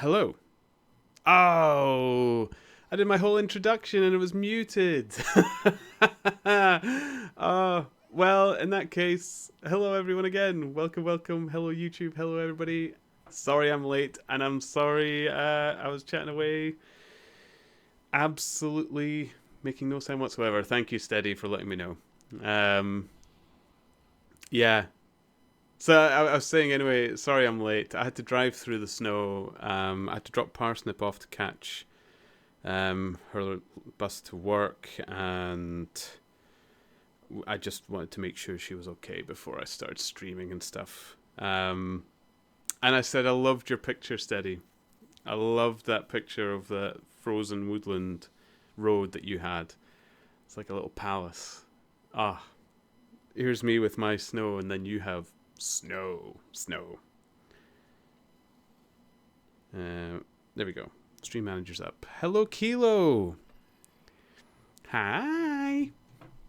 Hello. Oh, I did my whole introduction and it was muted. Well, in that case, hello everyone again. Welcome, welcome. Hello YouTube. Hello everybody. Sorry I'm late, and I'm sorry I was chatting away. Absolutely making no sound whatsoever. Thank you, Steady, for letting me know. Um, yeah. So I was saying anyway. Sorry I'm late. I had to drive through the snow. I had to drop Parsnip off to catch her bus to work, and I just wanted to make sure she was okay before I started streaming and stuff. And I said, I loved your picture, Steady. I loved that picture of the frozen woodland road that you had. It's like a little palace. Ah, here's me with my snow, and then you have snow. There we go. Stream manager's up. Hello, Kilo. Hi.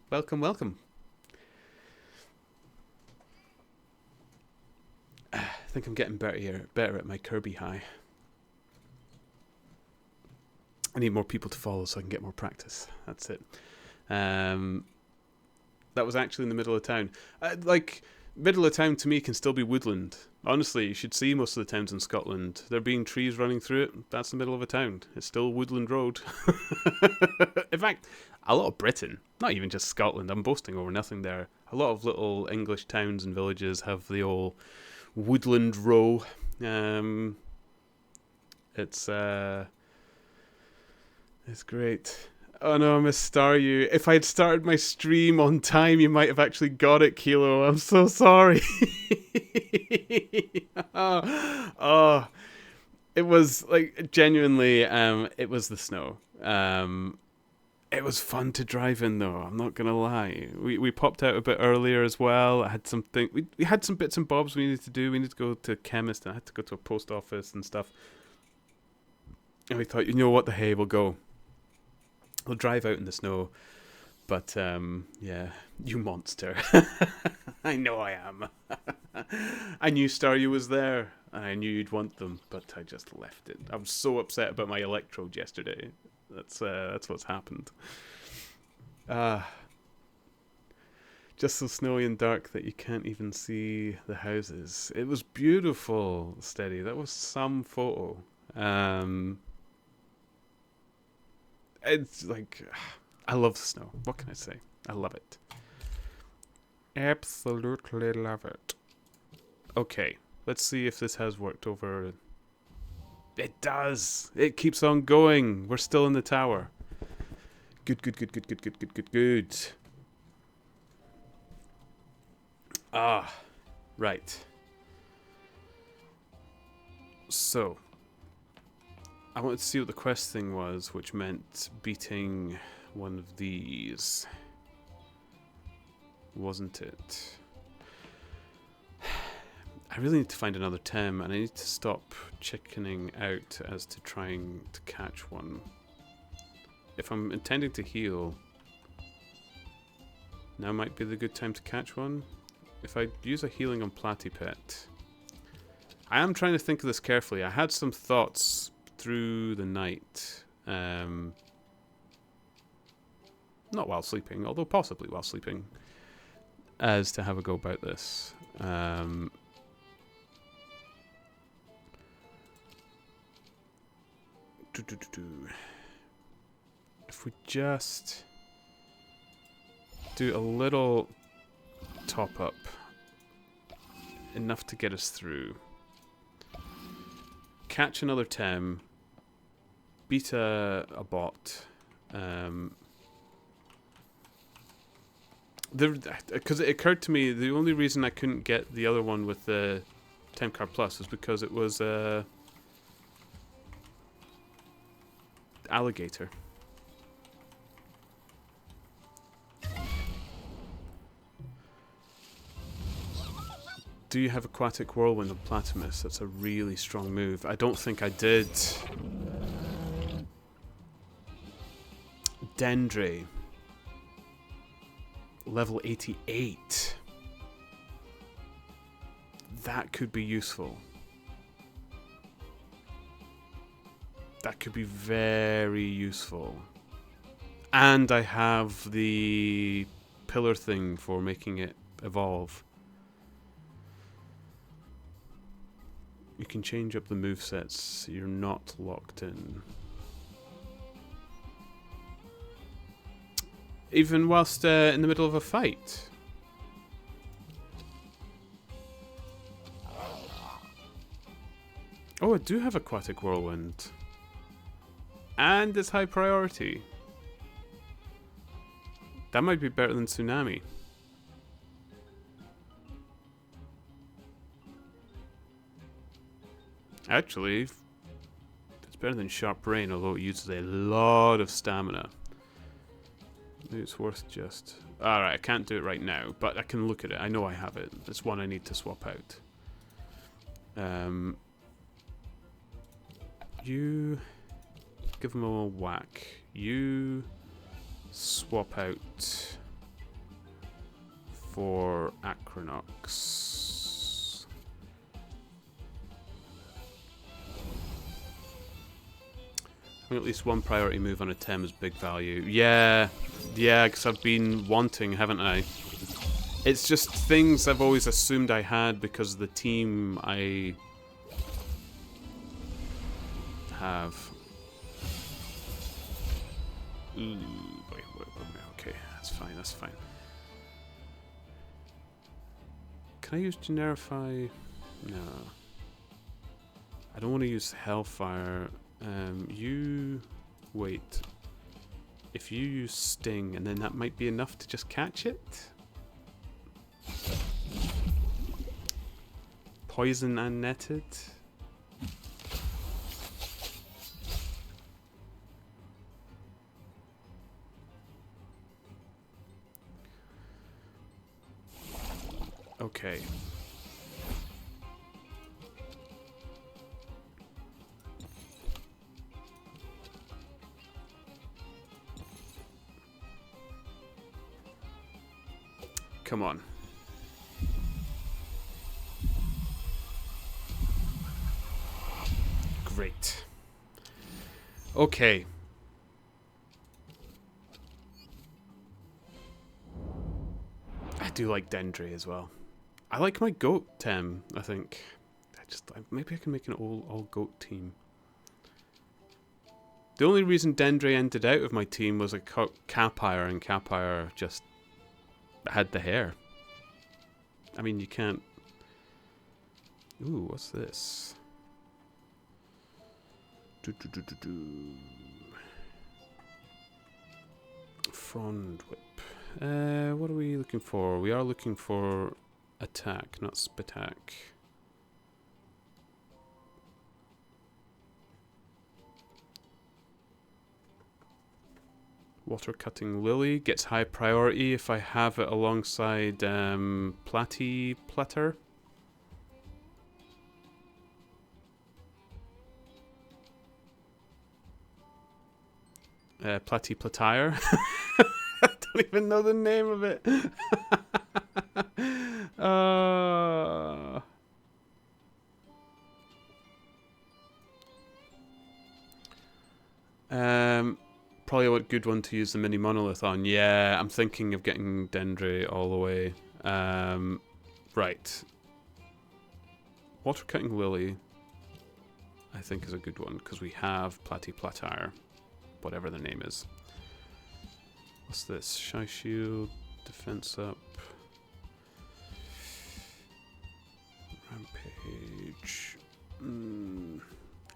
Welcome, welcome. I think I'm getting better at my Kirby high. I need more people to follow so I can get more practice. That's it. That was actually in the middle of town. Middle of town to me can still be woodland. Honestly, you should see most of the towns in Scotland. There being trees running through it, that's the middle of a town. It's still woodland road. In fact, a lot of Britain, not even just Scotland, I'm boasting over nothing there. A lot of little English towns and villages have the old woodland row. It's great. Oh no, I misstar you. If I'd started my stream on time, you might have actually got it, Kilo. I'm so sorry. Oh, it was like genuinely. It was the snow. It was fun to drive in, though. I'm not gonna lie. We popped out a bit earlier as well. I had something. We had some bits and bobs we needed to do. We needed to go to a chemist, and I had to go to a post office and stuff. And we thought, you know what, the hay, we'll go. We'll drive out in the snow. But, yeah, you monster. I know I am. I knew Staryu was there, and I knew you'd want them, but I just left it. I was so upset about my electrode yesterday. That's what's happened. Just so snowy and dark that you can't even see the houses. It was beautiful, Steady. That was some photo. It's like, I love the snow. What can I say? I love it. Absolutely love it. Okay, let's see if this has worked over. It does. It keeps on going. We're still in the tower. Good. Ah, right. So, I wanted to see what the quest thing was, which meant beating one of these. Wasn't it? I really need to find another Tem, and I need to stop chickening out as to trying to catch one. If I'm intending to heal, now might be the good time to catch one. If I use a healing on Platypet, I am trying to think of this carefully. I had some thoughts through the night, not while sleeping, although possibly while sleeping, as to have a go about this. If we just do a little top up, enough to get us through, catch another Tem, beat a bot, because it occurred to me the only reason I couldn't get the other one with the Temcar Plus was because it was alligator. Do you have Aquatic Whirlwind on Platimus? That's a really strong move. I don't think I did. Dendre. Level 88. That could be useful. That could be very useful. And I have the pillar thing for making it evolve. You can change up the movesets so you're not locked in. Even whilst in the middle of a fight. Oh, I do have Aquatic Whirlwind. And it's high priority. That might be better than Tsunami. Actually, it's better than Sharp Rain, although it uses a lot of stamina. Maybe it's worth just... Alright, I can't do it right now, but I can look at it. I know I have it. It's one I need to swap out. You... Give him a whack. You... Swap out... For Acronox. Having at least one priority move on a Tem is big value. Yeah, because I've been wanting, haven't I? It's just things I've always assumed I had because of the team I have. Ooh, wait, okay, that's fine. Can I use Generify? No. I don't want to use Hellfire. You... Wait. If you use Sting, and then that might be enough to just catch it? Poison and Netted? Okay. Come on. Great. Okay. I do like Dendry as well. I like my goat Tem, I think. Maybe I can make an all goat team. The only reason Dendry ended out of my team was a Capire, and Capire just had the hair. I mean, you can't... Ooh, what's this? Frond Whip. What are we looking for? We are looking for attack, not Spitack. Water Cutting Lily gets high priority if I have it alongside Platy Platter. Platy Platire. I don't even know the name of it. Probably a good one to use the mini monolith on. Yeah, I'm thinking of getting Dendry all the way. Right. Water Cutting Lily, I think, is a good one because we have Platy Platire, whatever the name is. What's this? Shy Shield, Defense Up, Rampage.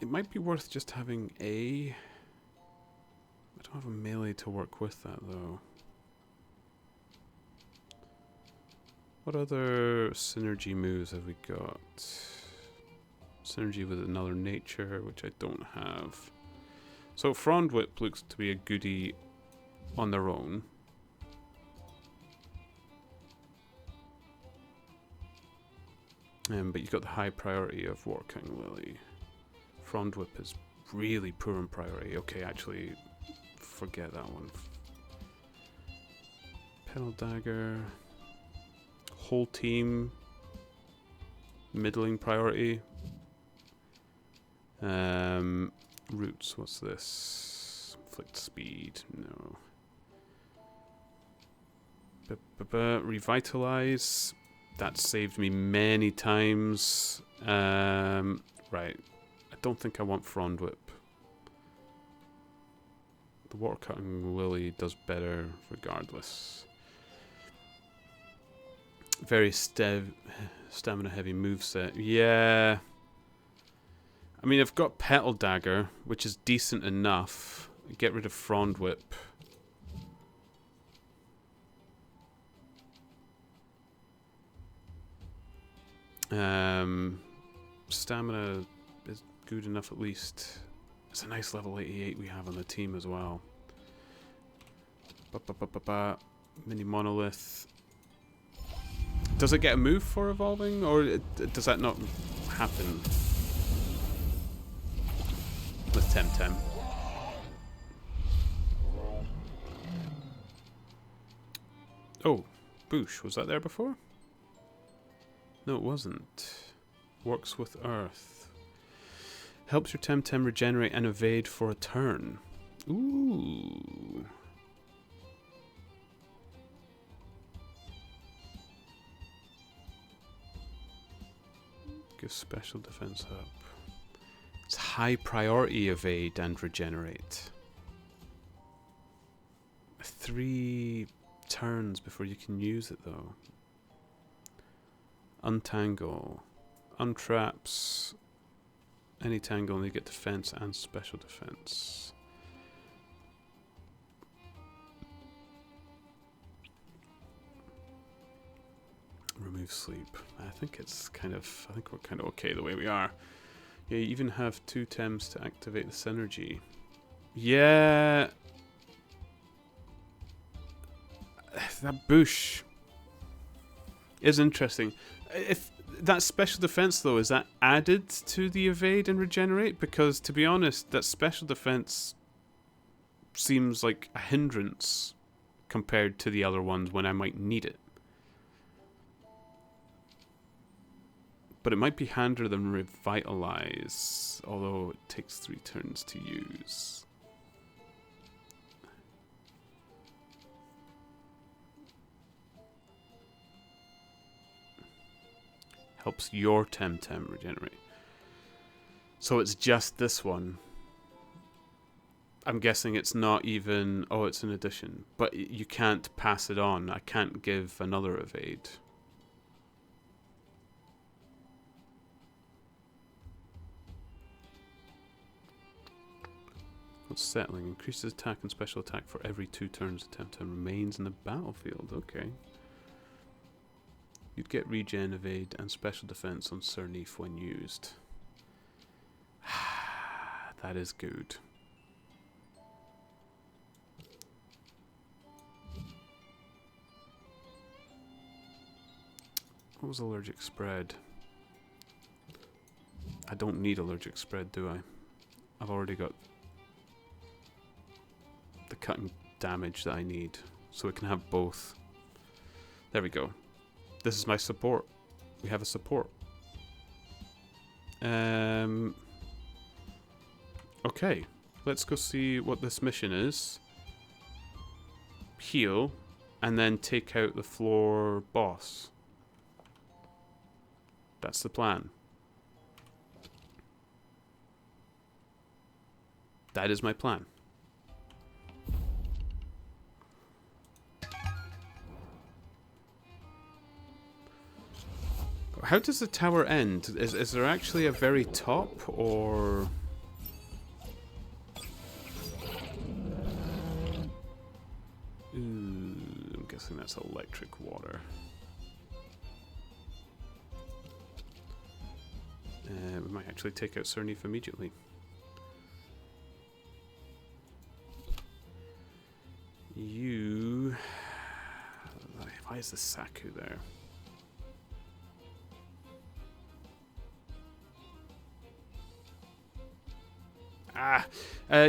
It might be worth just having a... I don't have a melee to work with that though. What other synergy moves have we got? Synergy with another nature, which I don't have. So Frond Whip looks to be a goodie on their own. But you've got the high priority of Water Cutting Lily. Frond Whip is really poor in priority. Okay, actually, forget that one. Penal Dagger. Whole team. Middling priority. Roots, what's this? Inflict speed, no. Revitalize. That saved me many times. Right. I don't think I want Frond Whip. The Water Cutting Lily does better regardless. Very stamina heavy moveset. Yeah. I mean, I've got Petal Dagger, which is decent enough. Get rid of Frond Whip. Stamina is good enough at least. It's a nice level 88 we have on the team as well. Mini Monolith. Does it get a move for evolving, or does that not happen with Temtem? Oh, Boosh, was that there before? No, it wasn't. Works with Earth. Helps your Temtem regenerate and evade for a turn. Ooh. Give special defense up. It's high priority evade and regenerate. 3 turns before you can use it though. Untangle. Untraps. Any tangle and you get defense and special defense. Remove sleep. I think we're kind of okay the way we are. Yeah, you even have 2 Tems to activate the synergy. Yeah. That Bush is interesting. If that special defense though, is that added to the evade and regenerate? Because to be honest, that special defense seems like a hindrance compared to the other ones when I might need it. But it might be handier than Revitalize, although it takes 3 turns to use. Helps your Temtem regenerate. So it's just this one. I'm guessing it's not even... Oh, it's an addition. But you can't pass it on. I can't give another evade. What's settling? Increases attack and special attack for every 2 turns the Temtem remains in the battlefield. Okay. You'd get regen, evade, and special defense on Turnip when used. That is good. What was allergic spread? I don't need allergic spread, do I? I've already got the cutting damage that I need, so we can have both. There we go. This is my support. We have a support. Okay, let's go see what this mission is. Heal, and then take out the floor boss. That's the plan. That is my plan. How does the tower end? Is there actually a very top, or... Ooh, I'm guessing that's electric water. We might actually take out Turnip immediately. You... Why is the Saku there?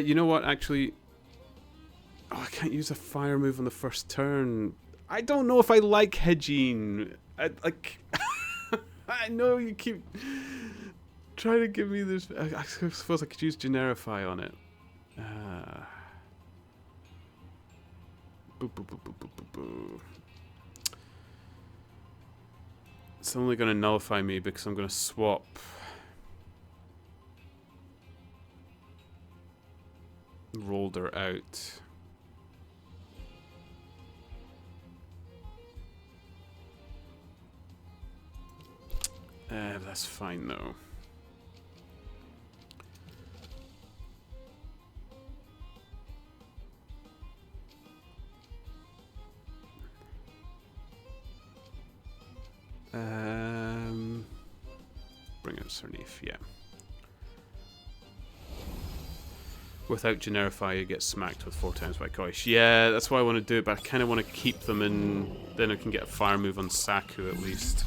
You know what, actually... Oh, I can't use a fire move on the first turn. I don't know if I like hedging. I know you keep Try to give me this. I suppose I could use Generify on it. Boo, boo, boo, boo, boo, boo, boo. It's only going to nullify me because I'm going to swap Rolder out. That's fine though. Bring out Turnip, yeah. Without Generify, you get smacked with 4 times by Koish. Yeah, that's why I want to do it, but I kind of want to keep them in. Then I can get a fire move on Saku at least.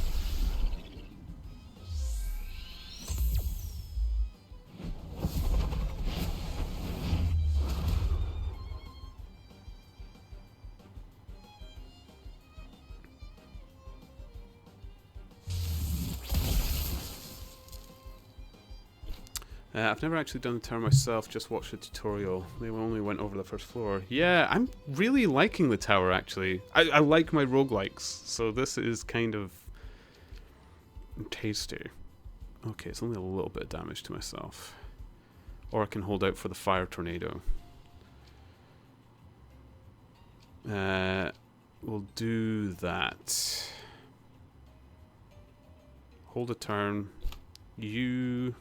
I've never actually done the tower myself, just watched the tutorial. They only went over the first floor. Yeah, I'm really liking the tower, actually. I like my roguelikes, so this is kind of tasty. Okay, it's only a little bit of damage to myself. Or I can hold out for the fire tornado. We'll do that. Hold a turn. You...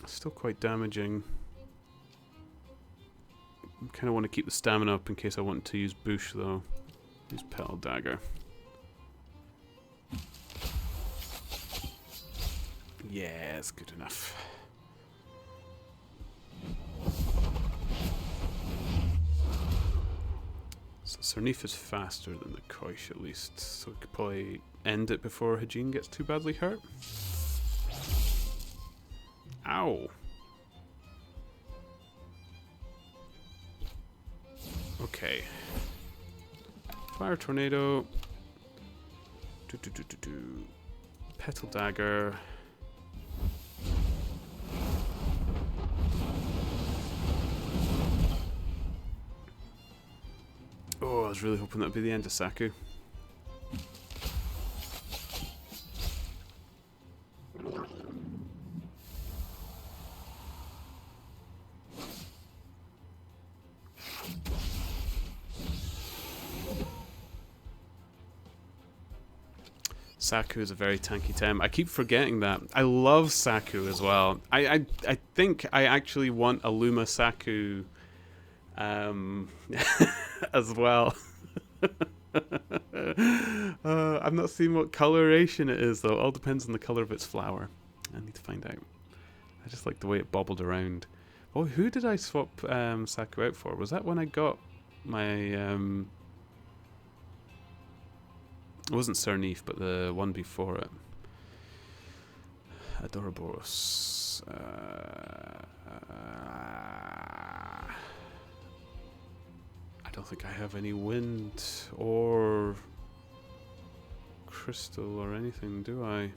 Still quite damaging. I kind of want to keep the stamina up in case I want to use Bush though. Use Petal Dagger. Yeah, it's good enough. So Turnip is faster than the Koish at least, so we could probably end it before Hajin gets too badly hurt. Ow! Okay. Fire Tornado. Petal Dagger. Oh, I was really hoping that would be the end of Saku. Saku is a very tanky Tem. I keep forgetting that. I love Saku as well. I think I actually want a Luma Saku as well. I've not seen what coloration it is though. It all depends on the color of its flower. I need to find out. I just like the way it bobbled around. Oh, who did I swap Saku out for? Was that when I got my it wasn't Turnip, but the one before it. Adoraboros. I don't think I have any wind or crystal or anything, do I?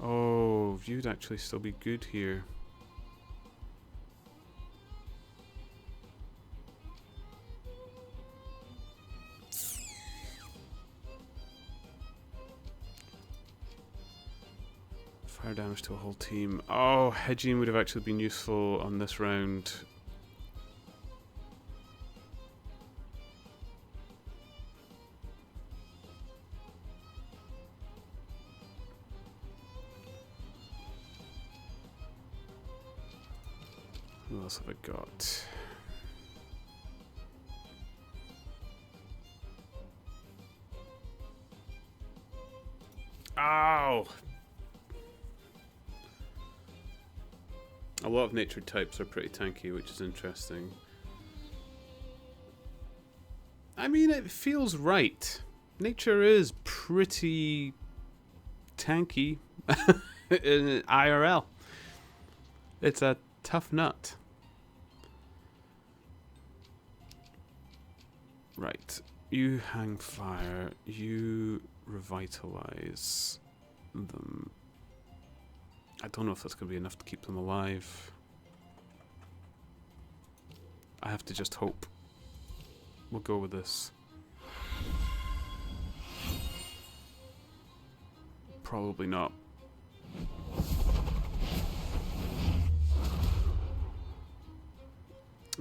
Oh, you'd actually still be good here. Fire damage to a whole team. Oh, hedging would have actually been useful on this round. What else have I got? Ow! A lot of nature types are pretty tanky, which is interesting. I mean, it feels right. Nature is pretty tanky in IRL. It's a tough nut. Right. You hang fire. You revitalize them. I don't know if that's going to be enough to keep them alive. I have to just hope. We'll go with this. Probably not.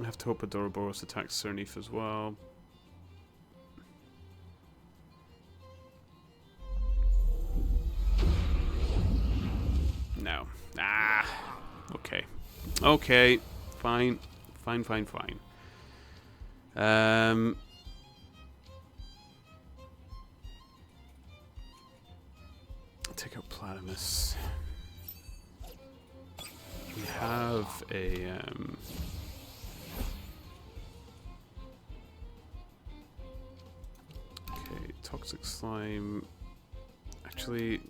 I have to hope Adoroboros attacks Turnip as well. No. Ah. Okay. Okay. Fine. Fine, fine, fine. Take out Platymus. We have a okay, toxic slime. Actually,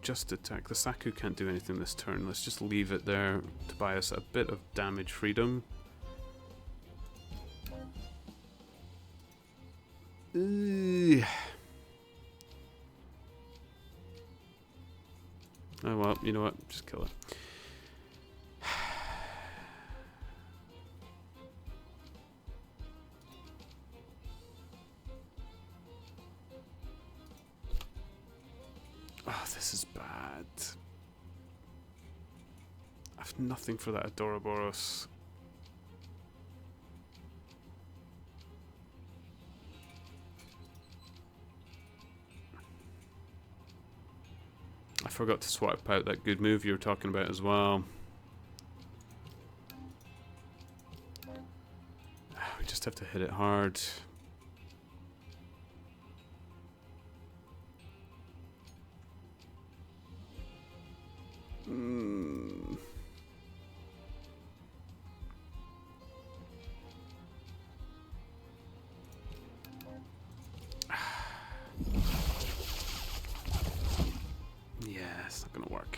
just attack. The Saku can't do anything this turn. Let's just leave it there to buy us a bit of damage freedom. Oh well, you know what? Just kill it. Oh, this is bad. I have nothing for that Adoroboros. I forgot to swap out that good move you were talking about as well. We just have to hit it hard. Yeah, it's not gonna work.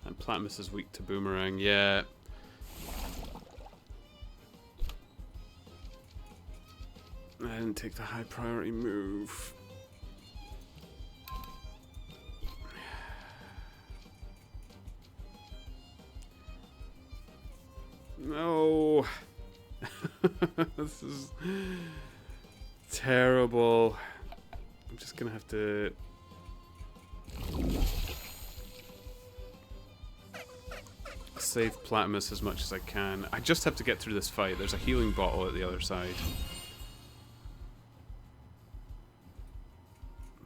And Platymus is weak to Boomerang, yeah. I didn't take the high priority move. No. This is terrible. I'm just gonna have to save Platymus as much as I can. I just have to get through this fight. There's a healing bottle at the other side.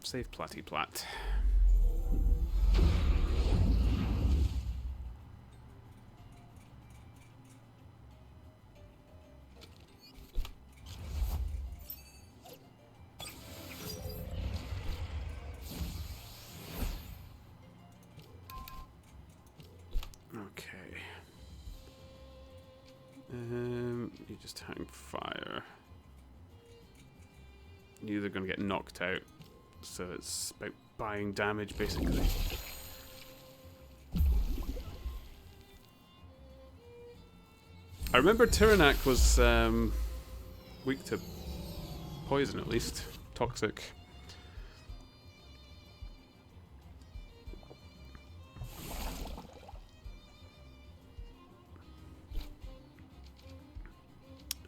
Save Platyplat. Okay. You just hang fire. You're either going to get knocked out, so it's about buying damage basically. I remember Tyrannac was weak to poison, at least. Toxic.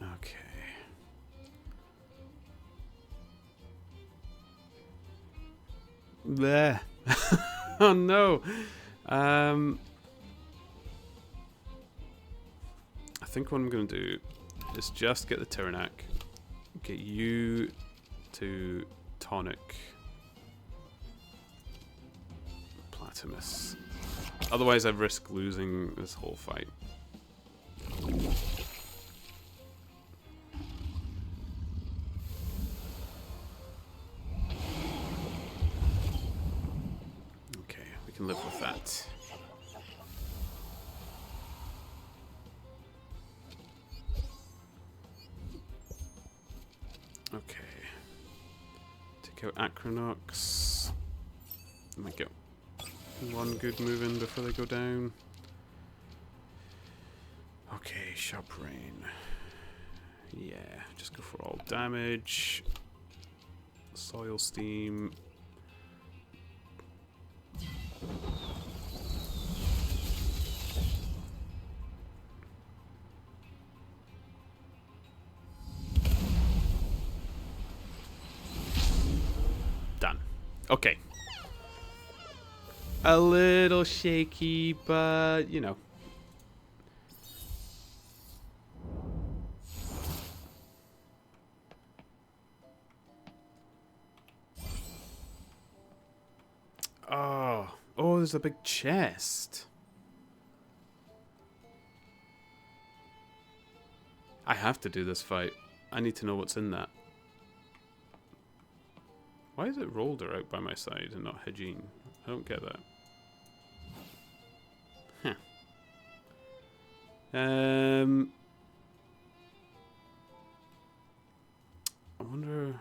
Okay. There. Oh no. I think what I'm going to do is just get the Tyrannac, get you to tonic Platymus. Otherwise I risk losing this whole fight. Okay, we can live with that. Okay. Take out Acronox. There we go. One good move in before they go down. Okay, Sharp Rain. Yeah, just go for all damage. Soil Steam. Done. Okay. A little shaky, but you know. Oh, there's a big chest. I have to do this fight. I need to know what's in that. Why is it Rolder out by my side and not Hejin? I don't get that. Huh. I wonder...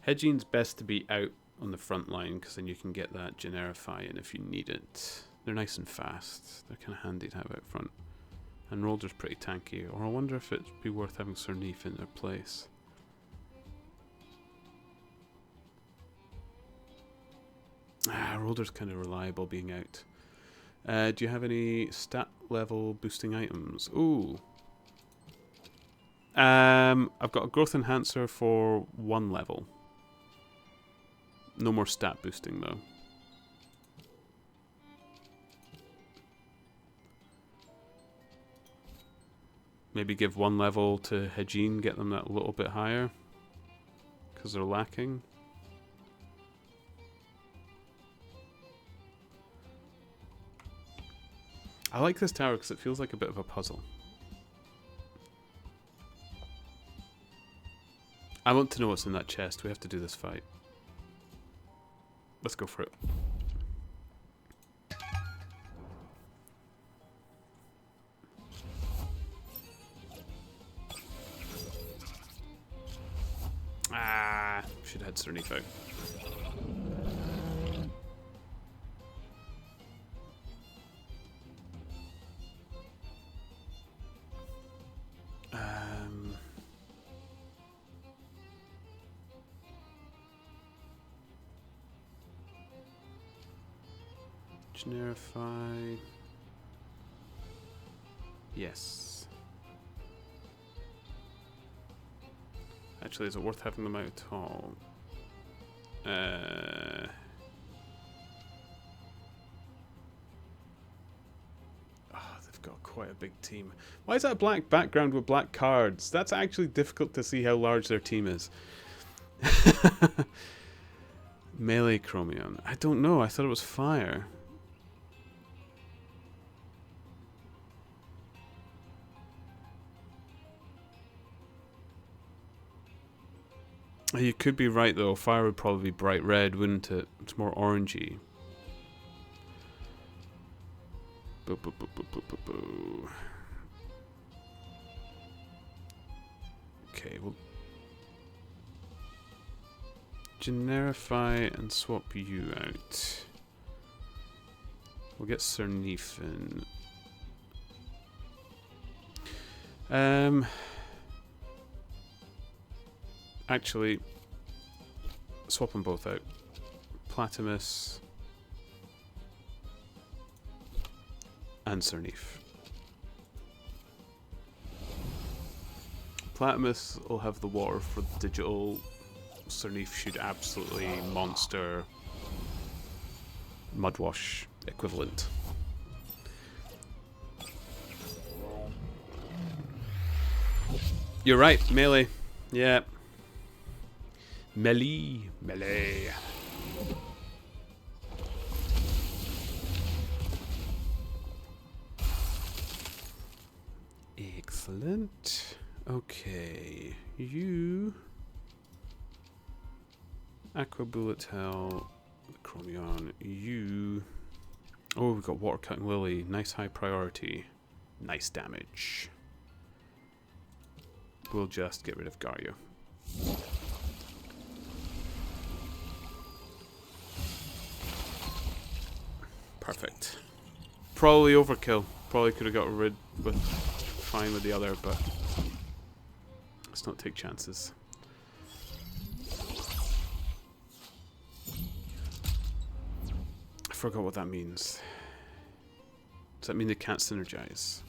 Hejin's best to be out on the front line, because then you can get that Generify in if you need it. They're nice and fast. They're kind of handy to have out front. And Rolder's pretty tanky. Or I wonder if it'd be worth having Turnip in their place. Rolder's kind of reliable being out. Do you have any stat level boosting items? Ooh. I've got a growth enhancer for 1 level. No more stat boosting though. Maybe give 1 level to Hejin, get them that a little bit higher. Because they're lacking. I like this tower because it feels like a bit of a puzzle. I want to know what's in that chest. We have to do this fight. Let's go for it. Should have had Turnip out. Generify. Yes. Actually, is it worth having them out at all? They've got quite a big team. Why is that a black background with black cards? That's actually difficult to see how large their team is. Melee Chromion. I don't know. I thought it was fire. You could be right though. Fire would probably be bright red, wouldn't it? It's more orangey. Boo, boo, boo, boo, boo, boo, boo. Okay, we'll generify and swap you out. We'll get Turnip in. Actually, swap them both out. Platimus and Turnip. Platimus will have the water for the digital. Turnip should absolutely monster Mudwash equivalent. You're right, melee. Yeah. Melee. Excellent. Okay. You. Aqua Bullet Hell. Chromion. You. Oh, we've got Water Cutting Lily. Nice high priority. Nice damage. we'll just get rid of Garyu. Perfect. Probably overkill. Probably could have got rid with fine with the other, but let's not take chances. I forgot what that means. Does that mean they can't synergize?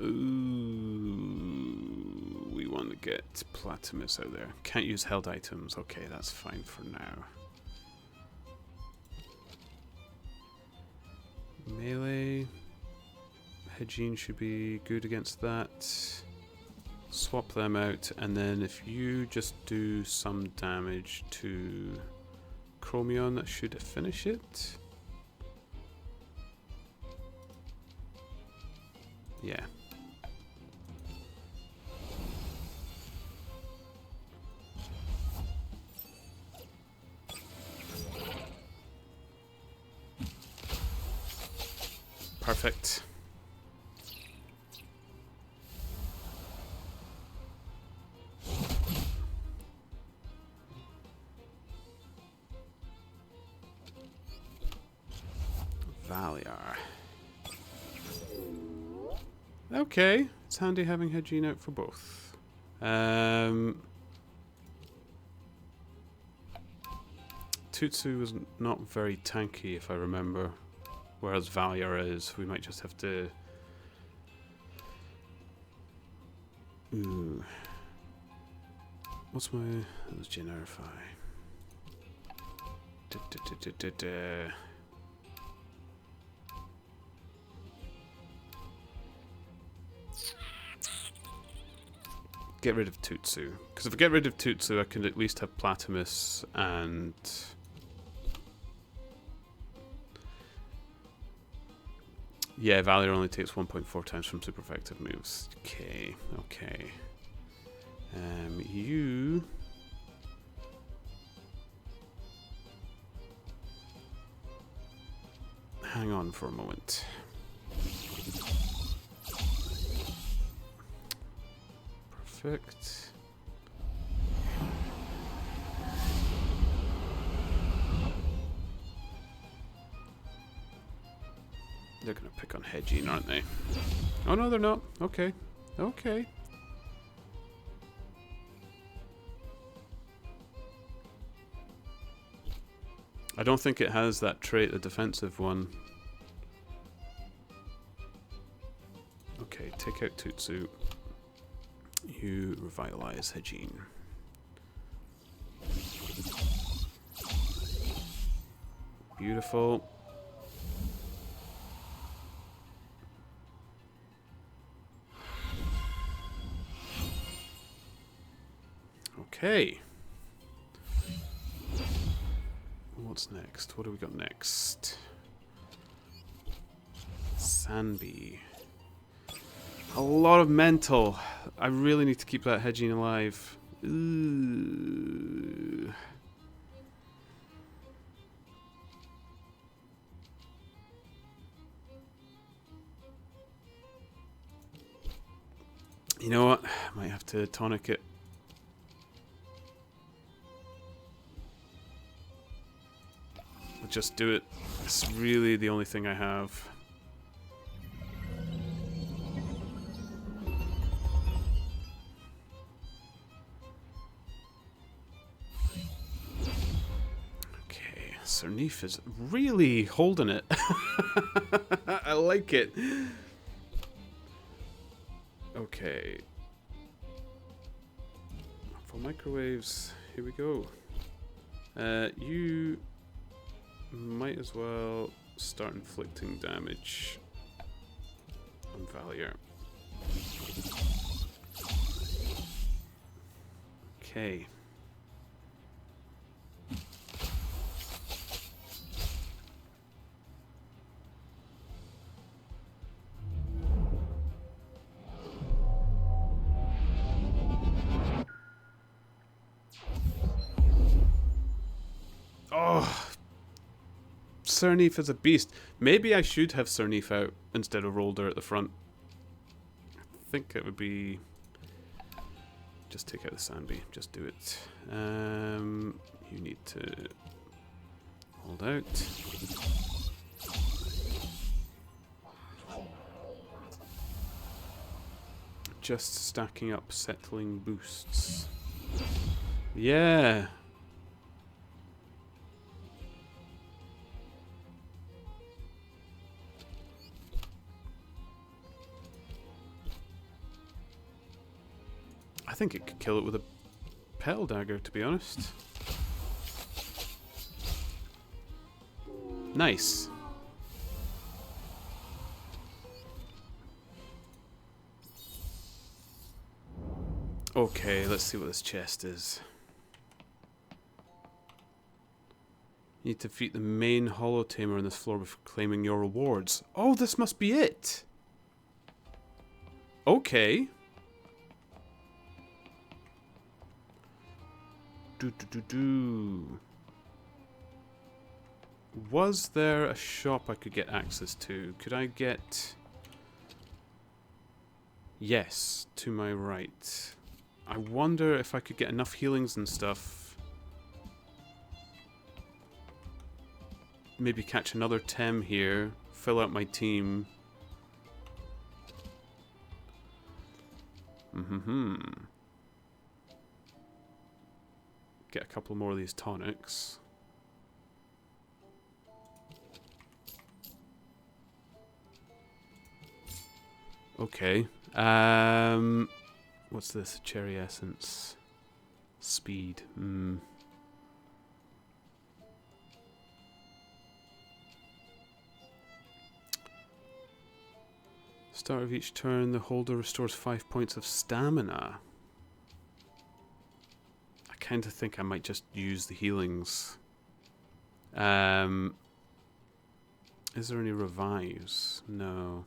Ooh, we want to get Platimus out there. Can't use held items. Okay, that's fine for now. Melee. Hejin should be good against that. Swap them out, and then if you just do some damage to Chromion, that should finish it. Yeah. Perfect. Valiar. Okay, it's handy having Hejin out for both. Tutsu was not very tanky, if I remember, whereas Valiar is. We might just have to... Ooh. What's my... That was Generify. Get rid of Tutsu. Because if I get rid of Tutsu, I can at least have Platimus and... Yeah, Valier only takes 1.4 times from super effective moves. Okay, okay. You... Hang on for a moment. Perfect. They're gonna pick on Hejin, aren't they? Oh no, they're not. Okay. Okay. I don't think it has that trait, the defensive one. Okay, take out Tutsu. You revitalize Hejin. Beautiful. Okay. What's next? What do we got next? Sanbi. A lot of mental. I really need to keep that Hejin alive. Ooh. You know what? I might have to tonic it. I'll just do it. It's really the only thing I have. Okay, Turnip is really holding it. I like it. Okay. For microwaves, here we go. You might as well start inflicting damage on Valier. Okay. Surnif is a beast. Maybe I should have Surnif out instead of Rolder at the front. I think it would be... Just take out the Sandby. Just do it. You need to hold out. Just stacking up settling boosts. Yeah. I think it could kill it with a Petal Dagger, to be honest. Nice. Okay, let's see what this chest is. You need to defeat the main Hollow Tamer on this floor before claiming your rewards. Oh, this must be it! Okay. Was there a shop I could get access to? Could I get... Yes, to my right. I wonder if I could get enough healings and stuff. Maybe catch another Tem here. Fill out my team. Get a couple more of these tonics. Okay. What's this? Cherry essence. Speed. Start of each turn, the holder restores 5 points of stamina. I kind of think I might just use the healings. Is there any revives? No.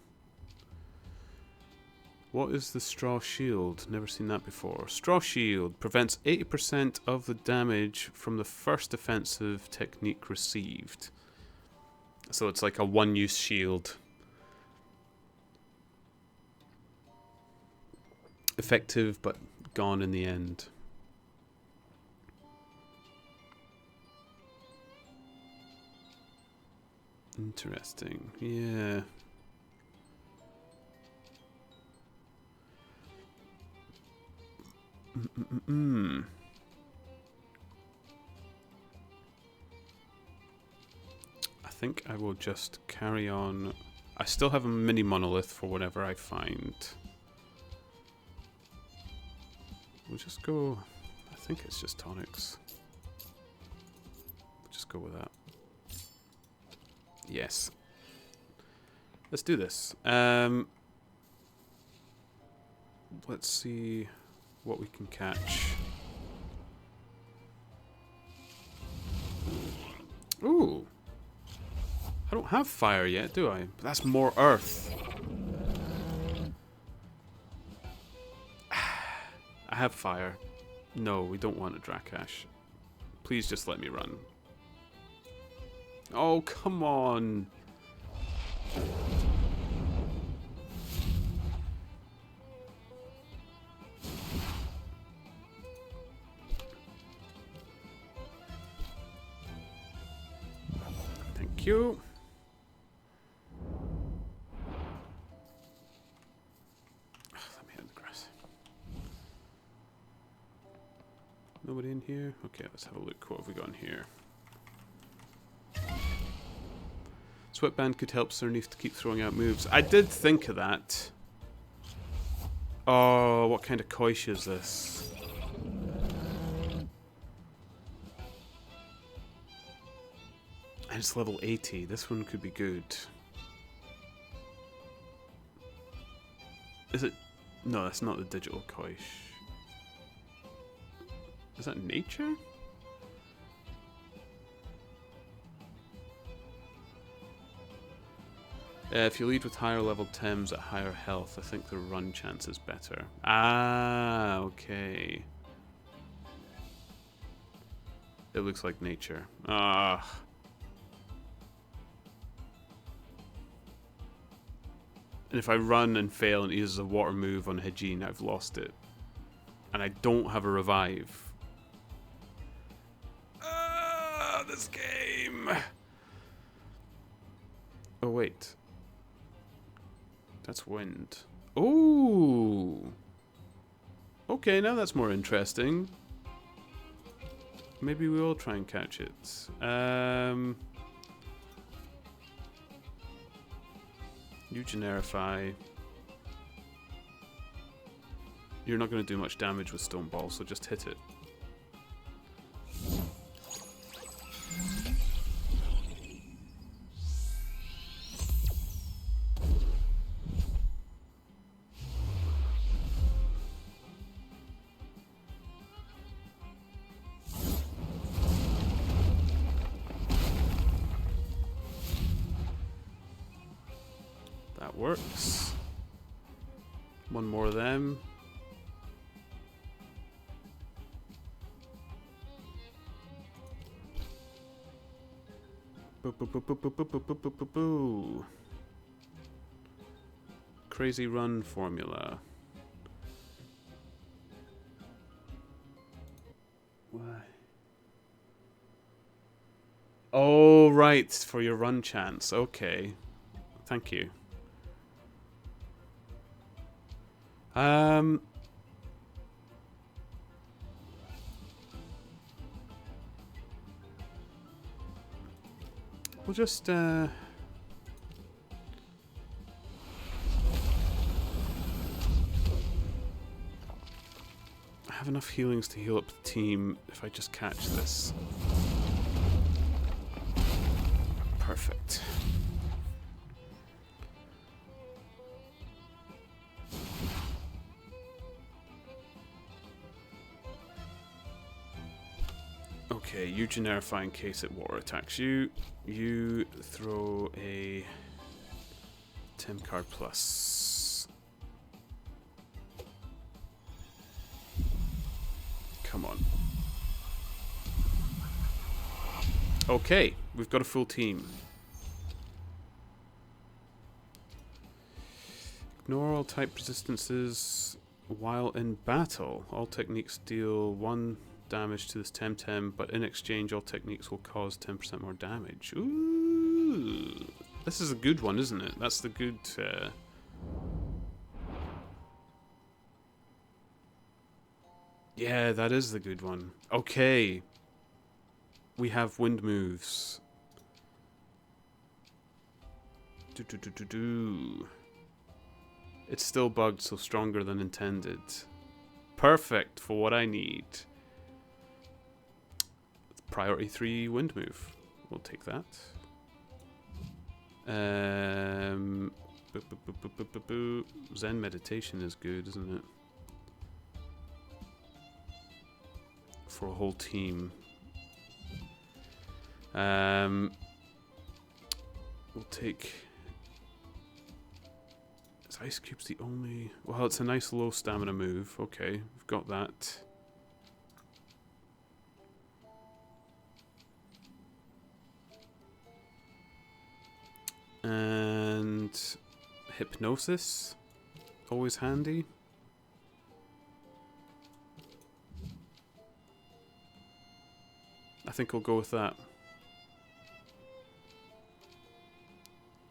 What is the Straw Shield? Never seen that before. Straw Shield prevents 80% of the damage from the first defensive technique received. So it's like a one-use shield. Effective, but gone in the end. Interesting. Yeah. I think I will just carry on. I still have a mini monolith for whatever I find. We'll just go... I think it's just tonics. We'll just go with that. Yes. Let's do this. Let's see what we can catch. Ooh. I don't have fire yet, do I? But that's more earth. I have fire. No, we don't want a Drakash. Please just let me run. Oh, come on. Thank you. Let me hit the grass. Nobody in here? Okay, let's have a look. What have we got in here? Sweatband could help Surnif to keep throwing out moves. I did think of that. Oh, what kind of Koish is this? And it's level 80. This one could be good. Is it? No, that's not the digital Koish. Is that nature? If you lead with higher level Tems at higher health, I think the run chance is better. Ah, okay. It looks like nature. Ah. And if I run and fail and it uses a water move on Hejin, I've lost it. And I don't have a revive. Ah, this game! Oh, wait. That's wind. Ooh! Okay, now that's more interesting. Maybe we will try and catch it. You generify. You're not going to do much damage with Stone Ball, so just hit it. That works. One more of them. Boo, boo, boo, boo, boo, boo, boo, boo, boo, boo, boo. Crazy run formula. Why? Oh, right, for your run chance. Okay. Thank you. We'll just, I have enough healings to heal up the team if I just catch this. Perfect. Okay, you generify in case it water attacks you. You throw a 10 card plus. Come on. Okay, we've got a full team. Ignore all type resistances while in battle. All techniques deal 1 damage to this Temtem, but in exchange all techniques will cause 10% more damage. Ooh, this is a good one, isn't it? That's the good yeah, that is the good one. Okay, we have wind moves. It's still bugged, so stronger than intended. Perfect for what I need. Priority 3 wind move. We'll take that. Zen meditation is good, isn't it? For a whole team. We'll take... Is Ice Cube's the only... Well, it's a nice low stamina move. Okay, we've got that. And Hypnosis, always handy. I think I'll go with that.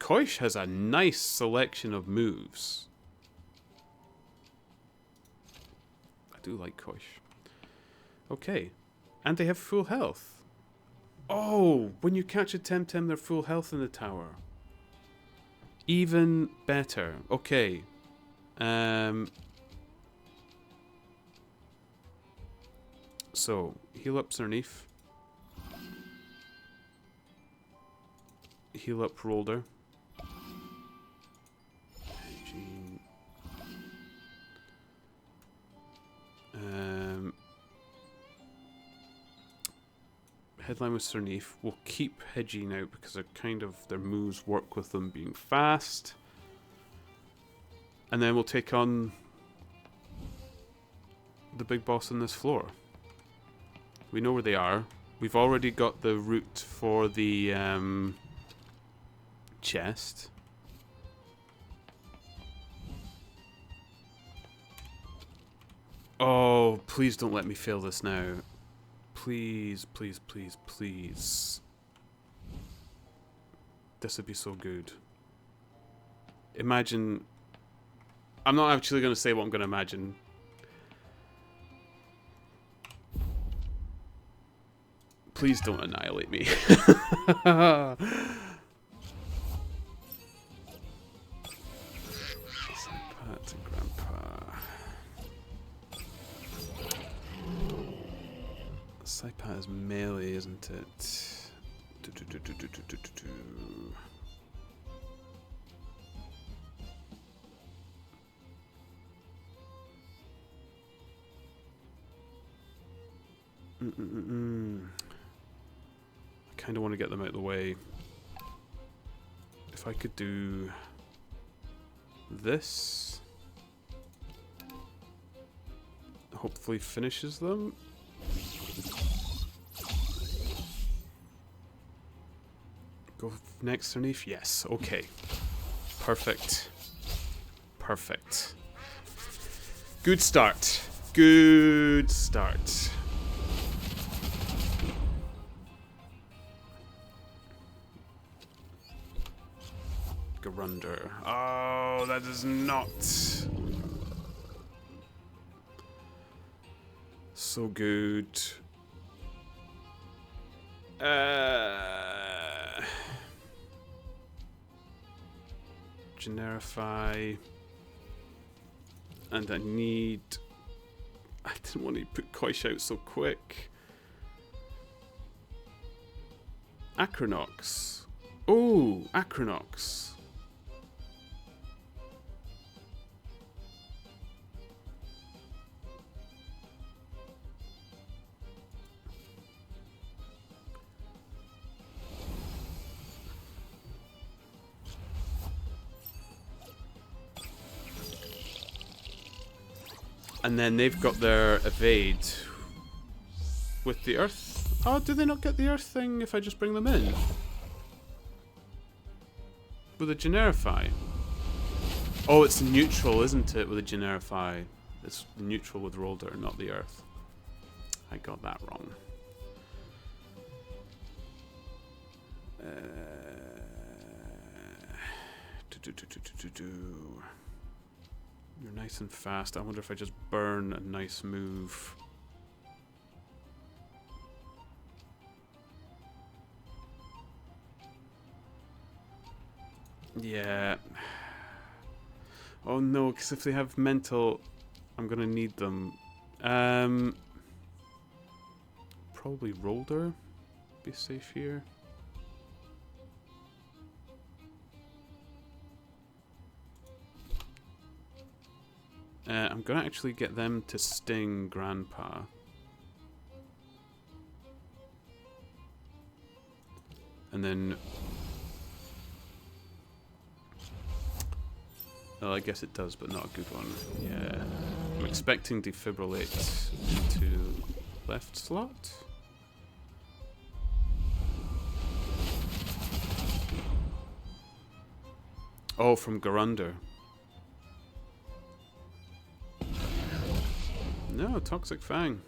Koish has a nice selection of moves. I do like Koish. Okay, and they have full health. Oh, when you catch a Temtem, they're full health in the tower. Even better. Okay. So, heal up Turnip. Heal up Rolder. Headline with Turnip. We'll keep Hejin out because they're kind of, their moves work with them being fast. And then we'll take on the big boss on this floor. We know where they are. We've already got the route for the chest. Oh, please don't let me fail this now. Please, please, please, please. This would be so good. Imagine... I'm not actually going to say what I'm going to imagine. Please don't annihilate me. Grandpa to Grandpa. Saipat is melee, isn't it? I kind of want to get them out of the way. If I could do this, hopefully finishes them. Go next underneath? Yes, okay. Perfect. Perfect. Good start. Good start. Garunder. Oh, that is not so good. Generify. And I need... I didn't want to put Koish out so quick. Acronox. Oh, Acronox. And then they've got their evade with the earth. Oh, do they not get the earth thing if I just bring them in? With a generify. Oh, it's neutral, isn't it, with a generify? It's neutral with Rolder, not the earth. I got that wrong. You're nice and fast. I wonder if I just burn a nice move. Yeah. Oh no, because if they have mental, I'm gonna need them. Probably Rolder. Be safe here. I'm gonna actually get them to sting Grandpa. And then... Well, I guess it does, but not a good one. Yeah. I'm expecting defibrillate into left slot. Oh, from Garunder. No, Toxic Fang.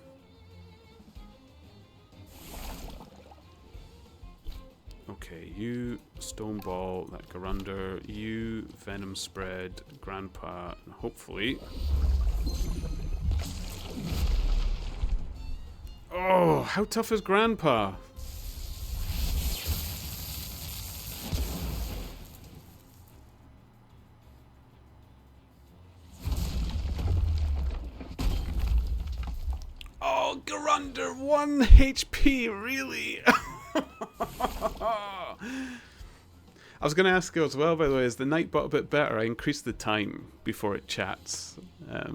Okay, you Stone Ball, that Garunder, you Venom Spread, Grandpa, and hopefully... Oh, how tough is Grandpa? Garunder, 1 HP, really? I was going to ask you as well, by the way, is the Nightbot a bit better? I increased the time before it chats. I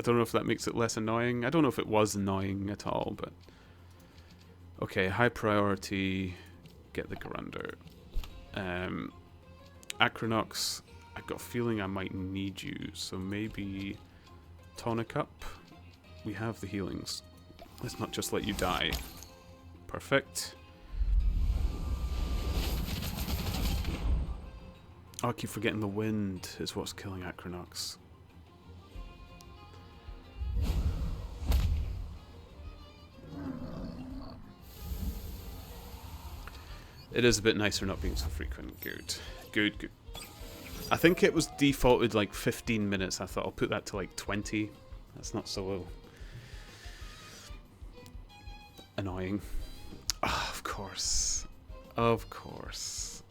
don't know if that makes it less annoying. I don't know if it was annoying at all, but... Okay, high priority, get the Garunder. Acronox, I've got a feeling I might need you, so maybe tonic up. We have the healings. Let's not just let you die. Perfect. Oh, I keep forgetting the wind is what's killing Acronox. It is a bit nicer not being so frequent. Good. Good, good. I think it was defaulted like 15 minutes. I thought I'll put that to like 20. That's not so annoying. Oh, of course. Of course.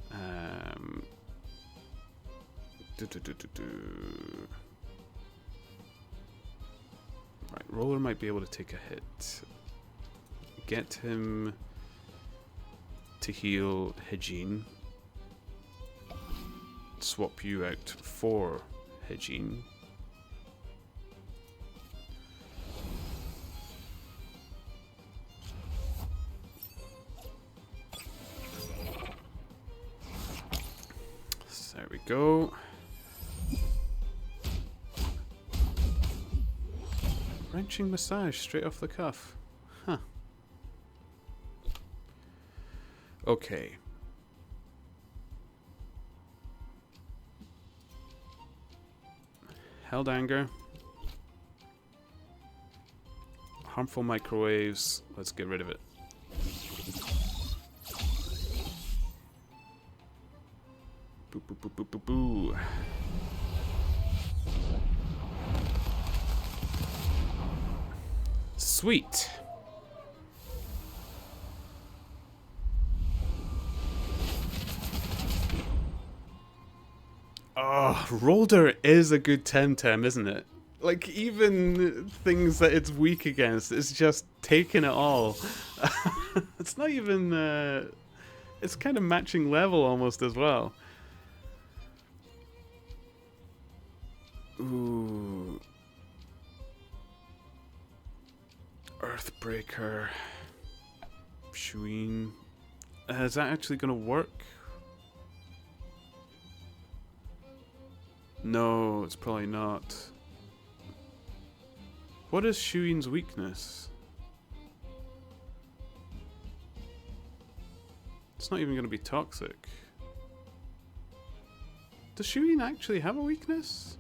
Right, Roller might be able to take a hit. Get him to heal Hejin. Swap you out for Hejin. So there we go. Wrenching massage straight off the cuff. Huh. Okay. Held anger. Harmful microwaves. Let's get rid of it. Boo boo boo boo boo boo. Sweet. Oh, Rolder is a good Temtem, isn't it? Like, even things that it's weak against, it's just taking it all. It's not even... it's kind of matching level almost as well. Ooh. Earthbreaker. Shuin. Is that actually going to work? No, it's probably not. What is Shuin's weakness? It's not even going to be toxic. Does Shuin actually have a weakness?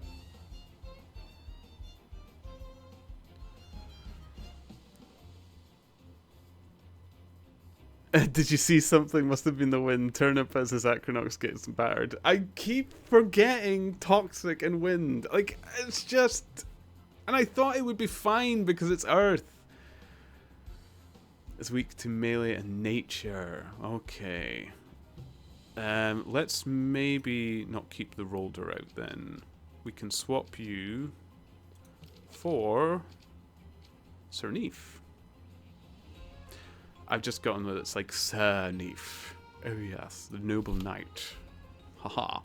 Did you see something? Must have been the wind. Turnip as his Acronox gets battered. I keep forgetting toxic and wind. Like, it's just... And I thought it would be fine because it's earth. It's weak to melee and nature. Okay. Let's maybe not keep the Rolder out then. We can swap you for Turnip. I've just gotten that it's like Turnip. Oh yes, the noble knight. Haha.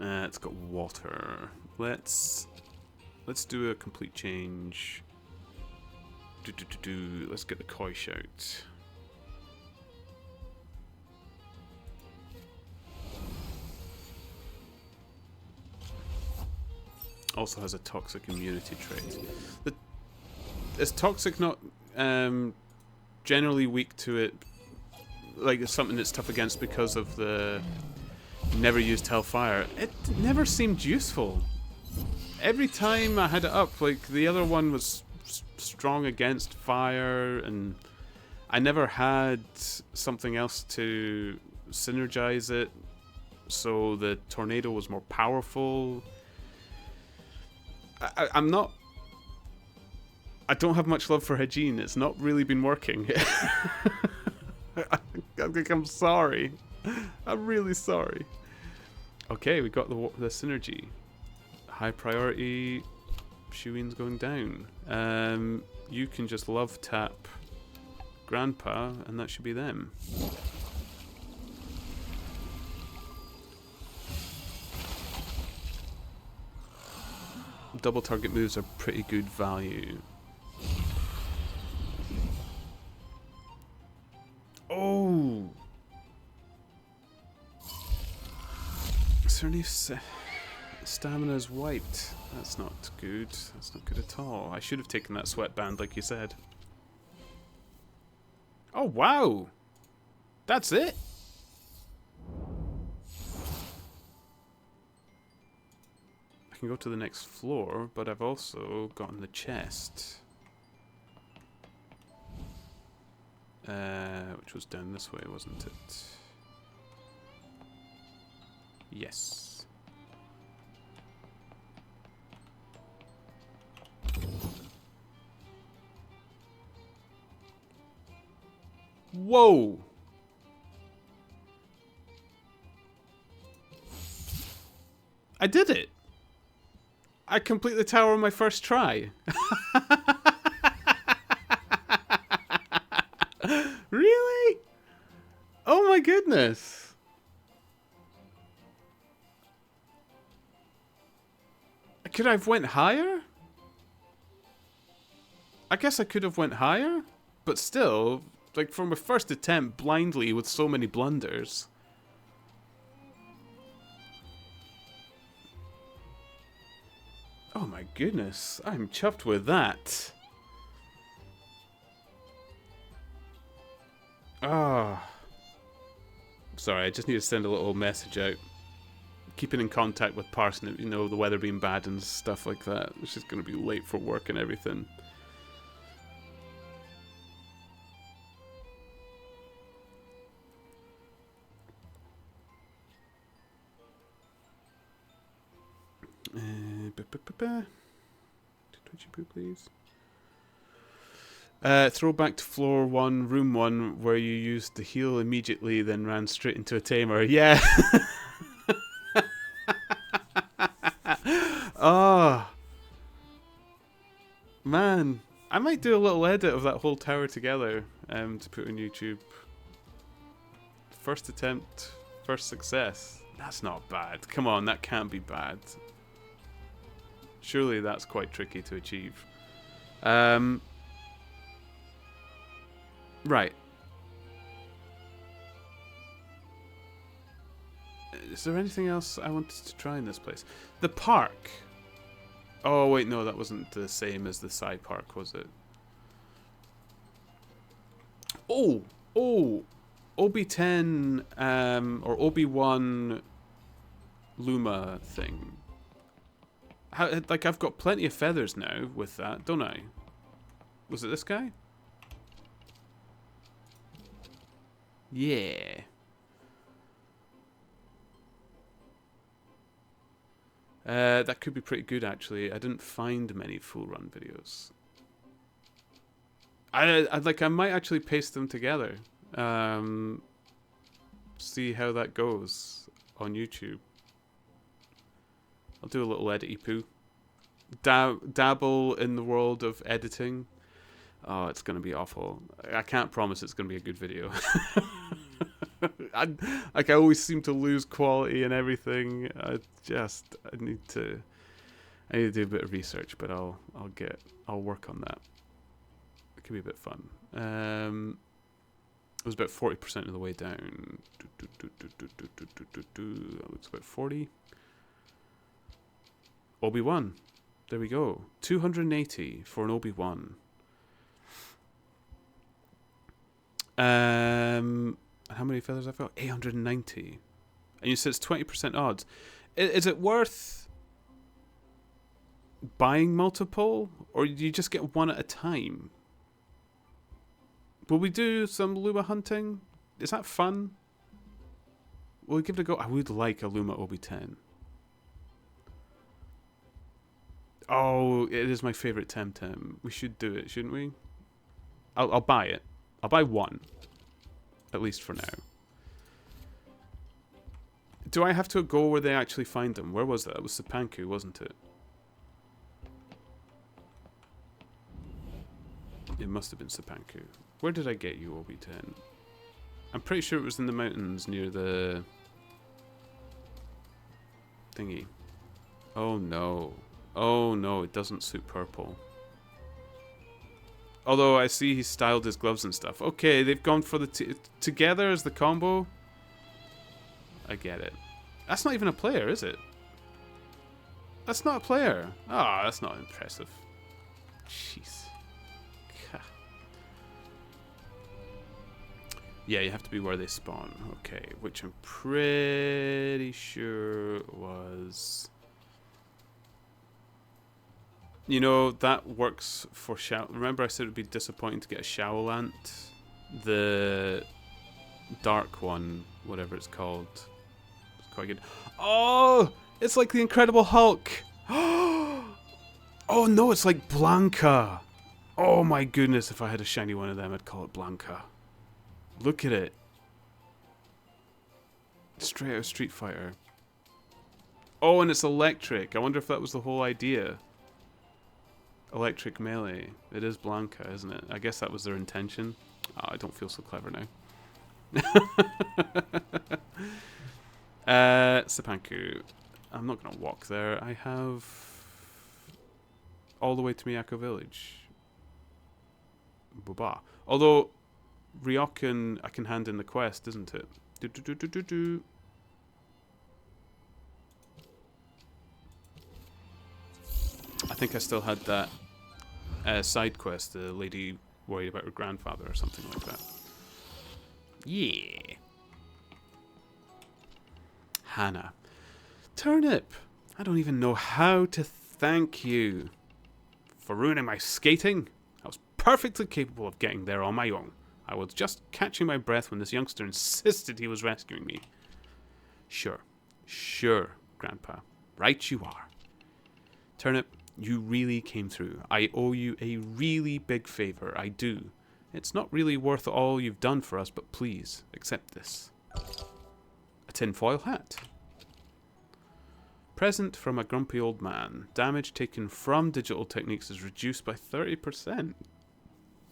It's got water. Let's do a complete change. Let's get the Koish out. Also has a toxic immunity trait. Is toxic not generally weak to it? Like it's something it's tough against because of the never used Hellfire. It never seemed useful. Every time I had it up, like the other one was strong against fire, and I never had something else to synergize it, so the tornado was more powerful. I'm not... I don't have much love for Hejin. It's not really been working. I'm sorry. I'm really sorry. Okay, we got the synergy. High priority. Shuin's going down. You can just love tap Grandpa, and that should be them. Double target moves are pretty good value. Oh! Turnip's stamina is wiped. That's not good. That's not good at all. I should have taken that sweatband like you said. Oh wow! That's it? I can go to the next floor, but I've also gotten the chest. Which was down this way, wasn't it? Yes. Whoa! I did it! I complete the tower on my first try. Really? Oh my goodness. Could I have went higher? I guess I could have went higher, but still, like from a first attempt blindly with so many blunders. Oh my goodness, I'm chuffed with that. Ah. Sorry, I just need to send a little message out. Keeping in contact with Parsnip, you know, the weather being bad and stuff like that. It's just going to be late for work and everything. Twitchy poo, please. Throw back to floor 1, room 1, where you used the heal immediately, then ran straight into a tamer. Yeah. Oh. Man. I might do a little edit of that whole tower together to put on YouTube. First attempt, first success. That's not bad. Come on, that can't be bad. Surely that's quite tricky to achieve. Right. Is there anything else I wanted to try in this place? The park. Oh, wait, no, that wasn't the same as the side park, was it? Oh! Oh! OB10, or OB1 Luma thing. How, like, I've got plenty of feathers now with that, don't I? Was it this guy? Yeah. That could be pretty good, actually. I didn't find many full run videos. I might actually paste them together. See how that goes on YouTube. I'll do a little edit-y poo. Dabble in the world of editing. Oh, it's going to be awful. I can't promise it's going to be a good video. I always seem to lose quality and everything. I need to do a bit of research, but I'll work on that. It could be a bit fun. It was about 40% of the way down. That looks about 40. Obi-Wan. There we go. 280 for an Obi-Wan. How many feathers I've got? 890. And you said it's 20% odds. Is it worth buying multiple? Or do you just get one at a time? Will we do some Luma hunting? Is that fun? Will we give it a go? I would like a Luma OB10. Oh, it is my favourite Temtem. We should do it, shouldn't we? I'll buy it. I'll buy one. At least for now. Do I have to go where they actually find them? Where was that? It was Sapanku, wasn't it? It must have been Sapanku. Where did I get you, OB10? I'm pretty sure it was in the mountains near the thingy. Oh no. Oh no, it doesn't suit purple. Although I see he styled his gloves and stuff. Okay, they've gone for the together as the combo. I get it. That's not even a player, is it? That's not a player. Ah, that's not impressive. Jeez. Yeah, you have to be where they spawn. Okay, which I'm pretty sure was You know, that works for Shao. Remember I said it would be disappointing to get a Shaolant? The dark one, whatever it's called. It's quite good. Oh! It's like the Incredible Hulk! Oh no, it's like Blanca! Oh my goodness, if I had a shiny one of them, I'd call it Blanca. Look at it. Straight out of Street Fighter. Oh, and it's electric. I wonder if that was the whole idea. Electric melee. It is Blanca, isn't it? I guess that was their intention. Oh, I don't feel so clever now. Sapanku. I'm not going to walk there. I have all the way to Miyako Village. Booba. Although, Ryokan, I can hand in the quest, isn't it? Do. I think I still had that side quest, the lady worried about her grandfather or something like that. Yeah. Hannah. Turnip! I don't even know how to thank you for ruining my skating. I was perfectly capable of getting there on my own. I was just catching my breath when this youngster insisted he was rescuing me. Sure, Grandpa. Right you are. Turnip, you really came through. I owe you a really big favor, I do. It's not really worth all you've done for us, but please, accept this. A tinfoil hat. Present from a grumpy old man. Damage taken from digital techniques is reduced by 30%.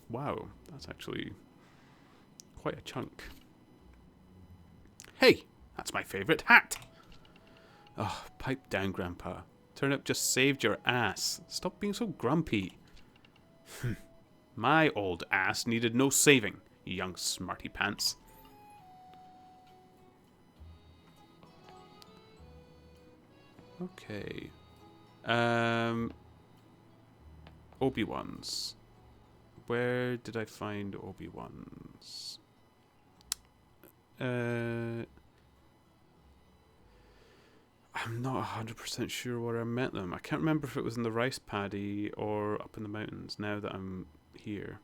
Wow, that's actually quite a chunk. Hey, that's my favourite hat. Oh, pipe down, Grandpa. Turnip just saved your ass. Stop being so grumpy. My old ass needed no saving, you young smarty pants. Okay. Obi-Wans. Where did I find Obi-Wans? I'm not 100% sure where I met them. I can't remember if it was in the rice paddy or up in the mountains now that I'm here.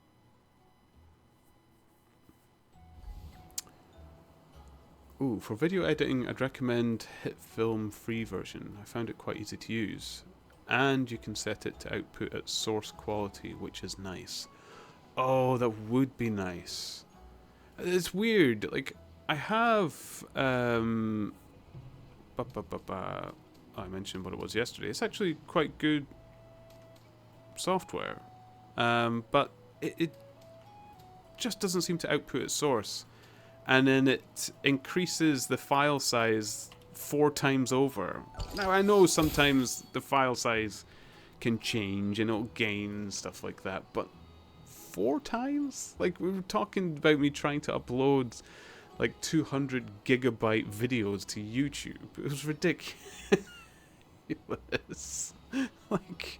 Ooh, for video editing, I'd recommend HitFilm free version. I found it quite easy to use. And you can set it to output at source quality, which is nice. Oh, that would be nice. It's weird. Like, I have... I mentioned what it was yesterday. It's actually quite good software. But it just doesn't seem to output at source. And then it increases the file size 4 times over. Now, I know sometimes the file size can change and it'll gain and stuff like that, but 4 times? Like, we were talking about me trying to upload like 200 gigabyte videos to YouTube. It was ridiculous. Like...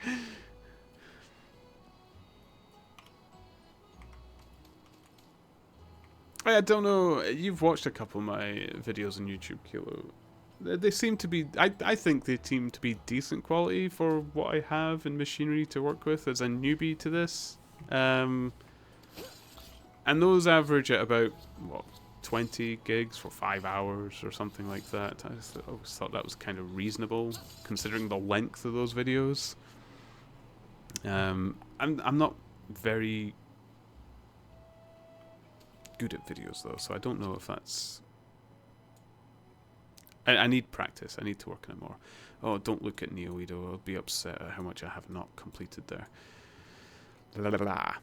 I don't know. You've watched a couple of my videos on YouTube, Kilo. They seem to be... I think they seem to be decent quality for what I have in machinery to work with as a newbie to this. And those average at about, what, 20 gigs for 5 hours or something like that. I just always thought that was kind of reasonable, considering the length of those videos. I'm not very... good at videos though, so I don't know if that's... I need practice. I need to work on it more. Oh, don't look at Neoedo. I'll be upset at how much I have not completed there. La la la.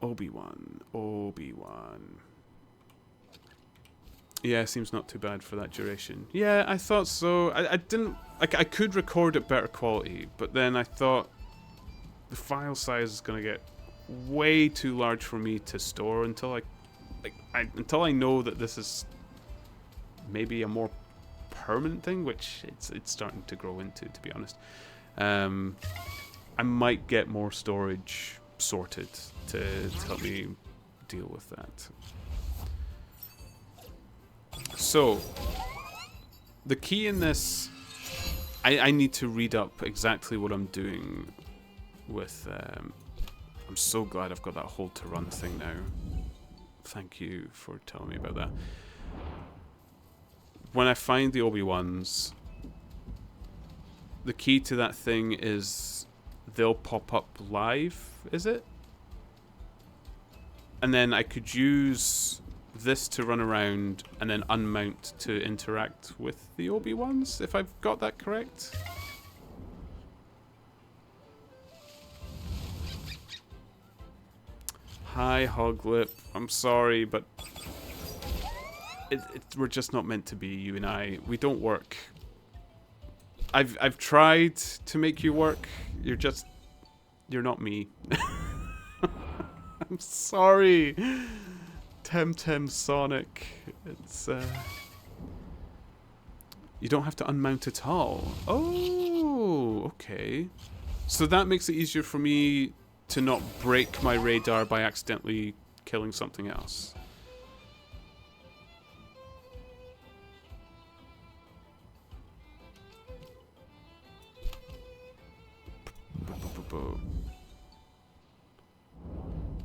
Obi-Wan. Yeah, seems not too bad for that duration. Yeah, I thought so. I didn't... Like, I could record at better quality, but then I thought the file size is going to get way too large for me to store until I know that this is maybe a more permanent thing, which it's starting to grow into, to be honest. I might get more storage sorted to help me deal with that. So, the key in this, I need to read up exactly what I'm doing with... I'm so glad I've got that hold to run thing now. Thank you for telling me about that. When I find the Obi-Wans, the key to that thing is they'll pop up live, is it? And then I could use this to run around and then unmount to interact with the Obi-Wans, if I've got that correct. Hi, Hoglip. I'm sorry, but we're just not meant to be, you and I. We don't work. I've tried to make you work. You're not me. I'm sorry. Temtem Sonic. It's you don't have to unmount at all. Oh, okay. So that makes it easier for me to not break my radar by accidentally killing something else.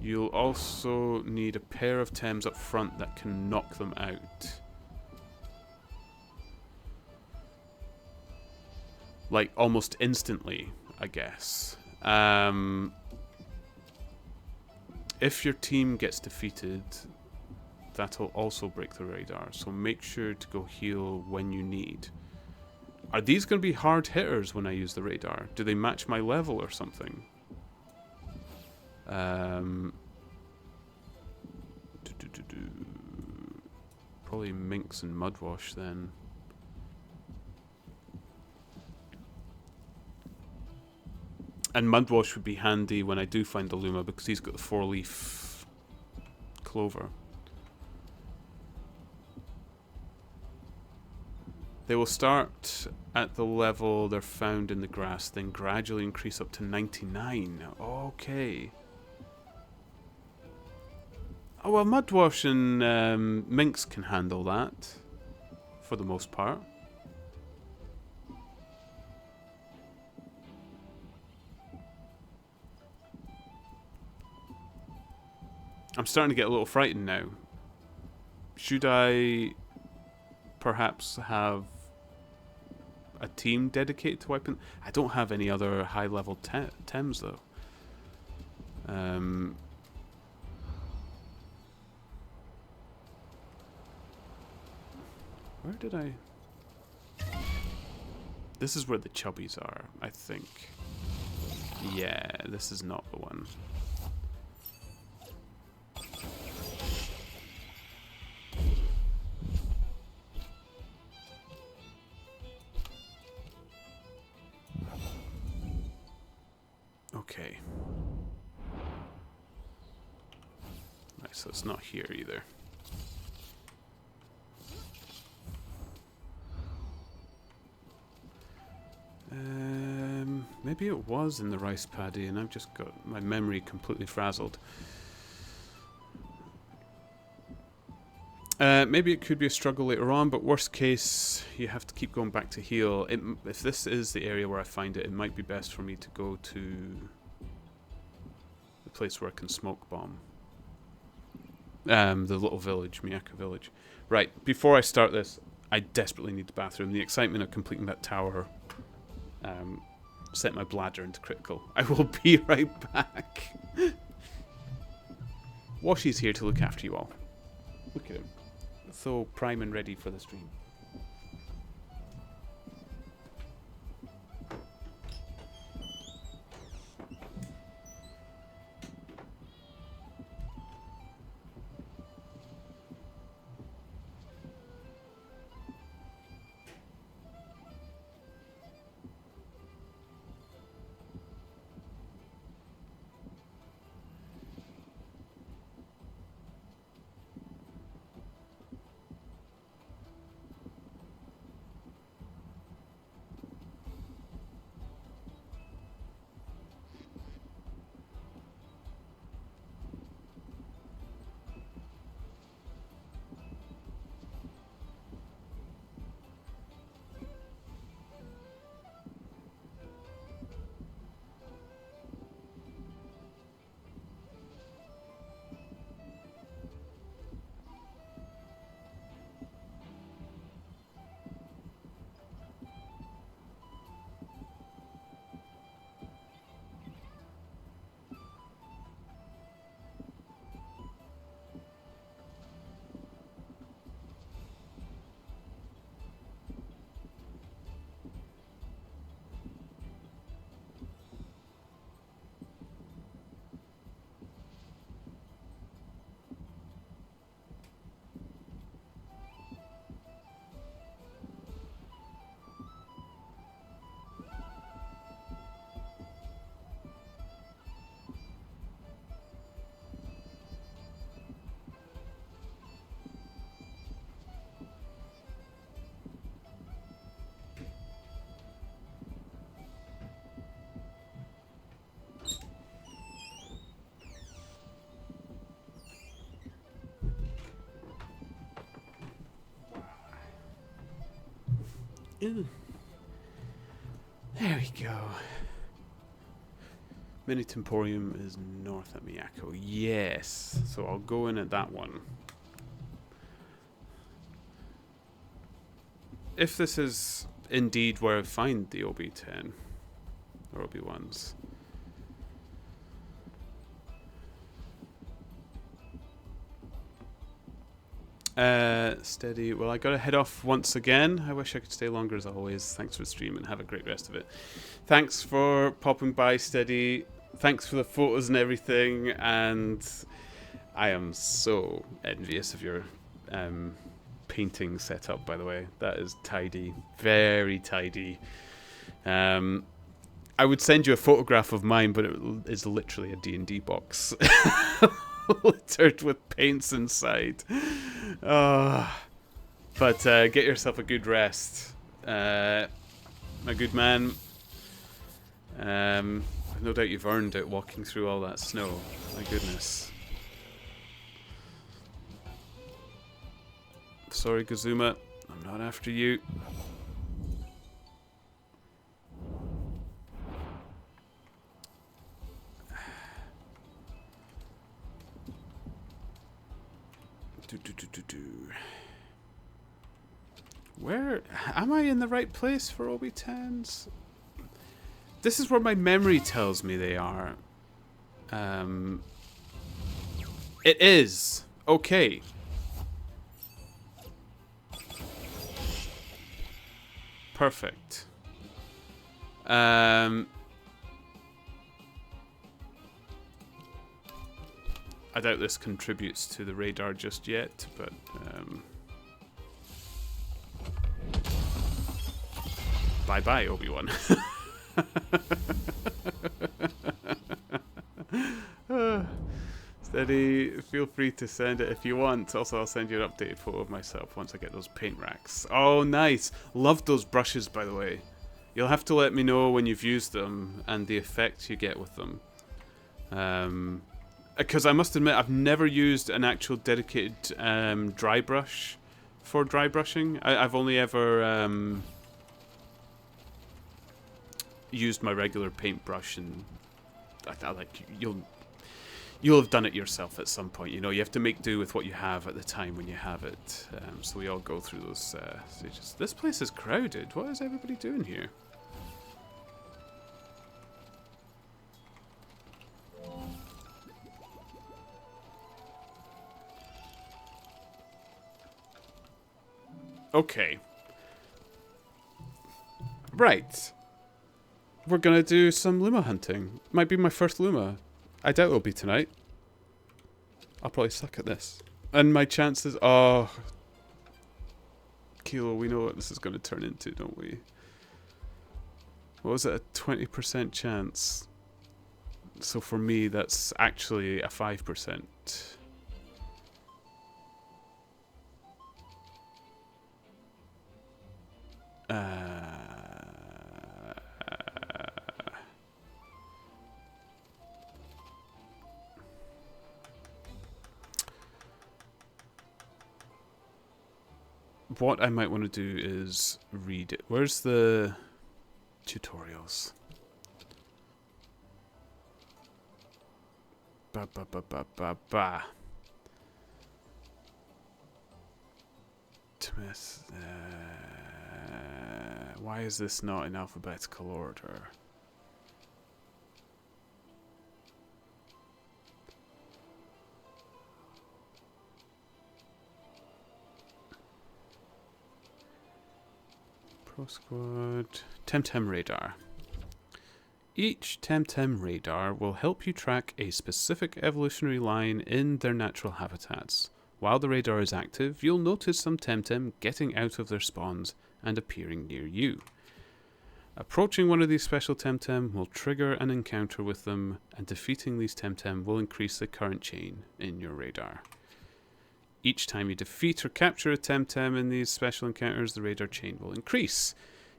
You'll also need a pair of Tems up front that can knock them out. Like, almost instantly, I guess. If your team gets defeated, that'll also break the radar, so make sure to go heal when you need. Are these going to be hard hitters when I use the radar? Do they match my level or something? Probably Minx and Mudwash then. And Mudwash would be handy when I do find the Luma because he's got the 4-leaf clover. They will start at the level they're found in the grass, then gradually increase up to 99. Okay. Oh, well, Mudwash and Minx can handle that, for the most part. I'm starting to get a little frightened now. Should I perhaps have a team dedicated to wiping? I don't have any other high-level Tems, though. Where did I... This is where the chubbies are, I think. Yeah, this is not the one. Okay. Right, so it's not here either. Maybe it was in the rice paddy and I've just got my memory completely frazzled. Maybe it could be a struggle later on, but worst case, you have to keep going back to heal. If this is the area where I find it, it might be best for me to go to the place where I can smoke bomb. The little village, Miyaka village. Right, before I start this, I desperately need the bathroom. The excitement of completing that tower set my bladder into critical. I will be right back. Washy's here to look after you all. Look at him. So prime and ready for the stream. Ooh. There we go. Mini Temporium is north at Miyako. Yes. So I'll go in at that one. If this is indeed where I find the OB10 or OB1s. Steady. Well, I gotta head off once again. I wish I could stay longer as always. Thanks for the stream and have a great rest of it. Thanks for popping by, Steady. Thanks for the photos and everything. And I am so envious of your painting setup, by the way. That is tidy. Very tidy. I would send you a photograph of mine, but it is literally a D&D box. Littered with paints inside. But get yourself a good rest, my good man. No doubt you've earned it walking through all that snow. My goodness. Sorry, Gazuma. I'm not after you. Where am I in the right place for OB10s? This is where my memory tells me they are. It is. Okay. Perfect. I doubt this contributes to the radar just yet, but bye-bye, Obi-Wan. Steady, feel free to send it if you want. Also, I'll send you an updated photo of myself once I get those paint racks. Oh, nice. Love those brushes, by the way. You'll have to let me know when you've used them and the effect you get with them. Because I must admit, I've never used an actual dedicated dry brush for dry brushing. I've only ever used my regular paintbrush, and I like you'll have done it yourself at some point. You know, you have to make do with what you have at the time when you have it. So we all go through those stages. This place is crowded. What is everybody doing here? Okay. Right. We're gonna do some Luma hunting. Might be my first Luma. I doubt it'll be tonight. I'll probably suck at this. And my chances... Oh. Kilo, we know what this is going to turn into, don't we? What was it? A 20% chance. So for me, that's actually a 5%. What I might want to do is read it. Where's the tutorials? Ba ba ba ba ba ba. Smith. Why is this not in alphabetical order? Pro Squad. Temtem Radar. Each Temtem Radar will help you track a specific evolutionary line in their natural habitats. While the radar is active, you'll notice some Temtem getting out of their spawns and appearing near you. Approaching one of these special Temtem will trigger an encounter with them, and defeating these Temtem will increase the current chain in your radar. Each time you defeat or capture a Temtem in these special encounters, the radar chain will increase.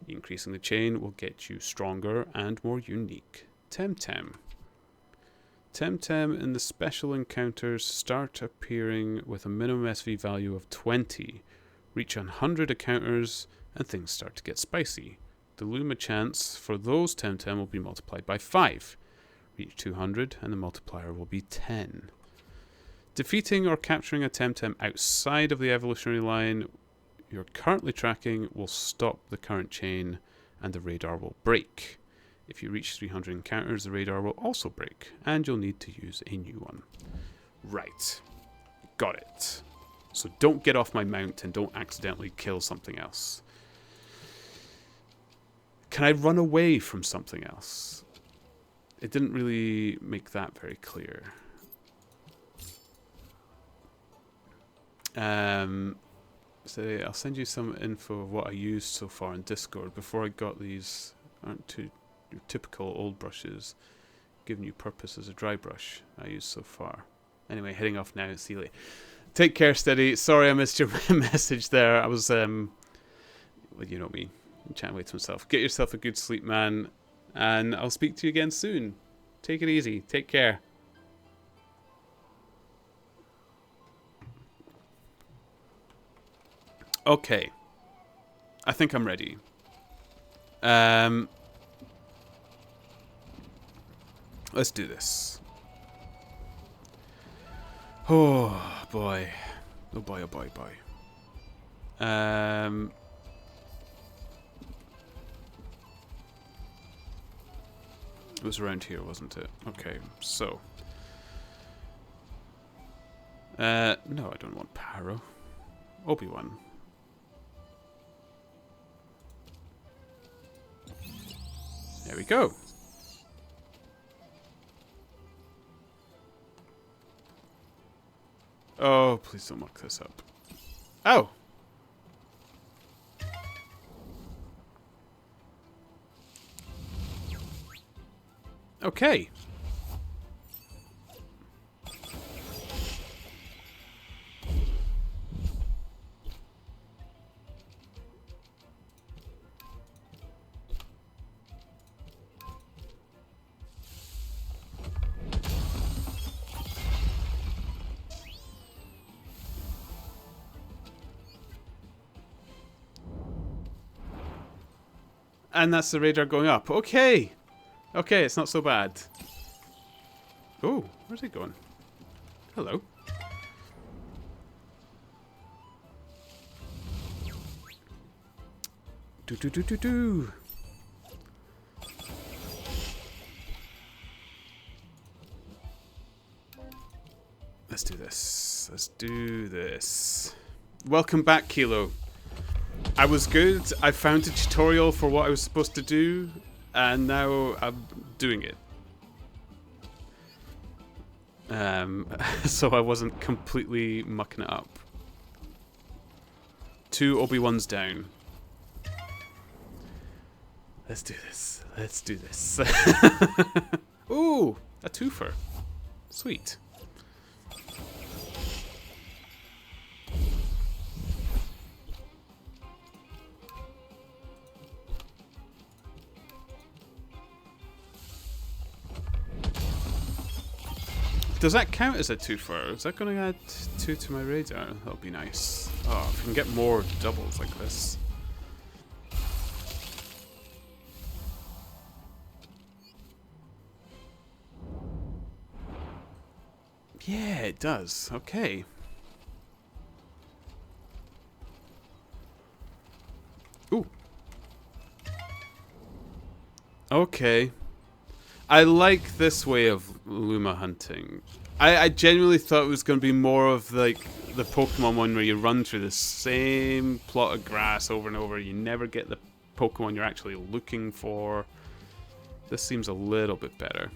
Increasing the chain will get you stronger and more unique Temtem. Temtem in the special encounters start appearing with a minimum SV value of 20. Reach 100 encounters and things start to get spicy. The Luma chance for those Temtem will be multiplied by 5. Reach 200 and the multiplier will be 10. Defeating or capturing a Temtem outside of the evolutionary line you're currently tracking will stop the current chain and the radar will break. If you reach 300 encounters, the radar will also break and you'll need to use a new one. Right. Got it. So don't get off my mount and don't accidentally kill something else. Can I run away from something else? It didn't really make that very clear. So I'll send you some info of what I used so far in Discord before I got these. Aren't too your typical old brushes giving you purpose as a dry brush I used so far. Anyway, heading off now. See you later. Take care, Steady. Sorry I missed your message there. I was, well, you know me. I'm chatting away to myself. Get yourself a good sleep, man. And I'll speak to you again soon. Take it easy. Take care. Okay. I think I'm ready. Let's do this. Oh, boy. Oh, boy, oh, boy, boy. It was around here, wasn't it? Okay, so. No, I don't want Paro. Obi-Wan. There we go. Oh, please don't muck this up. Oh! Okay. And that's the radar going up. Okay. Okay, it's not so bad. Oh, where's it going? Hello. Do do do do do. Let's do this. Let's do this. Welcome back, Kilo. I was good. I found a tutorial for what I was supposed to do, and now I'm doing it. So I wasn't completely mucking it up. 2 Obi-Wans down. Let's do this. Let's do this. Ooh, a twofer. Sweet. Does that count as a twofer? Is that going to add 2 to my radar? That'll be nice. Oh, if we can get more doubles like this. Yeah, it does. Okay. Ooh. Okay. I like this way of Luma hunting. I genuinely thought it was going to be more of like the Pokemon one where you run through the same plot of grass over and over. You never get the Pokemon you're actually looking for. This seems a little bit better.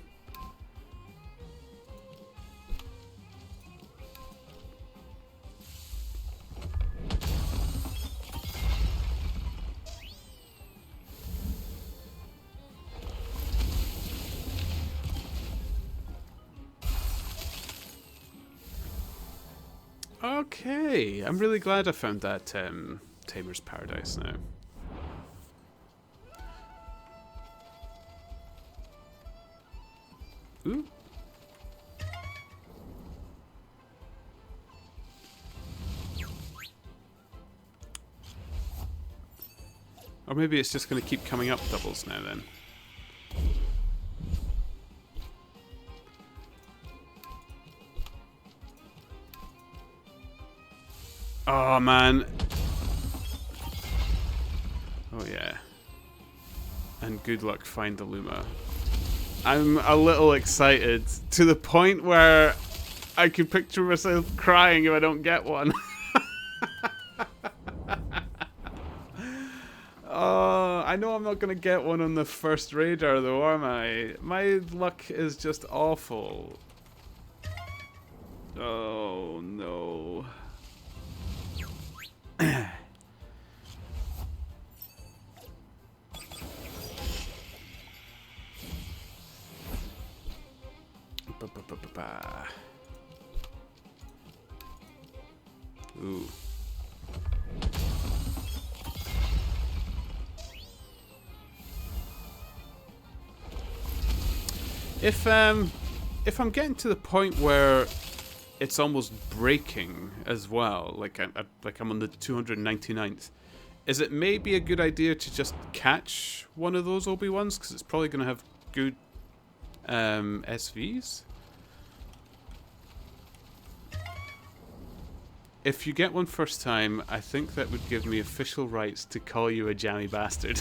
Okay, I'm really glad I found that Tamer's Paradise now. Ooh. Or maybe it's just going to keep coming up doubles now then. Oh man. Oh yeah. And good luck find the Luma. I'm a little excited to the point where I could picture myself crying if I don't get one. Oh, I know I'm not going to get one on the first radar though, am I? My luck is just awful. Oh no. Ooh. If I'm getting to the point where it's almost breaking as well, like I'm on the 299th, is it maybe a good idea to just catch one of those Obi-Wans because it's probably going to have good SVs? If you get one first time, I think that would give me official rights to call you a jammy bastard.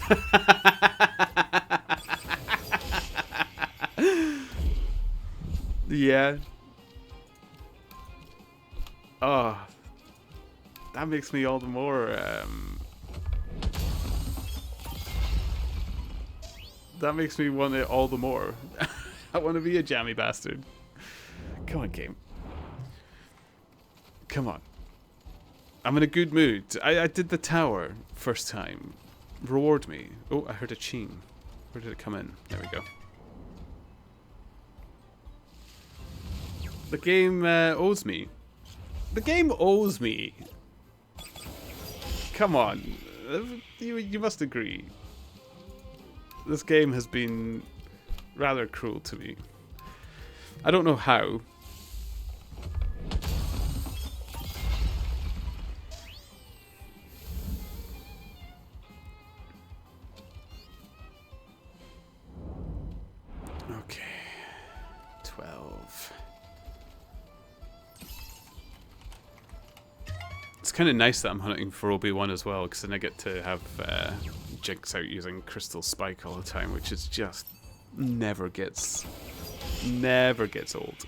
Yeah. Oh, that makes me all the more. That makes me want it all the more. I want to be a jammy bastard. Come on, game. Come on. I'm in a good mood. I did the tower first time. Reward me. Oh, I heard a ching. Where did it come in? There we go. The game owes me. The game owes me. Come on. You must agree. This game has been rather cruel to me. I don't know how. Okay. 12. It's kind of nice that I'm hunting for Obi-Wan as well, because then I get to have Jinx out using Crystal Spike all the time, which is just never gets old.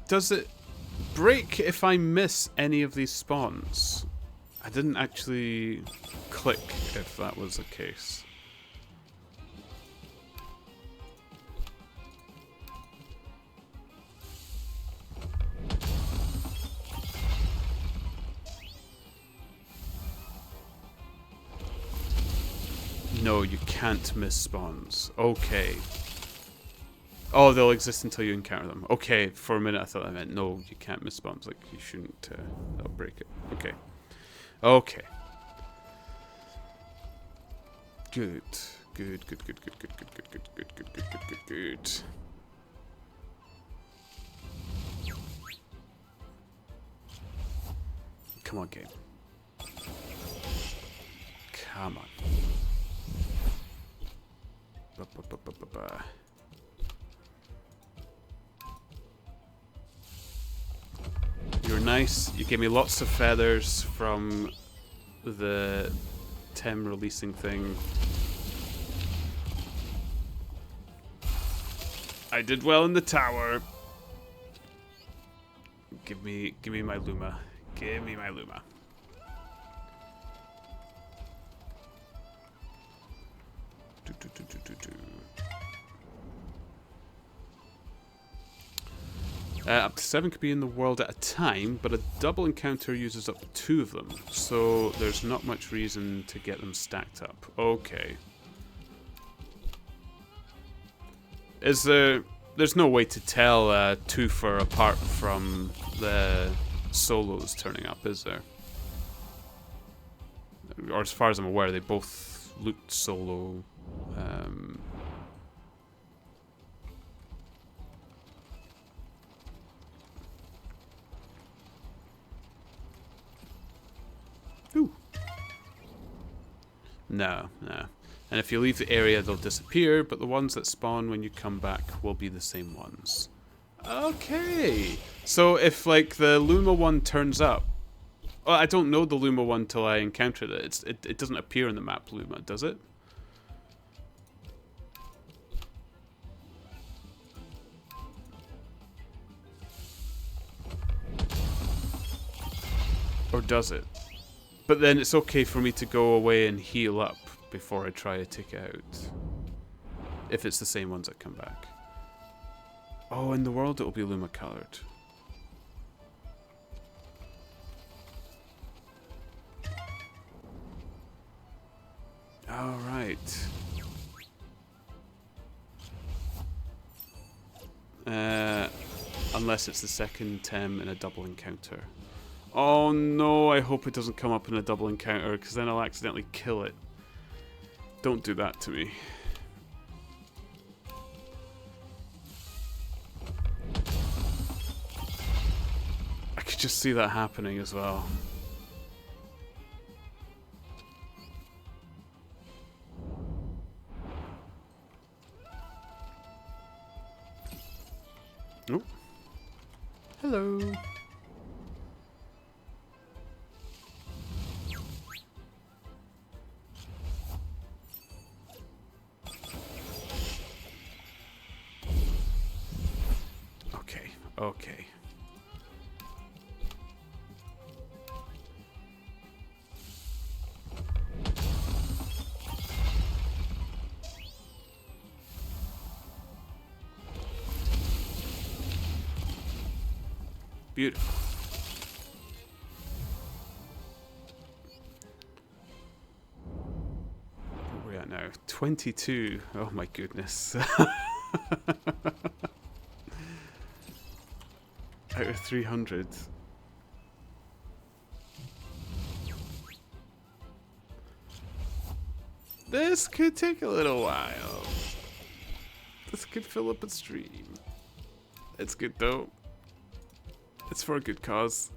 Does it break if I miss any of these spawns? I didn't actually click if that was the case. No, you can't miss spawns. Okay. Oh, they'll exist until you encounter them. Okay, for a minute I thought I meant no, you can't miss spawns. Like, you shouldn't. That'll break it. Okay. Okay. Good. Good, good, good, good, good, good, good, good, good, good, good, good, good, good. Come on, game. Come on. Ba-ba-ba-ba-ba-ba. You're nice. You gave me lots of feathers from the Tem releasing thing. I did well in the tower. Give me my Luma. Give me my Luma. Up to 7 could be in the world at a time, but a double encounter uses up to 2 of them, so there's not much reason to get them stacked up. Okay. Is there... There's no way to tell Twofer apart from the solos turning up, is there? Or as far as I'm aware, they both looked solo. Ooh. No. And if you leave the area, they'll disappear, but the ones that spawn when you come back will be the same ones. Okay. So if, like, the Luma one turns up... Well, I don't know the Luma one till I encountered it. It doesn't appear in the map Luma, does it? Or does it? But then it's okay for me to go away and heal up before I try to take it out. If it's the same ones that come back. Oh, in the world it'll be Luma coloured. Alright. Unless it's the second Tem in a double encounter. Oh no, I hope it doesn't come up in a double encounter, because then I'll accidentally kill it. Don't do that to me. I could just see that happening as well. Oh. Hello. Okay. Beautiful. Where are we at now? 22. Oh my goodness. Out of 300. This could take a little while. This could fill up a stream. It's good though. It's for a good cause.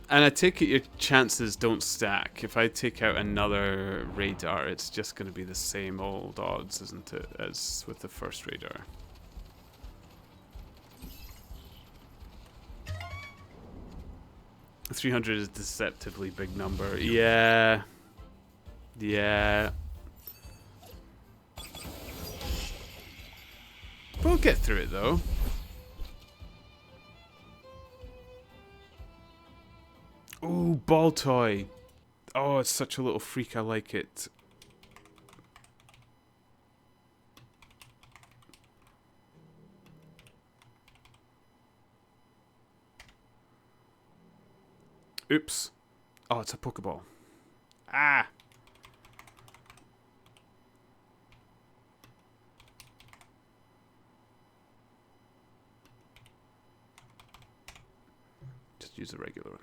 And I take it your chances don't stack. If I take out another radar, it's just going to be the same old odds, isn't it, as with the first radar. $300 is a deceptively big number. Yeah. We'll get through it though. Ooh, ball toy. Oh, it's such a little freak. I like it. Oops. Oh, it's a Pokeball. Ah. Just use a regular one.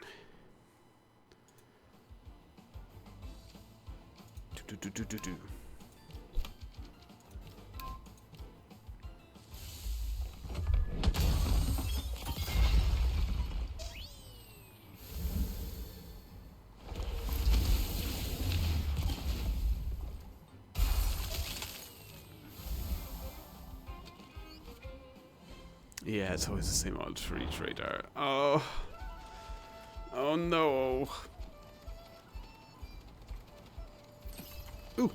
Do. Yeah, it's always the same odds for each radar. Oh no. Ooh.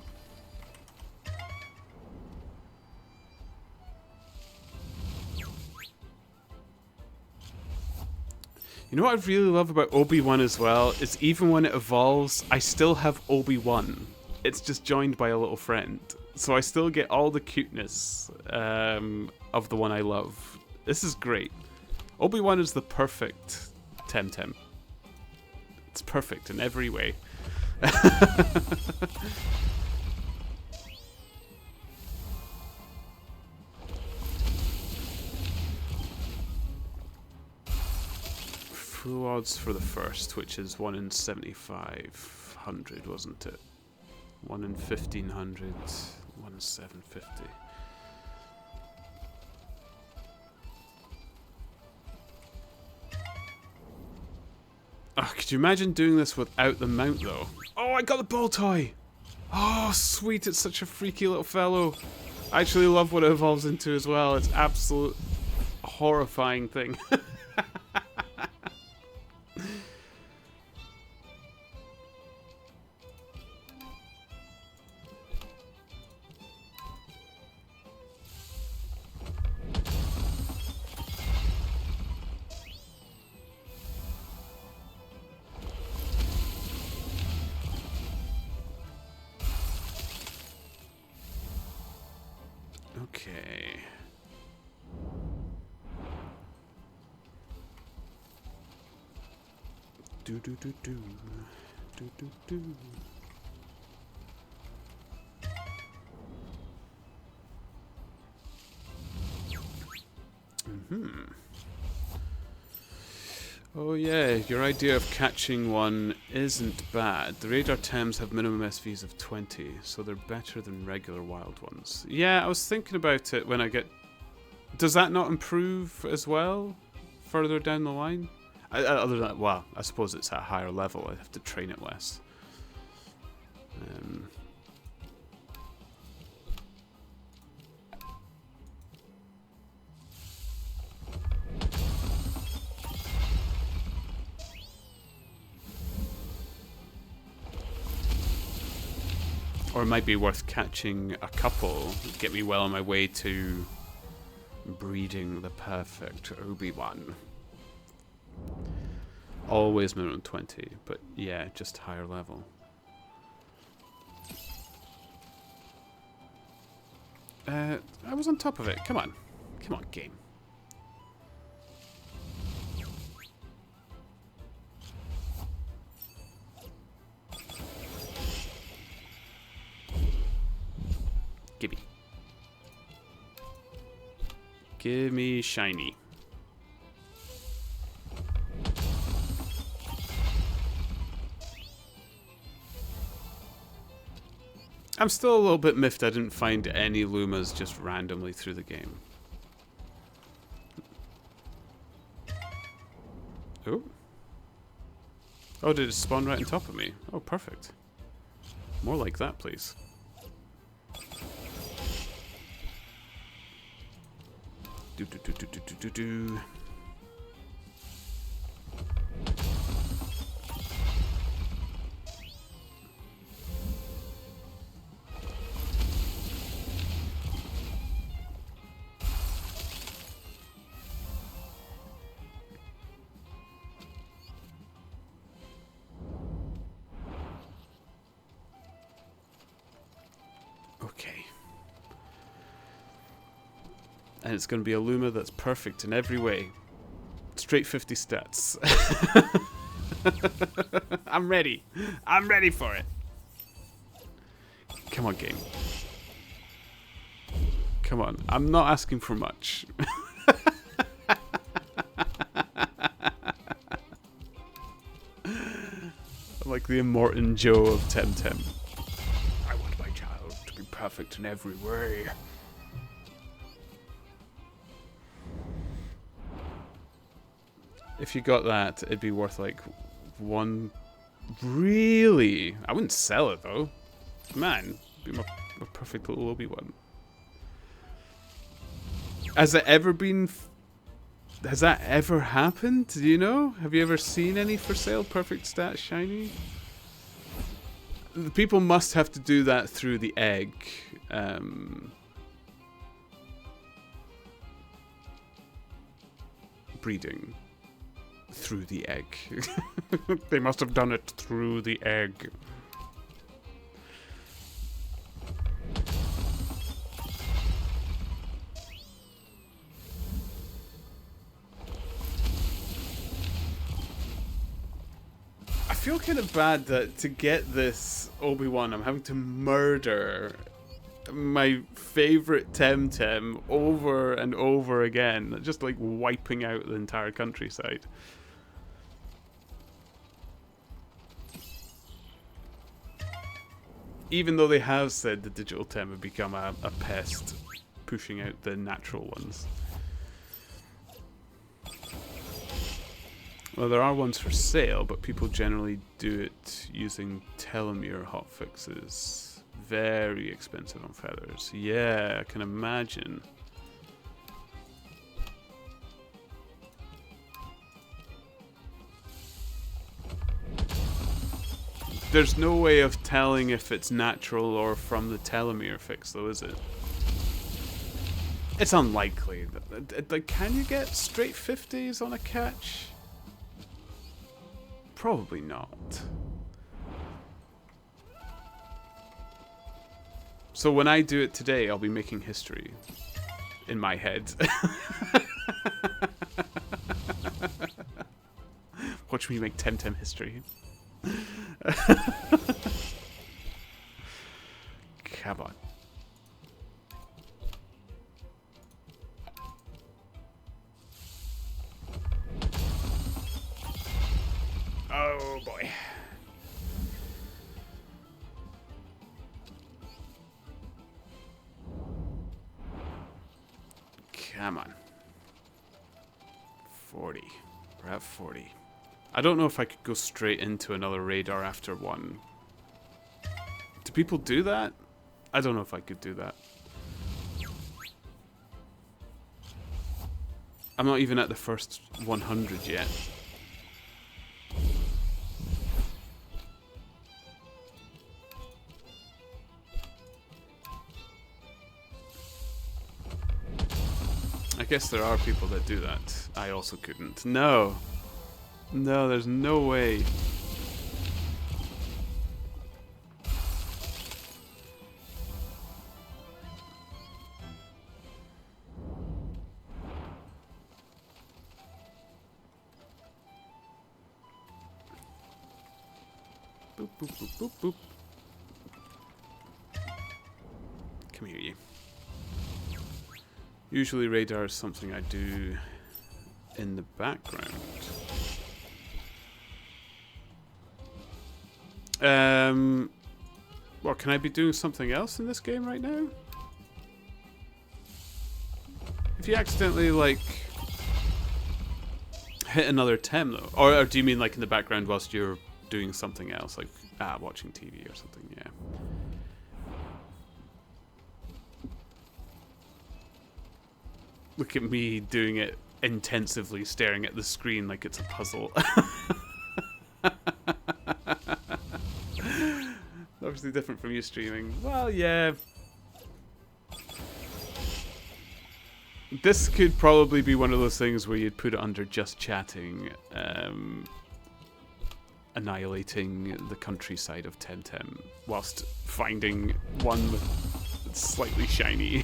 You know what I really love about Obi-Wan as well? Is even when it evolves, I still have Obi-Wan. It's just joined by a little friend. So I still get all the cuteness of the one I love. This is great. Obi-Wan is the perfect Temtem. It's perfect in every way. Full odds for the first, which is 1 in 7,500, wasn't it? 1 in 1,500, 1 in 750. Oh, could you imagine doing this without the mount, though? Oh, I got the ball toy! Oh, sweet, it's such a freaky little fellow. I actually love what it evolves into as well. It's absolute horrifying thing. Okay. Do do do do do do do. Oh yeah, your idea of catching one isn't bad. The radar Tems have minimum SVs of 20, so they're better than regular wild ones. Yeah, I was thinking about it when I get... Does that not improve as well further down the line? Other than that, well, I suppose it's at a higher level. I'd have to train it less. Or it might be worth catching a couple, get me well on my way to breeding the perfect Obi-Wan. Always minimum 20, but yeah, just higher level. I was on top of it. Come on. Come on, game. Gimme. Give me shiny. I'm still a little bit miffed I didn't find any Lumas just randomly through the game. Oh. Oh, did it spawn right on top of me? Oh, perfect. More like that, please. Do do do do do do do do. Okay. And it's going to be a Luma that's perfect in every way. Straight 50 stats. I'm ready. I'm ready for it. Come on, game. Come on. I'm not asking for much. I'm like the Immortan Joe of Temtem. I want my child to be perfect in every way. If you got that, it'd be worth like one. Really? I wouldn't sell it though. Man, it'd be my perfect little Obi-Wan. Has it ever been? Has that ever happened? Do you know? Have you ever seen any for sale perfect stat shiny? The people must have to do that through the egg. Breeding. Through the egg. They must have done it through the egg. I feel kind of bad that to get this Obi-Wan, I'm having to murder my favorite Temtem over and over again, just like wiping out the entire countryside. Even though they have said the digital Tem have become a pest, pushing out the natural ones. Well, there are ones for sale, but people generally do it using telomere hotfixes. Very expensive on feathers. Yeah, I can imagine. There's no way of telling if it's natural or from the telomere fix, though, is it? It's unlikely. Like, can you get straight 50s on a catch? Probably not. So when I do it today, I'll be making history in my head. Watch me make Temtem history. Come on. Oh boy. Come on. 40. We're at 40. I don't know if I could go straight into another radar after one. Do people do that? I don't know if I could do that. I'm not even at the first 100 yet. I guess there are people that do that. I also couldn't. No. No, there's no way. Boop, boop, boop, boop, boop. Come here, you. Usually radar is something I do in the background. Well, can I be doing something else in this game right now? If you accidentally, like, hit another Tem, though. Or do you mean, like, in the background whilst you're doing something else? Like, watching TV or something, yeah. Look at me doing it intensively, staring at the screen like it's a puzzle. Obviously different from you streaming. Well, yeah. This could probably be one of those things where you'd put it under just chatting, annihilating the countryside of Temtem, whilst finding one that's slightly shiny.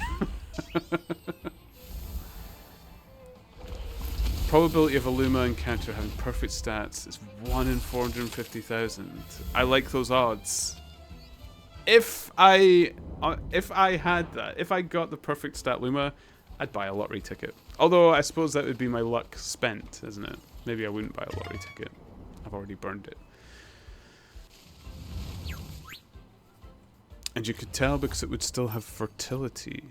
Probability of a Luma encounter having perfect stats is 1 in 450,000. I like those odds. If I had that, if I got the perfect stat Luma, I'd buy a lottery ticket. Although I suppose that would be my luck spent, isn't it? Maybe I wouldn't buy a lottery ticket. I've already burned it. And you could tell because it would still have fertility.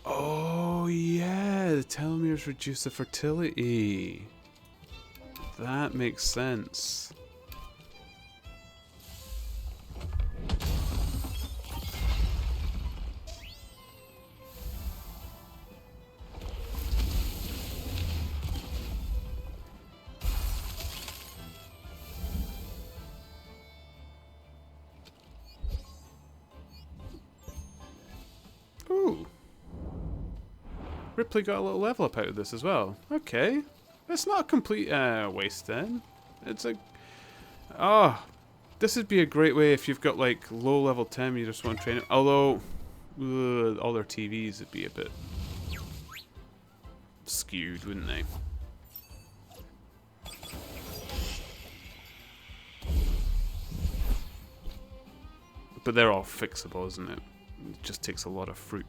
Oh yeah, the telomeres reduce the fertility. That makes sense. Ooh. Ripley got a little level up out of this as well. Okay. It's not a complete waste then. It's a... Oh. This would be a great way if you've got like low level 10, you just want to train it. Although, all their TVs would be a bit skewed, wouldn't they? But they're all fixable, isn't it? It just takes a lot of fruit.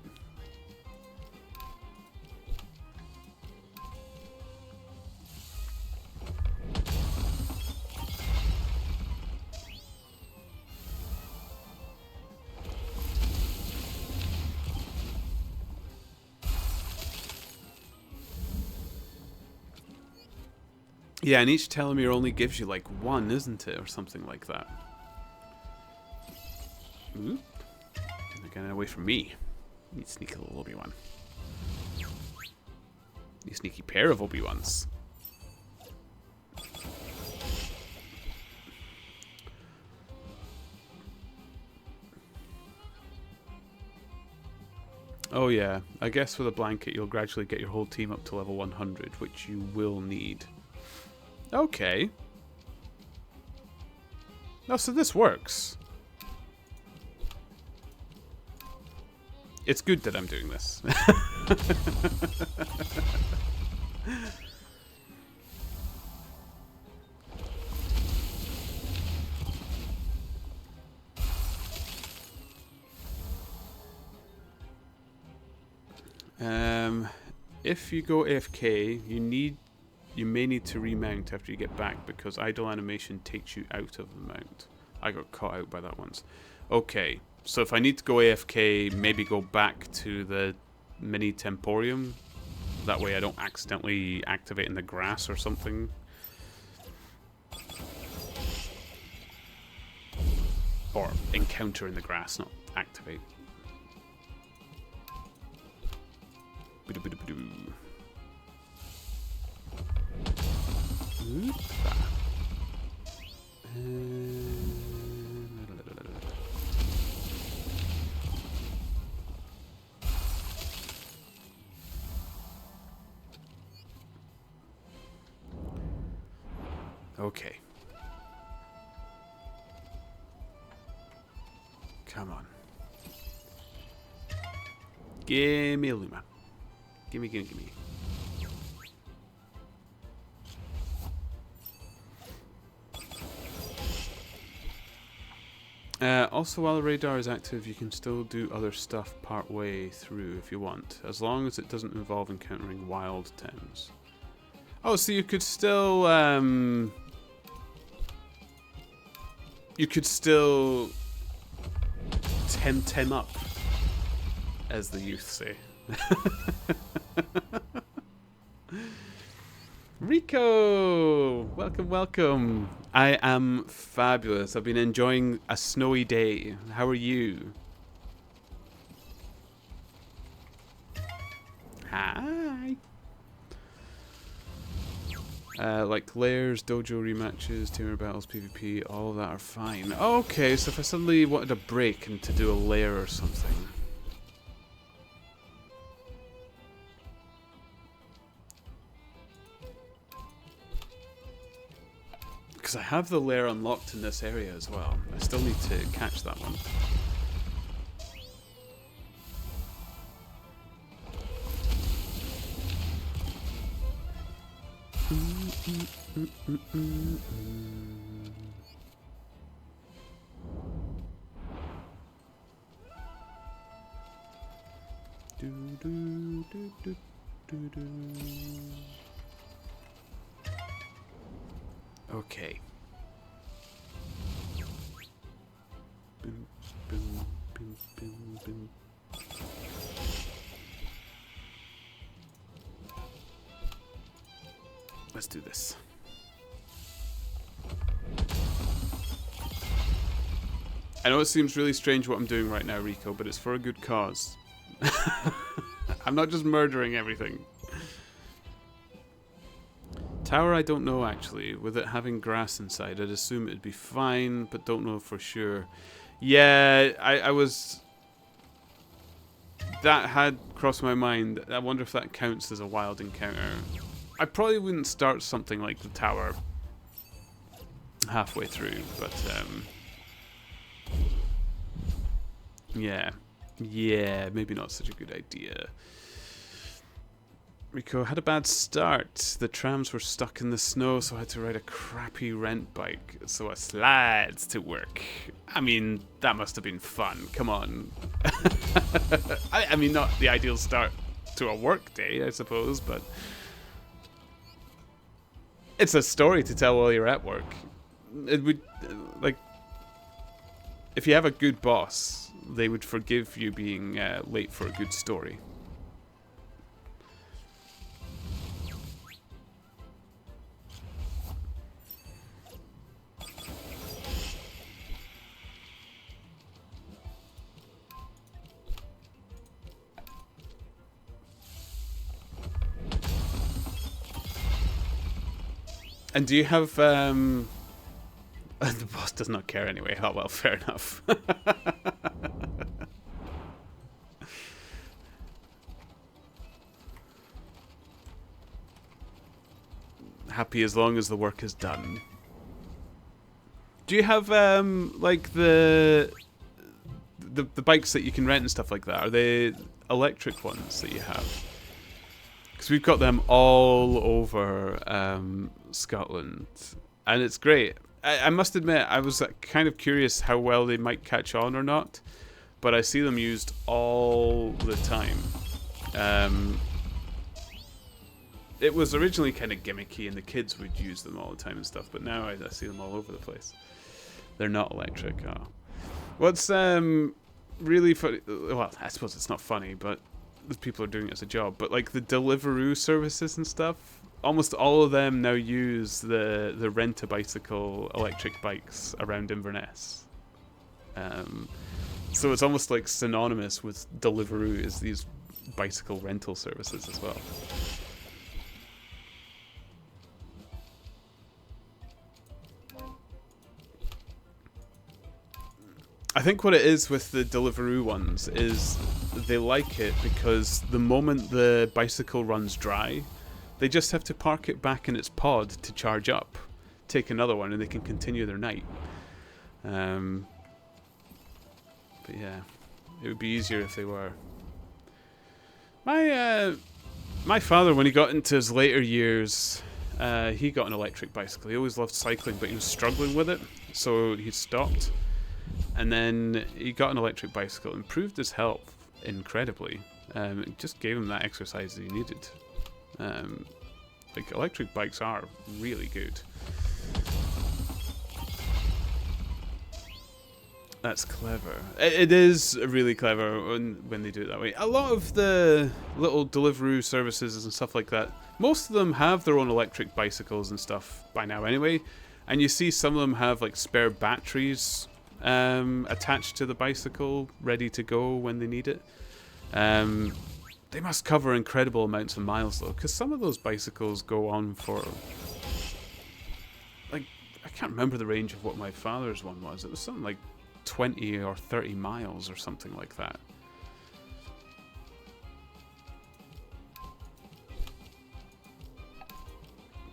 Yeah, and each telomere only gives you like one, isn't it? Or something like that. Oop. And they're getting away from me. You sneaky little Obi-Wan. You sneaky pair of Obi-Wans. Oh yeah, I guess with a blanket you'll gradually get your whole team up to level 100, which you will need. Okay. Oh, so this works. It's good that I'm doing this. If you go AFK, you may need to remount after you get back because idle animation takes you out of the mount. I got caught out by that once. Okay, so if I need to go AFK, maybe go back to the mini Temporium. That way I don't accidentally activate in the grass or something. Or encounter in the grass, not activate. Okay. Come on. Gimme Luma. Gimme, gimme, gimme. Also, while the radar is active, you can still do other stuff part way through if you want, as long as it doesn't involve encountering wild Tems. Oh, so you could still, Temtem up, as the youth say. Rico! Welcome, welcome. I am fabulous. I've been enjoying a snowy day. How are you? Hi. Like layers, dojo rematches, teamer battles, PvP, all of that are fine. Okay, so if I suddenly wanted a break and to do a layer or something. Because I have the lair unlocked in this area as well. I still need to catch that one. Okay. Boom, boom, boom, boom, boom. Let's do this. I know it seems really strange what I'm doing right now, Rico, but it's for a good cause. I'm not just murdering everything. Tower, I don't know actually. With it having grass inside, I'd assume it'd be fine, but don't know for sure. Yeah, I was... That had crossed my mind. I wonder if that counts as a wild encounter. I probably wouldn't start something like the tower halfway through, but yeah, maybe not such a good idea. Rico had a bad start. The trams were stuck in the snow, so I had to ride a crappy rent bike. So I slides to work. I mean, that must have been fun. Come on. I mean, not the ideal start to a work day, I suppose, but it's a story to tell while you're at work. It would, like, if you have a good boss, they would forgive you being late for a good story. And do you have, the boss does not care anyway. Oh, well, fair enough. Happy as long as the work is done. Do you have, like, the bikes that you can rent and stuff like that? Are they electric ones that you have? Because we've got them all over Scotland, and it's great. I must admit, I was kind of curious how well they might catch on or not, but I see them used all the time. It was originally kind of gimmicky, and the kids would use them all the time and stuff, but now I see them all over the place. They're not electric. Oh. What's really funny? Well, I suppose it's not funny, but people are doing it as a job, but like the Deliveroo services and stuff, almost all of them now use the rent-a-bicycle electric bikes around Inverness. So it's almost like synonymous with Deliveroo is these bicycle rental services as well. I think what it is with the Deliveroo ones is they like it because the moment the bicycle runs dry, they just have to park it back in its pod to charge up, take another one, and they can continue their night. But yeah, it would be easier if they were. My father, when he got into his later years, he got an electric bicycle. He always loved cycling, but he was struggling with it, so he stopped. And then he got an electric bicycle, improved his health incredibly. It just gave him that exercise that he needed. Like, electric bikes are really good. That's clever. It is really clever when they do it that way. A lot of the little Deliveroo services and stuff like that, most of them have their own electric bicycles and stuff by now anyway. And you see some of them have like spare batteries attached to the bicycle, ready to go when they need it. They must cover incredible amounts of miles though, because some of those bicycles go on for, like, I can't remember the range of what my father's one was. It was something like 20 or 30 miles or something like that.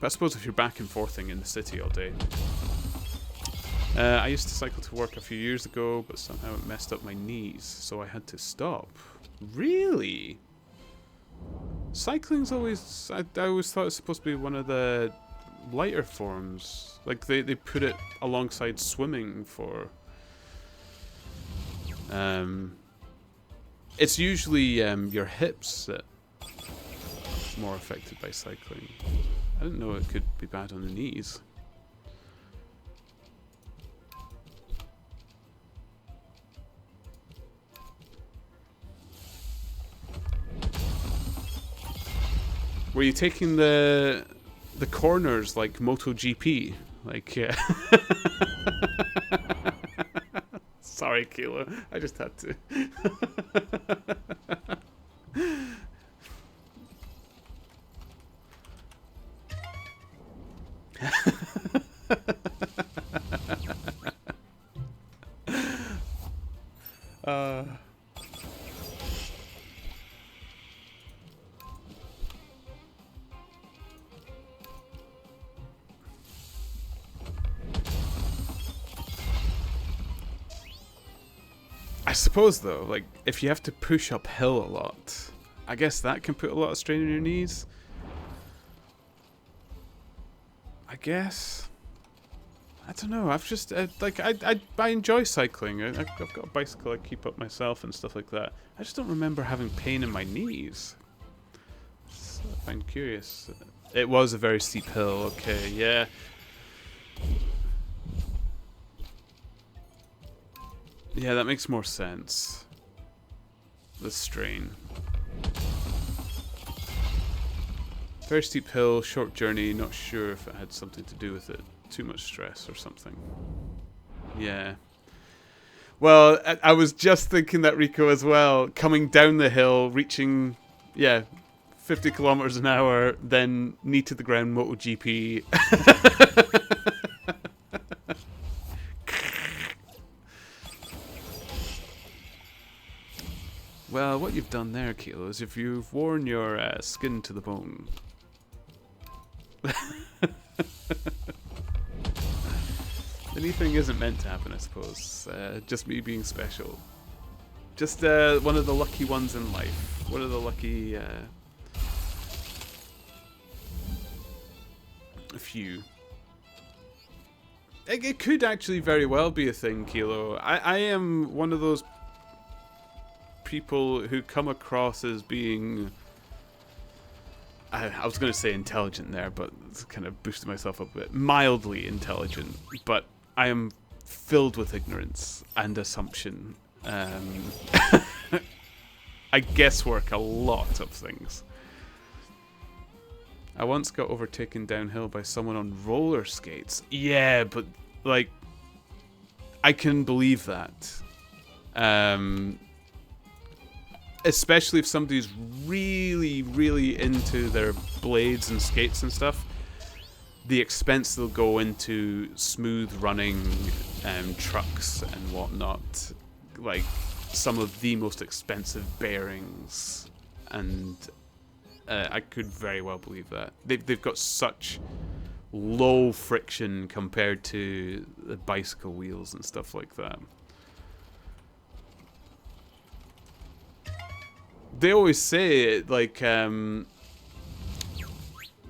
But I suppose if you're back and forthing in the city all day. I used to cycle to work a few years ago, but somehow it messed up my knees, so I had to stop. Really? Cycling's always... I always thought it was supposed to be one of the lighter forms. Like, they put it alongside swimming for... It's usually your hips that are more affected by cycling. I didn't know it could be bad on the knees. Were you taking the corners like MotoGP? Like, yeah. Sorry, Kilo. I just had to. I suppose though, like, if you have to push uphill a lot, I guess that can put a lot of strain on your knees. I guess. I don't know. I've just I enjoy cycling. I've got a bicycle I keep up myself and stuff like that. I just don't remember having pain in my knees. So I find curious. It was a very steep hill. Okay, yeah. Yeah, that makes more sense. The strain. Very steep hill, short journey. Not sure if it had something to do with it. Too much stress or something. Yeah. Well, I was just thinking that, Rico, as well. Coming down the hill, reaching, 50 kilometers an hour, then knee to the ground MotoGP. Well, what you've done there, Kilo, is if you've worn your skin to the bone. Anything isn't meant to happen, I suppose. Just me being special. Just one of the lucky ones in life. One of the lucky few. It could actually very well be a thing, Kilo. I am one of those people who come across as being... I was going to say intelligent there, but it's kind of boosted myself up a bit. Mildly intelligent, but I am filled with ignorance and assumption. I guesswork a lot of things. I once got overtaken downhill by someone on roller skates. Yeah, but, like, I can believe that. Especially if somebody's really, really into their blades and skates and stuff. The expense they'll go into smooth running trucks and whatnot. Like, some of the most expensive bearings. And I could very well believe that. They've got such low friction compared to the bicycle wheels and stuff like that. They always say, like,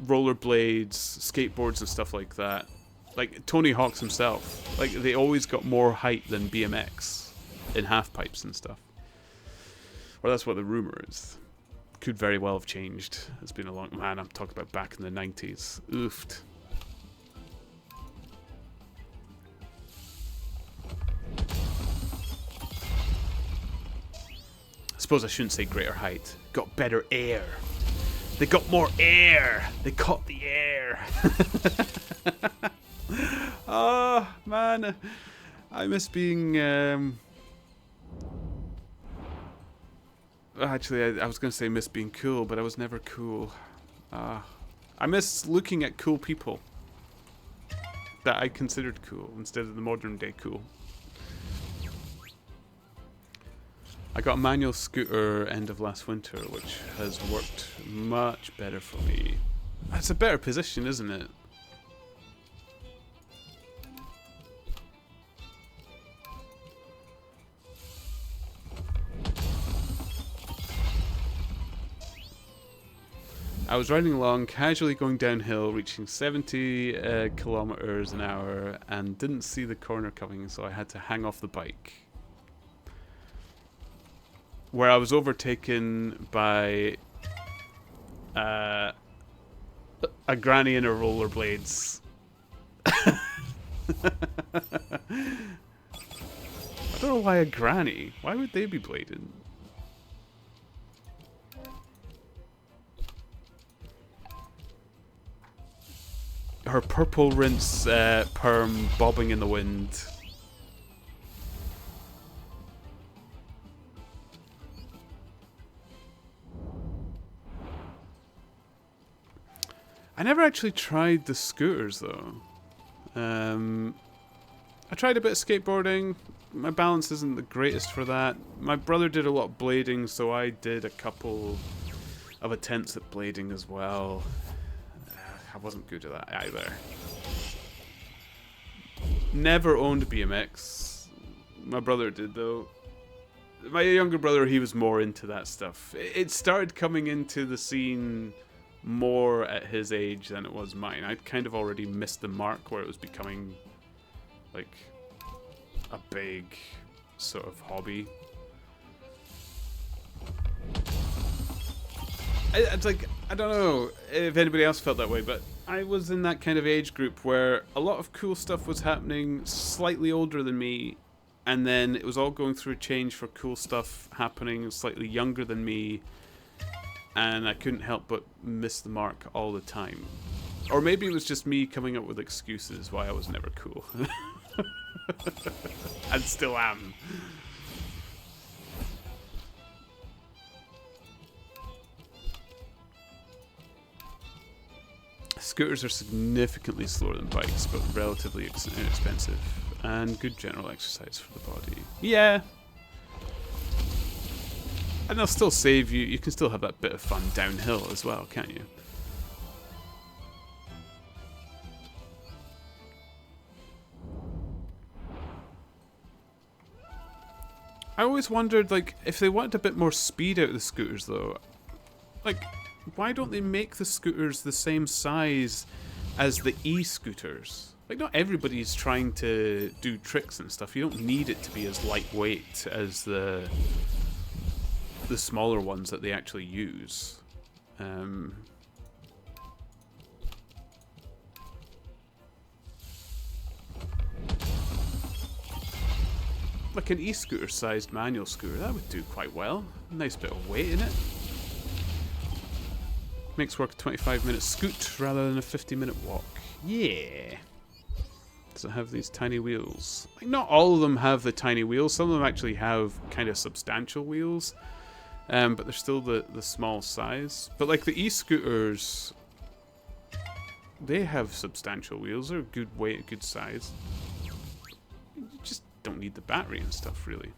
rollerblades, skateboards and stuff like that. Like, Tony Hawk's himself. Like, they always got more height than BMX in half pipes and stuff. Or that's what the rumor is. Could very well have changed. It's been a long... Man, I'm talking about back in the 90s. Oofed. I suppose I shouldn't say greater height. Got better air. They got more air. They caught the air. Oh, man. I miss being... Actually, I was going to say miss being cool, but I was never cool. I miss looking at cool people that I considered cool instead of the modern day cool. I got a manual scooter end of last winter, which has worked much better for me. It's a better position, isn't it? I was riding along, casually going downhill, reaching 70 kilometers an hour, and didn't see the corner coming, so I had to hang off the bike. Where I was overtaken by a granny in her rollerblades. I don't know why a granny. Why would they be bladed? Her purple rinse perm bobbing in the wind. I never actually tried the scooters though. I tried a bit of skateboarding. My balance isn't the greatest for that. My brother did a lot of blading, so I did a couple of attempts at blading as well. I wasn't good at that either. Never owned a BMX. My brother did though. my younger brother, he was more into that stuff. It started coming into the scene more at his age than it was mine. I'd kind of already missed the mark where it was becoming like a big sort of hobby. It's like, I don't know if anybody else felt that way, but I was in that kind of age group where a lot of cool stuff was happening slightly older than me, and then it was all going through a change for cool stuff happening slightly younger than me, and I couldn't help but miss the mark all the time. Or maybe it was just me coming up with excuses why I was never cool. And still am. Scooters are significantly slower than bikes, but relatively inexpensive, and good general exercise for the body. Yeah. And they'll still save you. You can still have that bit of fun downhill as well, can't you? I always wondered, like, if they wanted a bit more speed out of the scooters, though, like, why don't they make the scooters the same size as the e-scooters? Like, not everybody's trying to do tricks and stuff. You don't need it to be as lightweight as the smaller ones that they actually use. Like an e-scooter sized manual scooter, that would do quite well. Nice bit of weight in it. Makes work a 25-minute scoot rather than a 50-minute walk. Yeah. Does it have these tiny wheels? Like, not all of them have the tiny wheels. Some of them actually have kind of substantial wheels. But they're still the small size. But like the e-scooters, they have substantial wheels. They're good weight, good size. You just don't need the battery and stuff, really.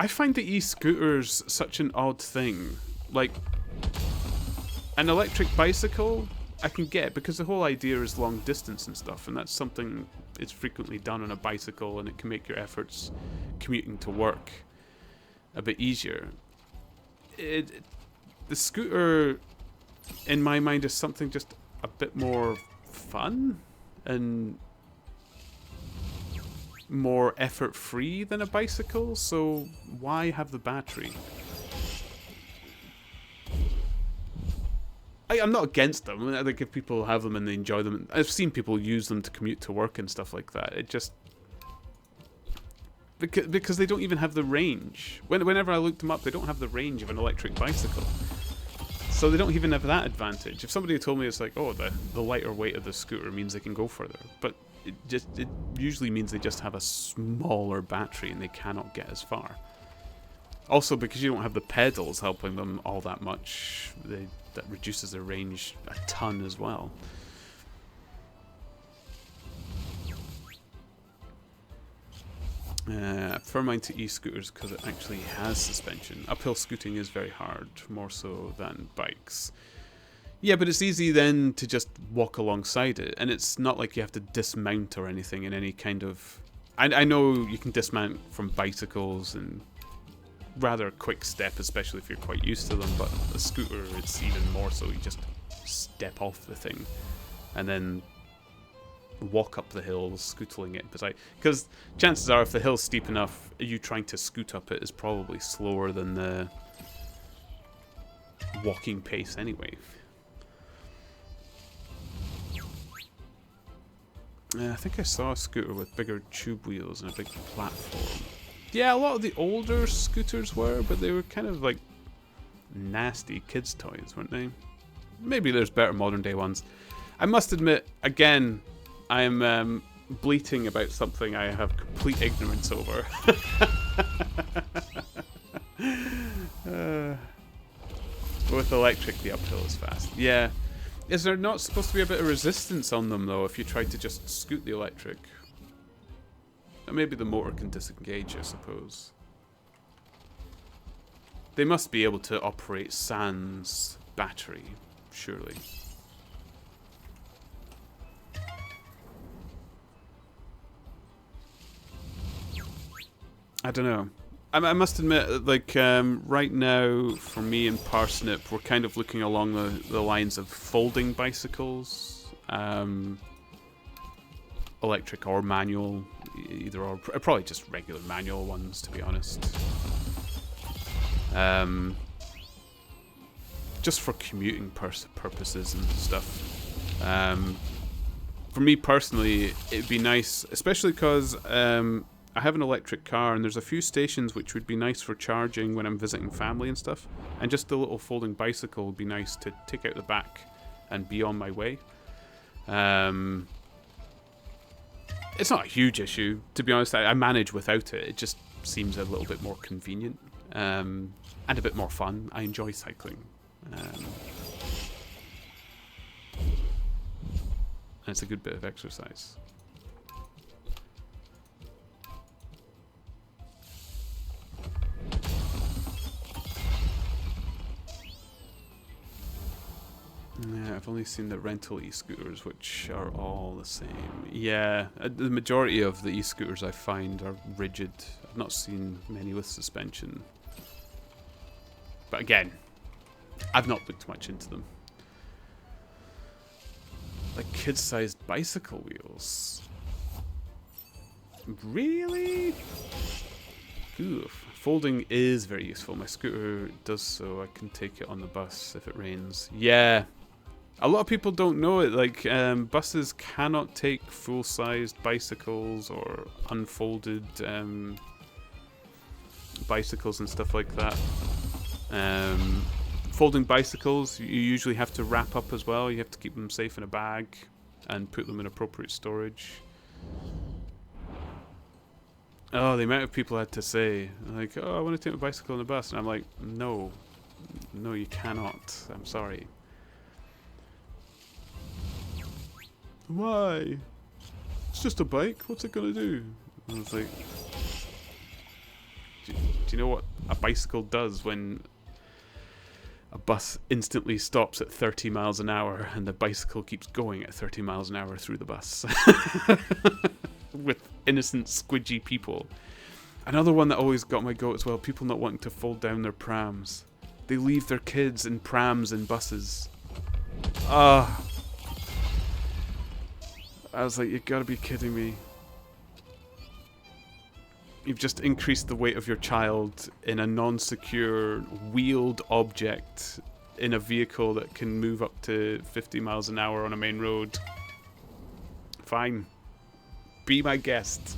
I find the e-scooters such an odd thing. Like, an electric bicycle, I can get, because the whole idea is long distance and stuff, and that's something it's frequently done on a bicycle, and it can make your efforts commuting to work a bit easier. The scooter, in my mind, is something just a bit more fun and more effort-free than a bicycle, so why have the battery? I'm not against them. I think if people have them and they enjoy them, I've seen people use them to commute to work and stuff like that. It just... Because they don't even have the range. Whenever I looked them up, they don't have the range of an electric bicycle. So they don't even have that advantage. If somebody told me it's like, oh, the lighter weight of the scooter means they can go further. But it usually means they just have a smaller battery and they cannot get as far. Also, because you don't have the pedals helping them all that much, that reduces their range a ton as well. I prefer mine to e-scooters because it actually has suspension. Uphill scooting is very hard, more so than bikes. Yeah, but it's easy then to just walk alongside it, and it's not like you have to dismount or anything in any kind of... I know you can dismount from bicycles and rather a quick step, especially if you're quite used to them, but a scooter, it's even more so. You just step off the thing and then walk up the hill, scootling it. Because chances are, if the hill's steep enough, you trying to scoot up it is probably slower than the walking pace anyway. I think I saw a scooter with bigger tube wheels and a big platform. Yeah, a lot of the older scooters were, but they were kind of like nasty kids' toys, weren't they? Maybe there's better modern day ones. I must admit, again, I am bleating about something I have complete ignorance over. With electric, the uphill is fast. Yeah. Is there not supposed to be a bit of resistance on them, though, if you try to just scoot the electric? Maybe the motor can disengage, I suppose. They must be able to operate sans battery, surely. I don't know. I must admit, like, right now, for me and Parsnip, we're kind of looking along the lines of folding bicycles, electric or manual, either or, probably just regular manual ones, to be honest. Just for commuting purposes and stuff. For me personally, it'd be nice, especially because I have an electric car, and there's a few stations which would be nice for charging when I'm visiting family and stuff. And just a little folding bicycle would be nice to take out the back and be on my way. It's not a huge issue, to be honest. I manage without it. It just seems a little bit more convenient and a bit more fun. I enjoy cycling. And it's a good bit of exercise. Yeah, I've only seen the rental e-scooters, which are all the same. Yeah, the majority of the e-scooters I find are rigid. I've not seen many with suspension. But again, I've not looked much into them. Like kid-sized bicycle wheels. Really? Oof. Folding is very useful. My scooter does so. I can take it on the bus if it rains. Yeah. A lot of people don't know it. Like, buses cannot take full-sized bicycles or unfolded bicycles and stuff like that. Folding bicycles, you usually have to wrap up as well. You have to keep them safe in a bag and put them in appropriate storage. Oh, the amount of people had to say, like, oh, I want to take my bicycle on the bus. And I'm like, no. No, you cannot. I'm sorry. Why? It's just a bike. What's it going to do? And I was like, do you know what a bicycle does when a bus instantly stops at 30 miles an hour and the bicycle keeps going at 30 miles an hour through the bus? With innocent, squidgy people. Another one that always got my goat as well, people not wanting to fold down their prams. They leave their kids in prams and buses. I was like, you gotta be kidding me. You've just increased the weight of your child in a non-secure, wheeled object in a vehicle that can move up to 50 miles an hour on a main road. Fine. Be my guest.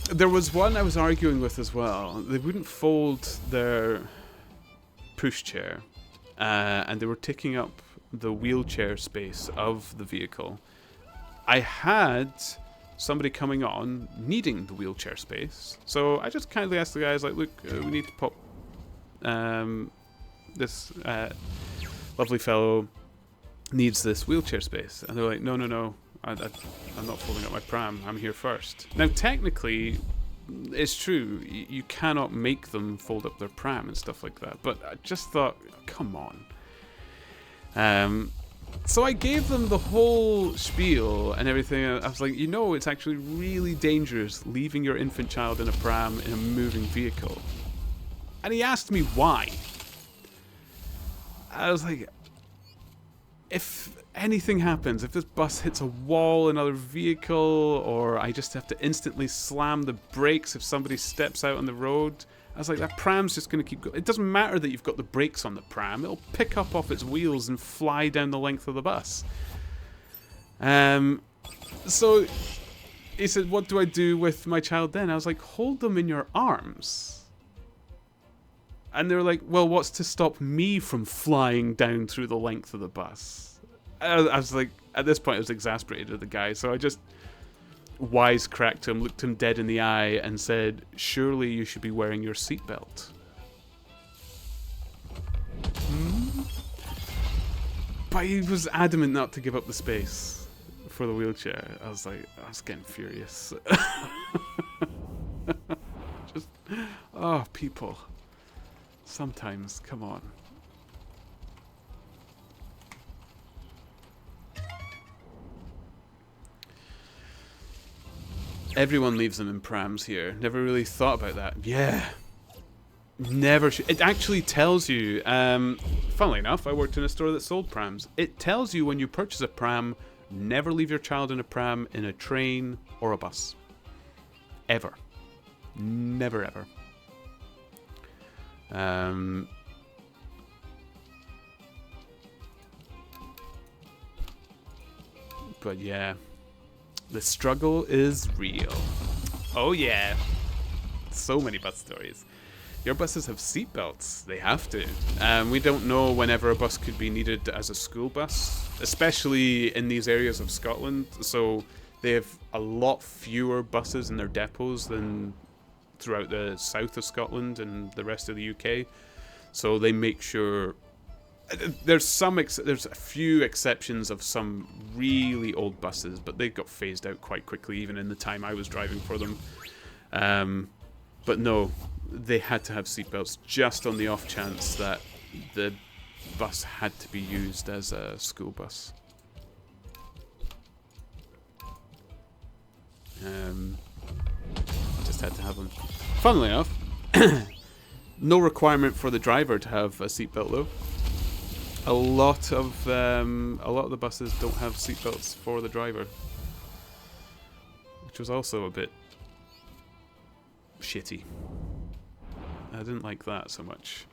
There was one I was arguing with as well. They wouldn't fold their pushchair, and they were taking up the wheelchair space of the vehicle. I had somebody coming on needing the wheelchair space, so I just kindly asked the guys, like, look, we need to pop this lovely fellow needs this wheelchair space. And they're like, no, I'm not folding up my pram, I'm here first. Now technically it's true, you cannot make them fold up their pram and stuff like that, but I just thought, come on. So I gave them the whole spiel and everything. I was like, you know, it's actually really dangerous leaving your infant child in a pram in a moving vehicle. And he asked me why. I was like, if anything happens, if this bus hits a wall, another vehicle, or I just have to instantly slam the brakes if somebody steps out on the road, I was like, that pram's just going to keep going. It doesn't matter that you've got the brakes on the pram. It'll pick up off its wheels and fly down the length of the bus. So he said, what do I do with my child then? I was like, hold them in your arms. And they were like, well, what's to stop me from flying down through the length of the bus? I was like, at this point I was exasperated at the guy, so I just wisecracked him, looked him dead in the eye, and said, surely you should be wearing your seatbelt. But he was adamant not to give up the space for the wheelchair. I was getting furious. Just, oh, people. Sometimes, come on. Everyone leaves them in prams here. Never really thought about that. Yeah. Never. It actually tells you. Funnily enough, I worked in a store that sold prams. It tells you when you purchase a pram, never leave your child in a pram, in a train, or a bus. Ever. Never ever. But yeah. The struggle is real. Oh yeah. So many bus stories. Your buses have seatbelts. They have to. We don't know whenever a bus could be needed as a school bus, especially in these areas of Scotland. So they have a lot fewer buses in their depots than throughout the south of Scotland and the rest of the UK. So they make sure. There's a few exceptions of some really old buses, but they got phased out quite quickly, even in the time I was driving for them. But no, they had to have seatbelts just on the off chance that the bus had to be used as a school bus. Just had to have them. Funnily enough, no requirement for the driver to have a seatbelt though. A lot of the buses don't have seatbelts for the driver, which was also a bit shitty. I didn't like that so much.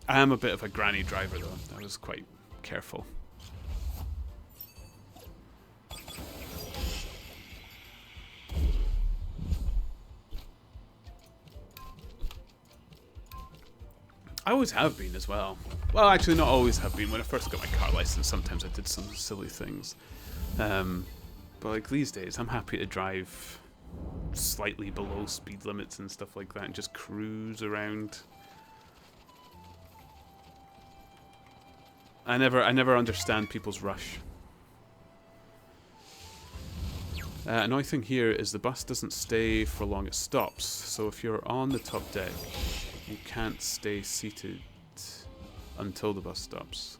I am a bit of a granny driver though. I was quite careful. I always have been as well. Well, actually not always have been. When I first got my car license, sometimes I did some silly things. But like these days, I'm happy to drive slightly below speed limits and stuff like that and just cruise around. I never understand people's rush. Another thing here is the bus doesn't stay for long, it stops. So if you're on the top deck, you can't stay seated until the bus stops,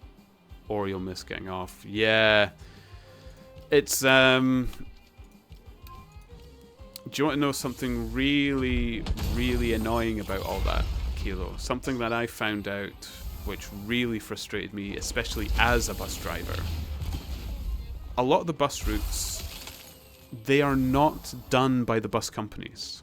or you'll miss getting off. Yeah, it's do you want to know something really, really annoying about all that, Kilo? Something that I found out which really frustrated me, especially as a bus driver. A lot of the bus routes, they are not done by the bus companies.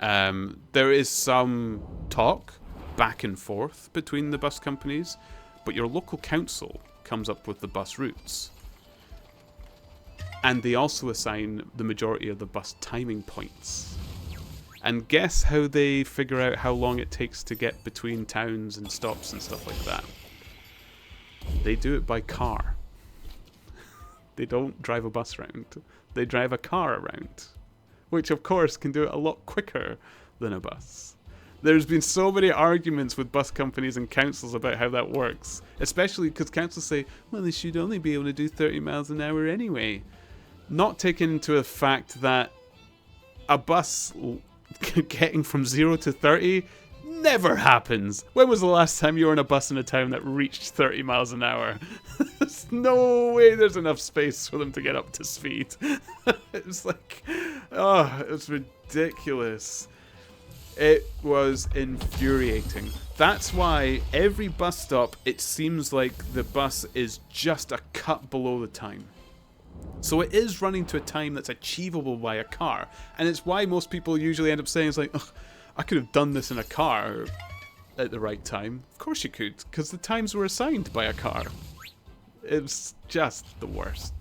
There is some talk back and forth between the bus companies, but your local council comes up with the bus routes. And they also assign the majority of the bus timing points. And guess how they figure out how long it takes to get between towns and stops and stuff like that? They do it by car. They don't drive a bus around. They drive a car around. Which, of course, can do it a lot quicker than a bus. There's been so many arguments with bus companies and councils about how that works. Especially because councils say, well, they should only be able to do 30 miles an hour anyway. Not taking into the fact that a bus getting from 0 to 30 never happens. When was the last time you were on a bus in a town that reached 30 miles an hour? There's no way there's enough space for them to get up to speed. It's like, oh, it's ridiculous. It was infuriating. That's why every bus stop, it seems like the bus is just a cut below the time. So it is running to a time that's achievable by a car. And it's why most people usually end up saying, it's like, oh, I could have done this in a car at the right time. Of course you could, because the times were assigned by a car. It's just the worst.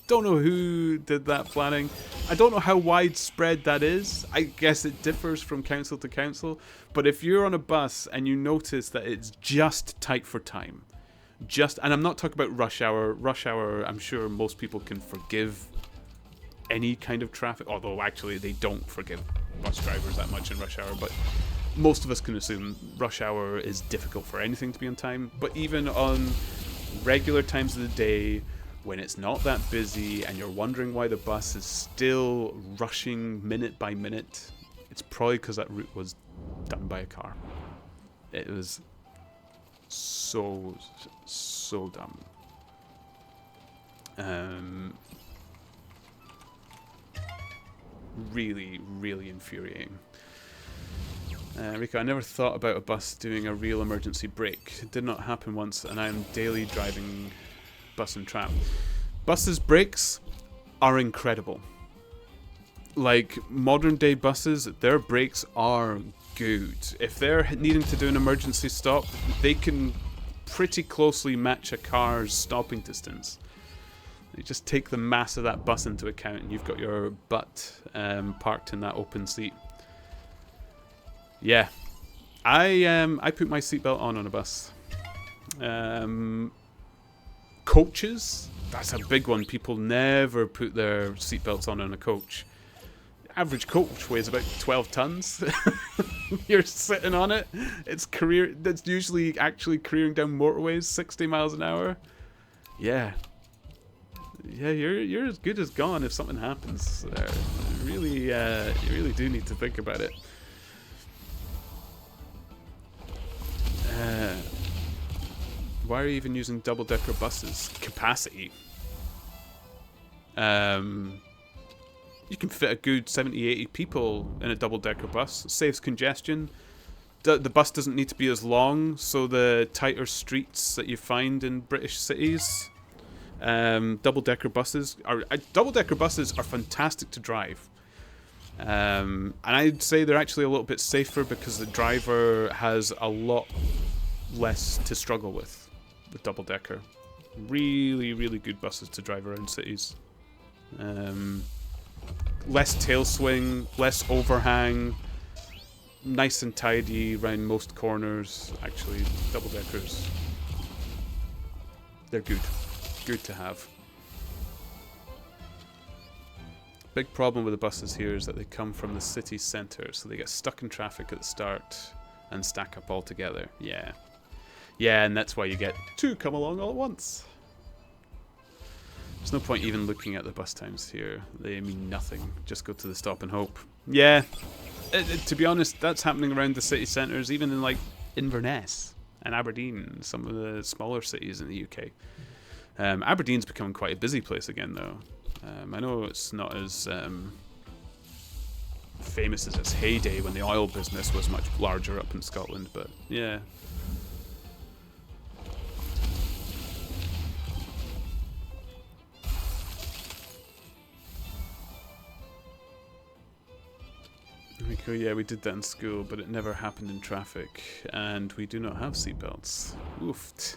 Don't know who did that planning. I don't know how widespread that is. I guess it differs from council to council. But if you're on a bus and you notice that it's just tight for time, and I'm not talking about rush hour. Rush hour, I'm sure most people can forgive any kind of traffic. Although actually they don't forgive bus drivers that much in rush hour. But most of us can assume rush hour is difficult for anything to be on time. But even on regular times of the day, when it's not that busy and you're wondering why the bus is still rushing minute by minute, it's probably because that route was done by a car. It was so dumb. Really, really infuriating. Rico, I never thought about a bus doing a real emergency brake. It did not happen once, and I am daily driving bus and tram. Buses' brakes are incredible. Like, modern day buses, their brakes are good. If they're needing to do an emergency stop, they can pretty closely match a car's stopping distance. You just take the mass of that bus into account and you've got your butt parked in that open seat. Yeah. I put my seatbelt on a bus. Coaches, that's a big one. People never put their seatbelts on a coach. Average coach weighs about 12 tons. You're sitting on it. That's usually actually careering down motorways 60 miles an hour. Yeah. Yeah, you're as good as gone if something happens. You really do need to think about it. Why are you even using double-decker buses? Capacity. You can fit a good 70, 80 people in a double-decker bus. It saves congestion. The bus doesn't need to be as long, so the tighter streets that you find in British cities, double-decker buses are fantastic to drive. And I'd say they're actually a little bit safer because the driver has a lot less to struggle with. The double-decker, really, really good buses to drive around cities. Less tail swing, less overhang, nice and tidy around most corners. Actually, double-deckers, they're good to have. Big problem with the buses here is that they come from the city centre, so they get stuck in traffic at the start and stack up all together. Yeah, and that's why you get two come along all at once. There's no point even looking at the bus times here. They mean nothing. Just go to the stop and hope. Yeah, to be honest, that's happening around the city centres, even in like Inverness and Aberdeen, some of the smaller cities in the UK. Aberdeen's becoming quite a busy place again, though. I know it's not as famous as its heyday when the oil business was much larger up in Scotland, but yeah. Rico, yeah, we did that in school, but it never happened in traffic, and we do not have seatbelts. Oofed.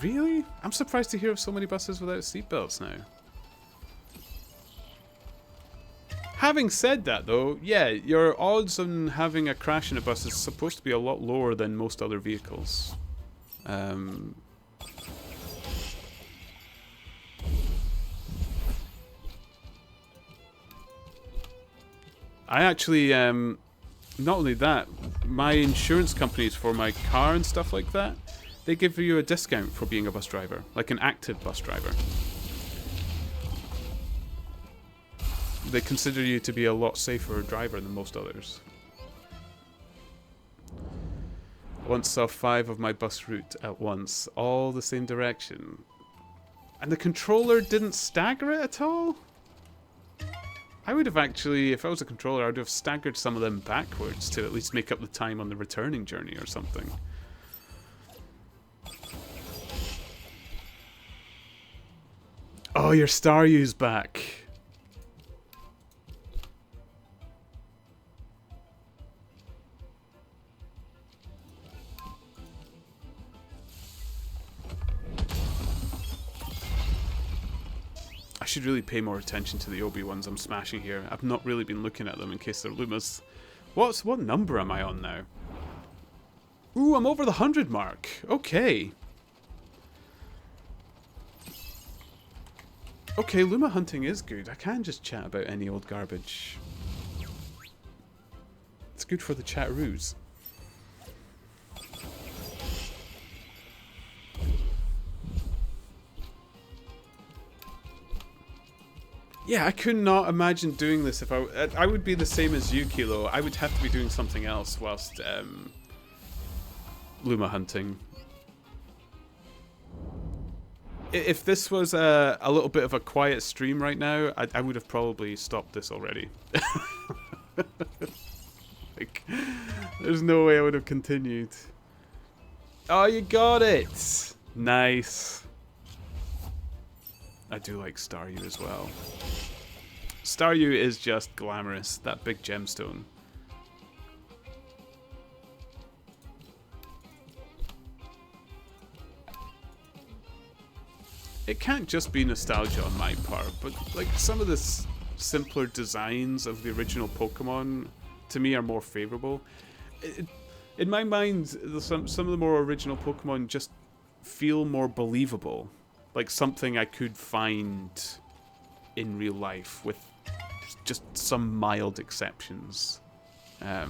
Really? I'm surprised to hear of so many buses without seatbelts now. Having said that, though, yeah, your odds on having a crash in a bus is supposed to be a lot lower than most other vehicles. I actually, not only that, my insurance companies for my car and stuff like that, they give you a discount for being a bus driver, like an active bus driver. They consider you to be a lot safer driver than most others. I once saw 5 of my bus route at once, all the same direction. And the controller didn't stagger it at all? I would have actually, if I was a controller, I would have staggered some of them backwards to at least make up the time on the returning journey or something. Oh, your Staryu's back. I should really pay more attention to the Obi ones I'm smashing here. I've not really been looking at them in case they're Lumas. What number am I on now? Ooh, I'm over the 100 mark. Okay. Okay, Luma hunting is good. I can just chat about any old garbage. It's good for the chat-roos. Yeah, I could not imagine doing this if I would be the same as you, Kilo. I would have to be doing something else whilst Luma hunting. If this was a little bit of a quiet stream right now, I would have probably stopped this already. Like, there's no way I would have continued. Oh, you got it! Nice. I do like Staryu as well. Staryu is just glamorous, that big gemstone. It can't just be nostalgia on my part, but like some of the simpler designs of the original Pokemon to me are more favorable. In my mind, some of the more original Pokemon just feel more believable, like something I could find in real life with just some mild exceptions. My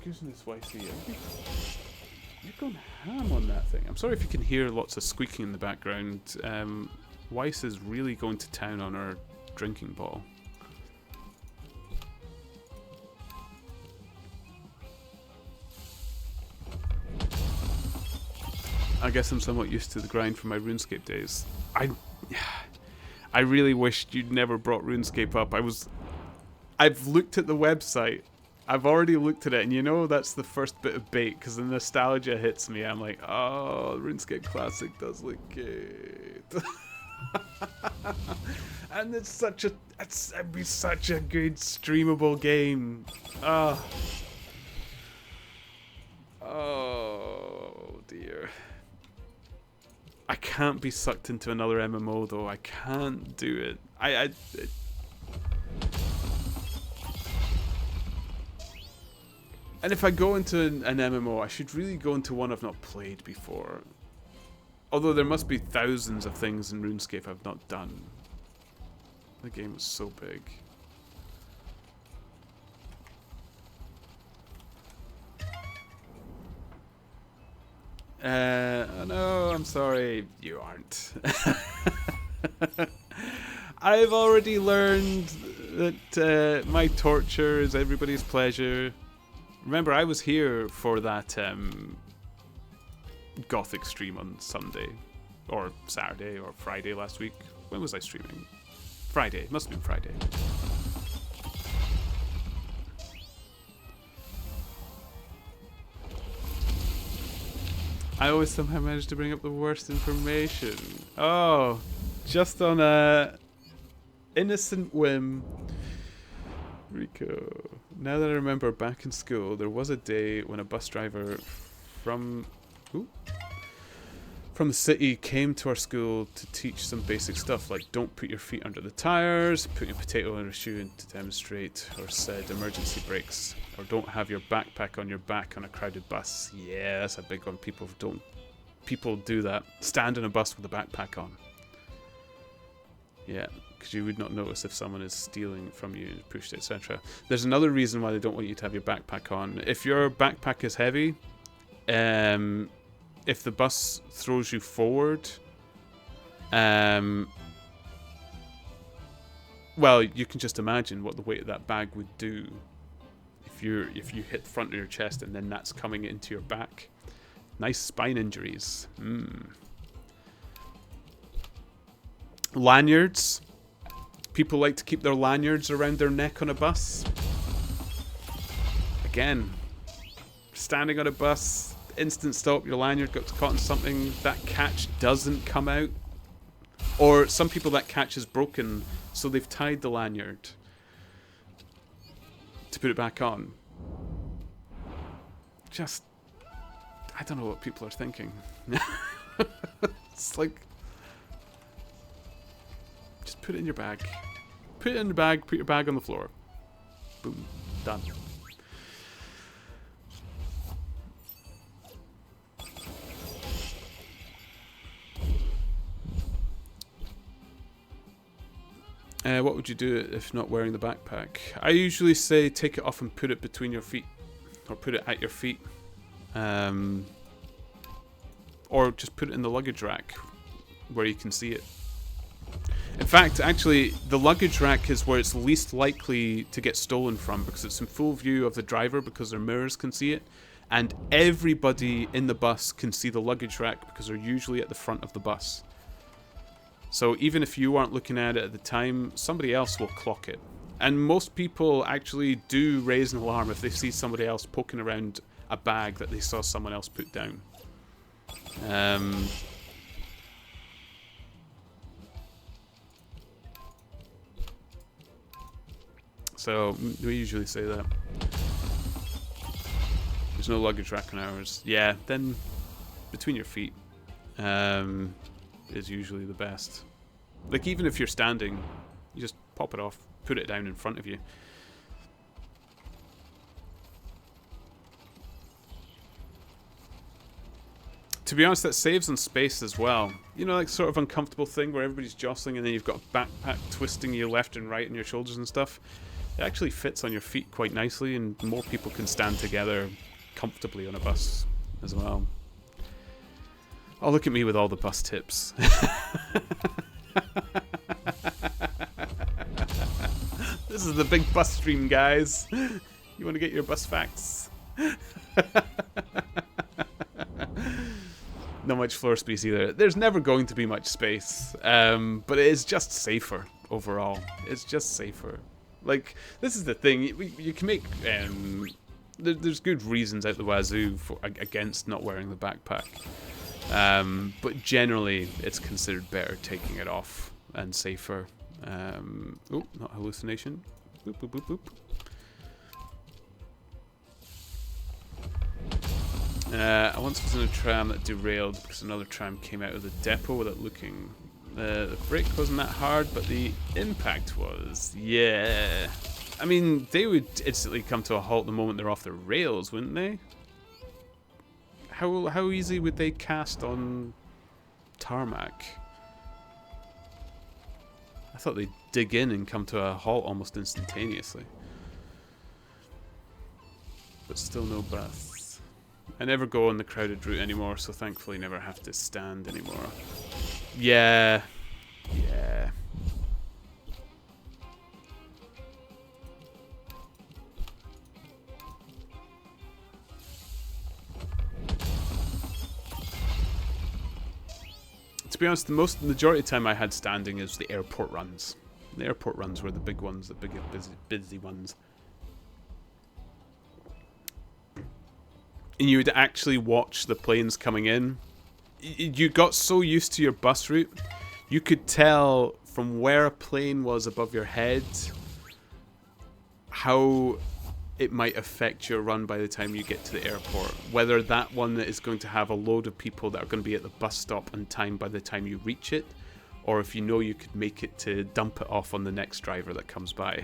goodness, YC, you're going ham on that thing. I'm sorry if you can hear lots of squeaking in the background. Weiss is really going to town on our drinking ball. I guess I'm somewhat used to the grind from my RuneScape days. I really wished you'd never brought RuneScape up. I've looked at the website. I've already looked at it, and you know that's the first bit of bait, because the nostalgia hits me. I'm like, oh, RuneScape Classic does look good. And it'd be such a good streamable game. Oh dear. I can't be sucked into another MMO though. I can't do it. And if I go into an MMO, I should really go into one I've not played before. Although there must be thousands of things in RuneScape I've not done. The game is so big. No, I'm sorry. You aren't. I've already learned that my torture is everybody's pleasure. Remember, I was here for that Gothic stream on Sunday. Or Saturday, or Friday last week. When was I streaming? Friday. Must have been Friday. I always somehow manage to bring up the worst information. Oh, just on a innocent whim. Rico. Now that I remember, back in school, there was a day when a bus driver from the city came to our school to teach some basic stuff, like don't put your feet under the tires, put your potato in a shoe to demonstrate, or said emergency brakes, or don't have your backpack on your back on a crowded bus. Yeah, that's a big one. People do that. Stand in a bus with a backpack on. Yeah, because you would not notice if someone is stealing from you and pushed it, etc. There's another reason why they don't want you to have your backpack on. If your backpack is heavy, if the bus throws you forward, well, you can just imagine what the weight of that bag would do if you hit the front of your chest and then that's coming into your back. Nice spine injuries. Lanyards. People like to keep their lanyards around their neck on a bus. Again, standing on a bus, instant stop, your lanyard got caught in something, that catch doesn't come out. Or some people, that catch is broken, so they've tied the lanyard to put it back on. Just, I don't know what people are thinking. It's like, just put it in your bag. Put it in the bag, put your bag on the floor. Boom. Done. What would you do if not wearing the backpack? I usually say take it off and put it between your feet. Or put it at your feet. Or just put it in the luggage rack where you can see it. In fact, actually, the luggage rack is where it's least likely to get stolen from because it's in full view of the driver because their mirrors can see it. And everybody in the bus can see the luggage rack because they're usually at the front of the bus. So even if you aren't looking at it at the time, somebody else will clock it. And most people actually do raise an alarm if they see somebody else poking around a bag that they saw someone else put down. So we usually say that. There's no luggage rack on ours. Yeah, then between your feet is usually the best. Like even if you're standing, you just pop it off, put it down in front of you. To be honest, that saves on space as well. You know, like sort of uncomfortable thing where everybody's jostling and then you've got a backpack twisting you left and right on your shoulders and stuff. It actually fits on your feet quite nicely and more people can stand together comfortably on a bus as well. Oh, look at me with all the bus tips. This is the big bus stream, guys. You want to get your bus facts? Not much floor space either. There's never going to be much space, but it is just safer overall. It's just safer. Like, this is the thing. You can make... there's good reasons out the wazoo against not wearing the backpack. But generally, it's considered better taking it off and safer. Oh, not hallucination. Boop, boop, boop, boop. I once was in a tram that derailed because another tram came out of the depot without looking. The brake wasn't that hard, but the impact was. Yeah. I mean, they would instantly come to a halt the moment they're off the rails, wouldn't they? How easy would they cast on tarmac? I thought they'd dig in and come to a halt almost instantaneously. But still no bus. I never go on the crowded route anymore, so thankfully never have to stand anymore. Yeah. Yeah. To be honest, the majority of the time I had standing is the airport runs. The airport runs were the big ones, the big busy ones. And you would actually watch the planes coming in. You got so used to your bus route, you could tell from where a plane was above your head how it might affect your run by the time you get to the airport. Whether that one is going to have a load of people that are going to be at the bus stop on time by the time you reach it, or if you know you could make it to dump it off on the next driver that comes by.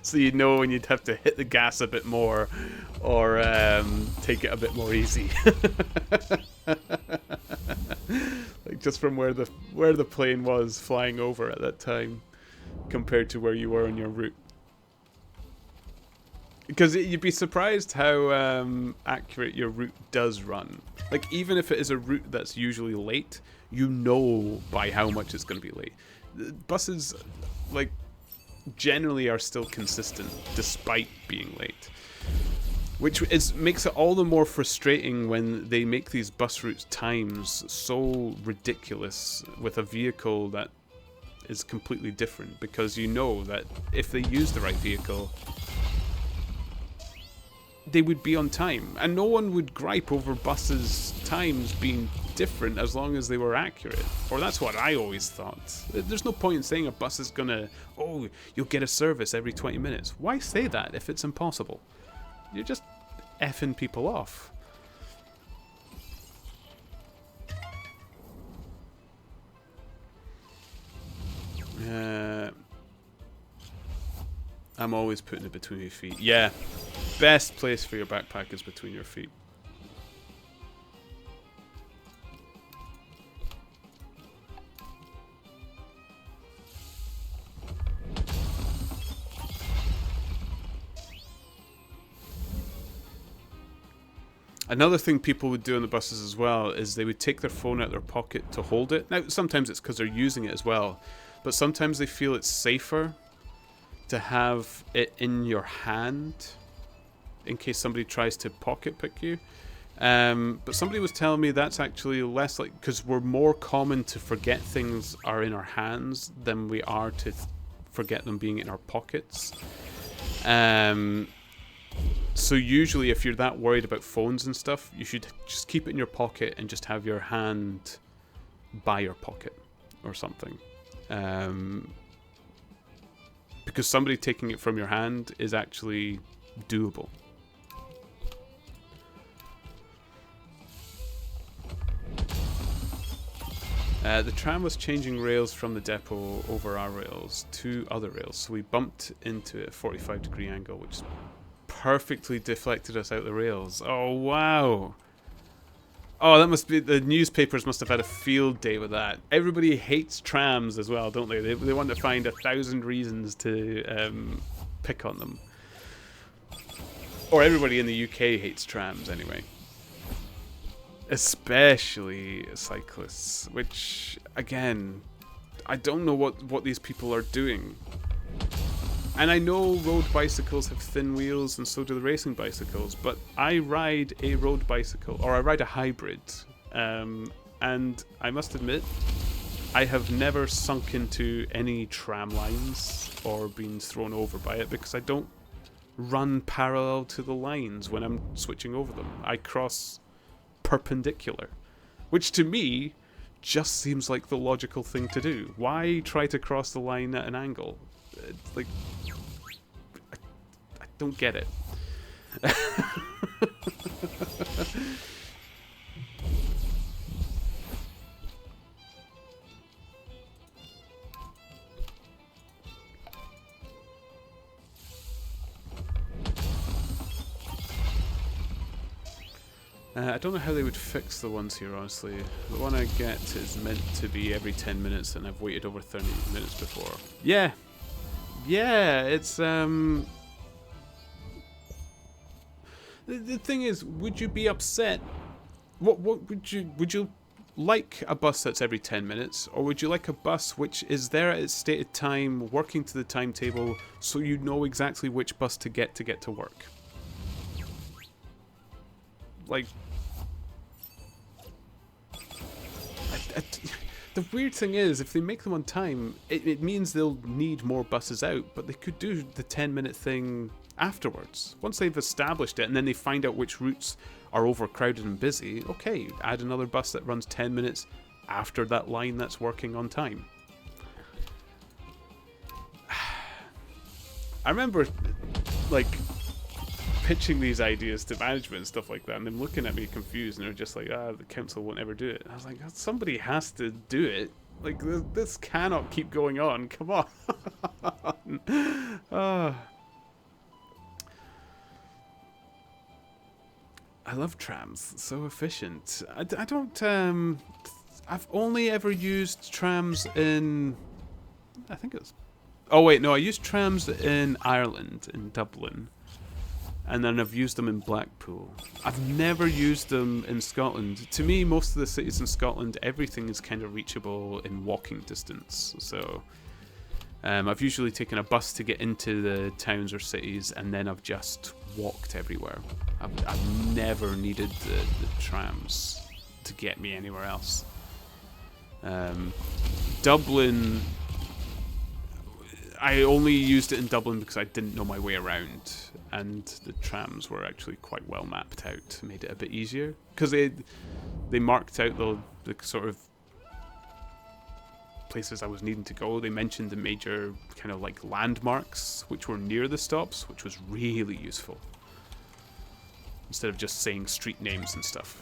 So you know when you'd have to hit the gas a bit more or take it a bit more easy. Like just from where the plane was flying over at that time compared to where you were on your route. Because you'd be surprised how accurate your route does run. Like, even if it is a route that's usually late, you know by how much it's going to be late. Buses, like, generally are still consistent despite being late. Which makes it all the more frustrating when they make these bus routes times so ridiculous with a vehicle that is completely different. Because you know that if they use the right vehicle, they would be on time, and no one would gripe over buses' times being different as long as they were accurate. Or that's what I always thought. There's no point in saying a bus is gonna, oh, you'll get a service every 20 minutes. Why say that if it's impossible? You're just effing people off. I'm always putting it between your feet. Yeah. Best place for your backpack is between your feet. Another thing people would do on the buses as well is they would take their phone out of their pocket to hold it. Now, sometimes it's because they're using it as well, but sometimes they feel it's safer to have it in your hand in case somebody tries to pocket pick you. But somebody was telling me that's actually less like, because we're more common to forget things are in our hands than we are to forget them being in our pockets. So usually if you're that worried about phones and stuff, you should just keep it in your pocket and just have your hand by your pocket or something. Because somebody taking it from your hand is actually doable. The tram was changing rails from the depot over our rails to other rails, so we bumped into a 45-degree angle, which perfectly deflected us out the rails. Oh, wow. Oh, that must be... The newspapers must have had a field day with that. Everybody hates trams as well, don't they? They want to find 1,000 reasons to pick on them. Or everybody in the UK hates trams, anyway. Especially cyclists, which, again, I don't know what these people are doing. And I know road bicycles have thin wheels, and so do the racing bicycles, but I ride a road bicycle, or I ride a hybrid, and I must admit, I have never sunk into any tram lines or been thrown over by it, because I don't run parallel to the lines when I'm switching over them. I cross perpendicular, which to me just seems like the logical thing to do. Why try to cross the line at an angle? Like, I don't get it. I don't know how they would fix the ones here, honestly. The one I get is meant to be every 10 minutes, and I've waited over 30 minutes before. Yeah. Yeah, it's, The thing is, would you be upset? What would you like a bus that's every 10 minutes, or would you like a bus which is there at its stated time, working to the timetable, so you know exactly which bus to get to work? Like, the weird thing is, if they make them on time, it means they'll need more buses out, but they could do the 10-minute thing afterwards. Once they've established it, and then they find out which routes are overcrowded and busy, okay, add another bus that runs 10 minutes after that line that's working on time. I remember, like, pitching these ideas to management and stuff like that, and them looking at me confused, and they're just like, the council won't ever do it. And I was like, somebody has to do it. Like, this cannot keep going on. Come on. I love trams. It's so efficient. I don't... I've only ever used trams in... I think it was... Oh, wait, no, I used trams in Ireland, in Dublin. And then I've used them in Blackpool. I've never used them in Scotland. To me, most of the cities in Scotland, everything is kind of reachable in walking distance. So I've usually taken a bus to get into the towns or cities, and then I've just walked everywhere. I've never needed the trams to get me anywhere else. Dublin... I only used it in Dublin because I didn't know my way around, and the trams were actually quite well mapped out, made it a bit easier, because they marked out the sort of places I was needing to go. They mentioned the major kind of like landmarks which were near the stops, which was really useful, instead of just saying street names and stuff.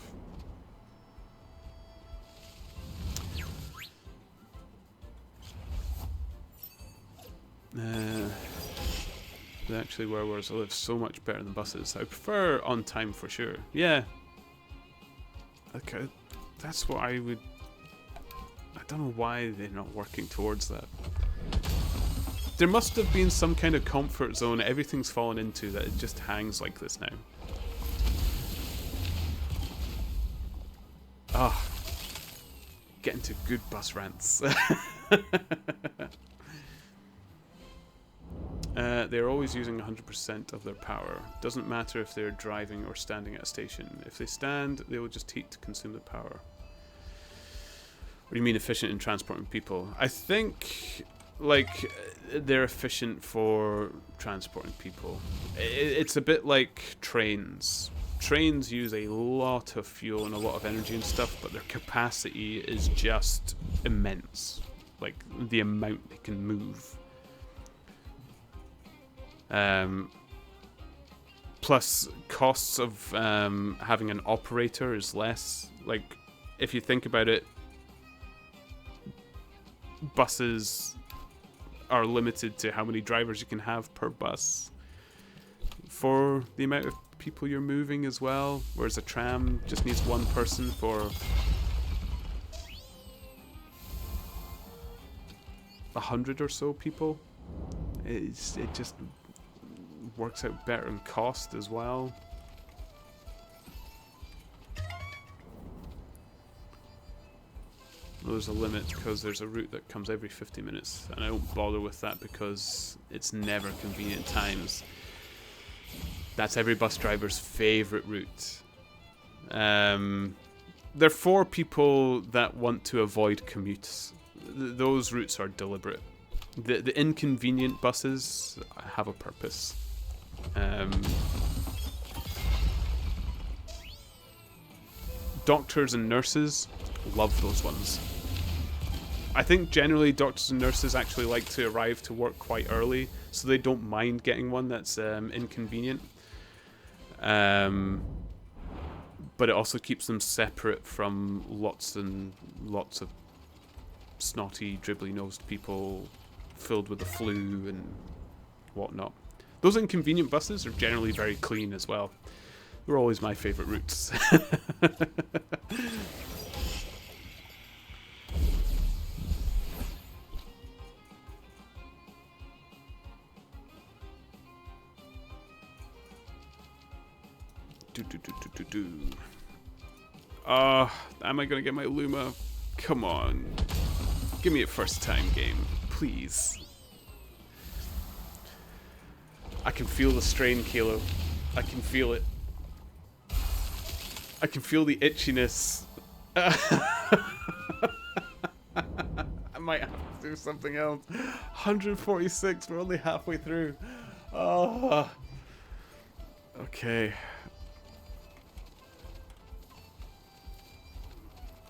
Actually, where I live, so much better than buses. I prefer on time for sure. Yeah. Okay, that's what I would... I don't know why they're not working towards that. There must have been some kind of comfort zone everything's fallen into that it just hangs like this now. Ah, get into good bus rants. They're always using 100% of their power. Doesn't matter if they're driving or standing at a station. If they stand, they will just heat to consume the power. What do you mean efficient in transporting people? I think, like, they're efficient for transporting people. It's a bit like trains. Trains use a lot of fuel and a lot of energy and stuff, but their capacity is just immense. Like, the amount they can move. Plus, costs of having an operator is less. Like, if you think about it, buses are limited to how many drivers you can have per bus for the amount of people you're moving as well, whereas a tram just needs one person for 100 or so people. It just works out better in cost as well. There's a limit because there's a route that comes every 50 minutes, and I don't bother with that because it's never convenient times. That's every bus driver's favourite route. They're for people that want to avoid commutes. Those routes are deliberate. The inconvenient buses have a purpose. Doctors and nurses love those ones. I think generally doctors and nurses actually like to arrive to work quite early, so they don't mind getting one that's inconvenient. But it also keeps them separate from lots and lots of snotty, dribbly-nosed people filled with the flu and whatnot. Those inconvenient buses are generally very clean as well. They're always my favourite routes. Am I gonna get my Luma? Come on. Give me a first time game, please. I can feel the strain, Kilo. I can feel it. I can feel the itchiness. I might have to do something else. 146, we're only halfway through. Oh. Okay.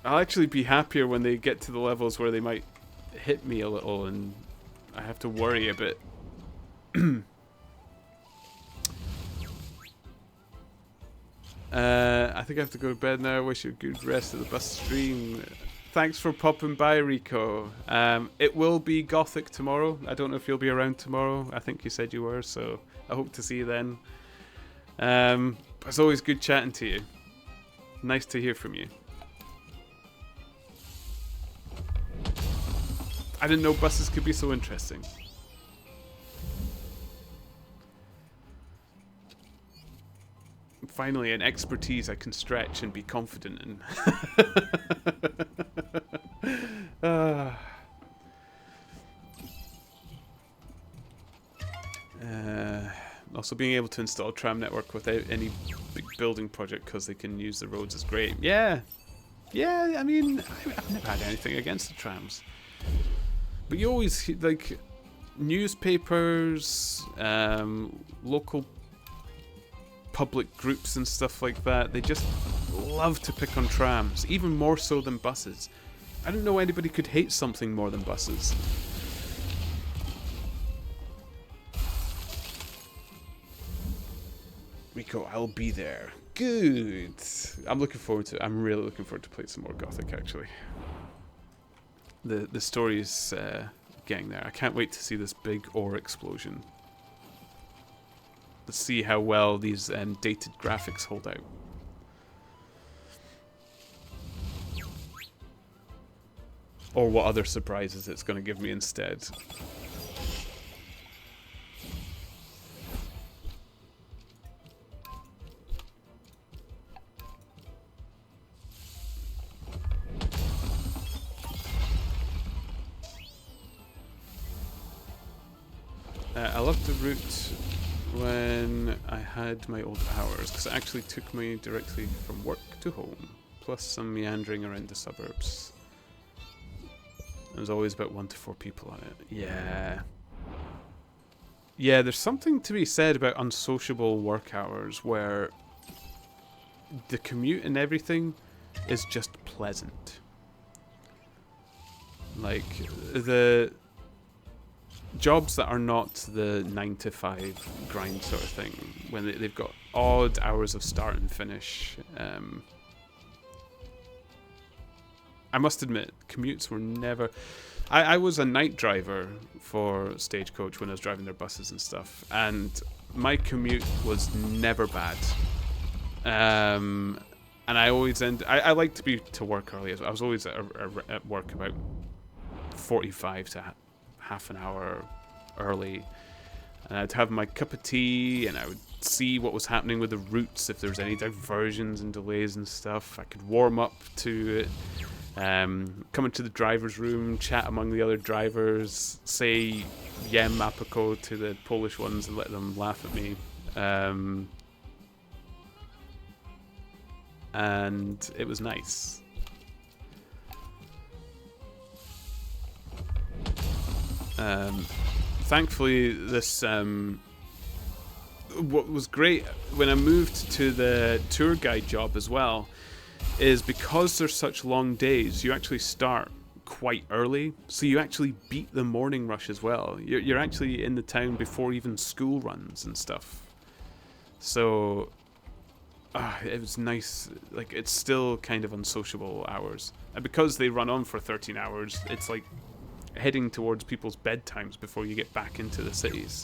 I'll actually be happier when they get to the levels where they might hit me a little and I have to worry a bit. I think I have to go to bed now. I wish you a good rest of the bus stream. Thanks for popping by, Rico. It will be Gothic tomorrow. I don't know if you'll be around tomorrow. I think you said you were, so I hope to see you then. It's always good chatting to you. Nice to hear from you. I didn't know buses could be so interesting. Finally, an expertise I can stretch and be confident in. Also, being able to install a tram network without any big building project because they can use the roads is great. Yeah, I mean, I've never had anything against the trams. But you always, like, newspapers, local public groups and stuff like that, they just love to pick on trams, even more so than buses. I don't know anybody could hate something more than buses. Rico, I'll be there. Good. I'm looking forward to it. I'm really looking forward to playing some more Gothic, actually. The story is getting there. I can't wait to see this big ore explosion. Let's see how well these dated graphics hold out. Or what other surprises it's going to give me instead. I loved the route when I had my old hours, because it actually took me directly from work to home, plus some meandering around the suburbs. There was always about 1 to 4 people on it. Yeah. Yeah, there's something to be said about unsociable work hours where the commute and everything is just pleasant. Like, the jobs that are not the 9 to 5 grind sort of thing, when they've got odd hours of start and finish. I must admit, commutes were never... I was a night driver for Stagecoach when I was driving their buses and stuff, and my commute was never bad. And I always I like to be to work early. I was always at work about 45 to half an hour early, and I'd have my cup of tea and I would see what was happening with the routes, if there was any diversions and delays and stuff. I could warm up to it, come into the driver's room, chat among the other drivers, say Jem Mapako to the Polish ones and let them laugh at me, and it was nice. Thankfully, this what was great when I moved to the tour guide job as well is because there's such long days, you actually start quite early, so you actually beat the morning rush as well. You're actually in the town before even school runs and stuff. So it was nice. Like, it's still kind of unsociable hours, and because they run on for 13 hours, it's like heading towards people's bedtimes before you get back into the cities.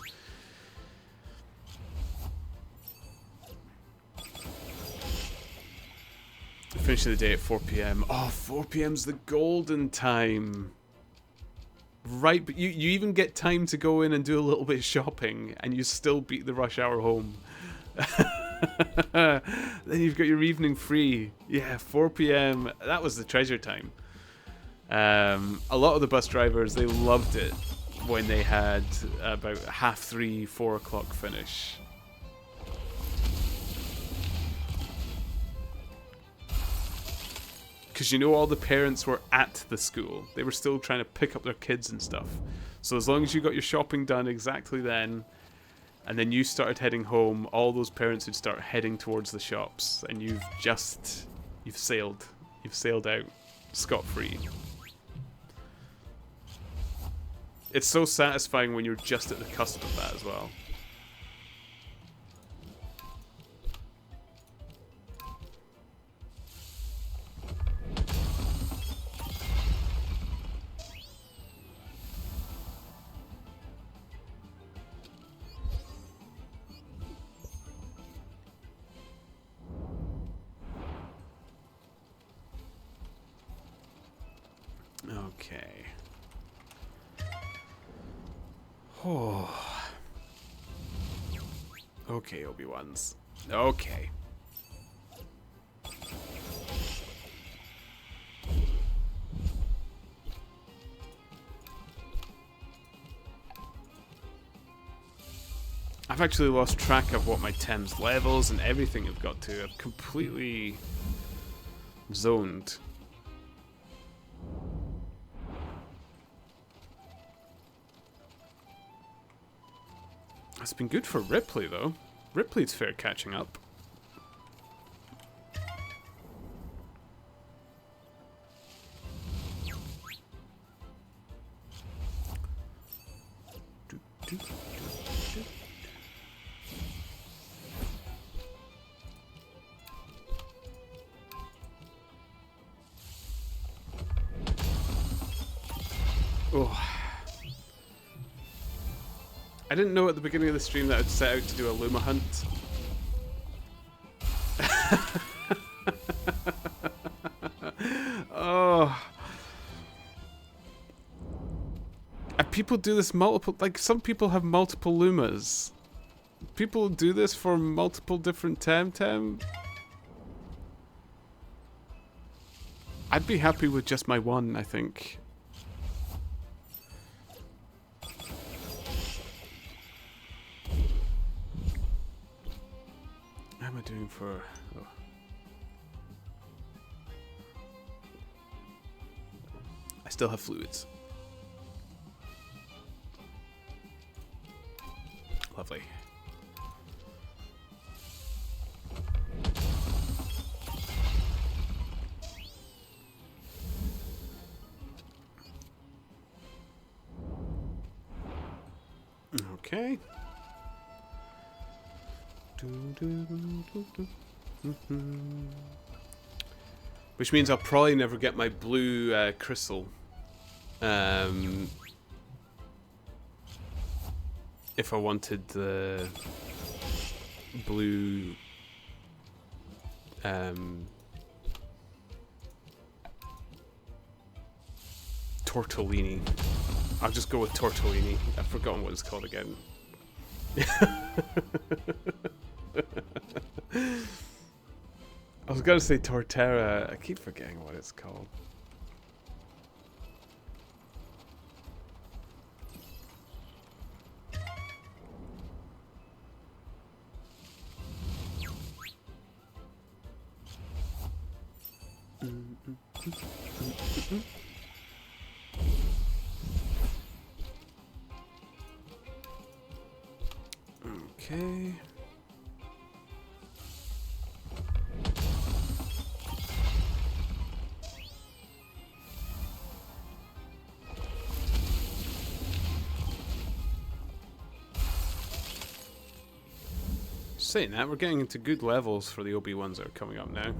Finishing the day at 4 p.m. Oh, 4 p.m.'s the golden time. Right, but you even get time to go in and do a little bit of shopping, and you still beat the rush hour home. Then you've got your evening free. Yeah, 4 p.m. That was the treasure time. A lot of the bus drivers, they loved it when they had about 3:30, 4 o'clock finish. Because, you know, all the parents were at the school. They were still trying to pick up their kids and stuff. So as long as you got your shopping done exactly then, and then you started heading home, all those parents would start heading towards the shops, and you've sailed. You've sailed out scot-free. It's so satisfying when you're just at the cusp of that as well. Okay. Oh. Okay, Obi-Wans. Okay. I've actually lost track of what my Thames levels and everything have got to. I've completely zoned. It's been good for Ripley, though. Ripley's fair catching up. Oh. I didn't know at the beginning of the stream that I'd set out to do a Luma hunt. Oh. And people do this multiple... Like, some people have multiple Lumas. People do this for multiple different Temtem. I'd be happy with just my one, I think. am I doing for... Oh. I still have fluids. Lovely. Okay. Which means I'll probably never get my blue crystal. If I wanted the blue tortellini. I'll just go with tortellini. I've forgotten what it's called again. I was gonna say tortera. I keep forgetting what it's called. Okay. Saying that, we're getting into good levels for the OB1s that are coming up now.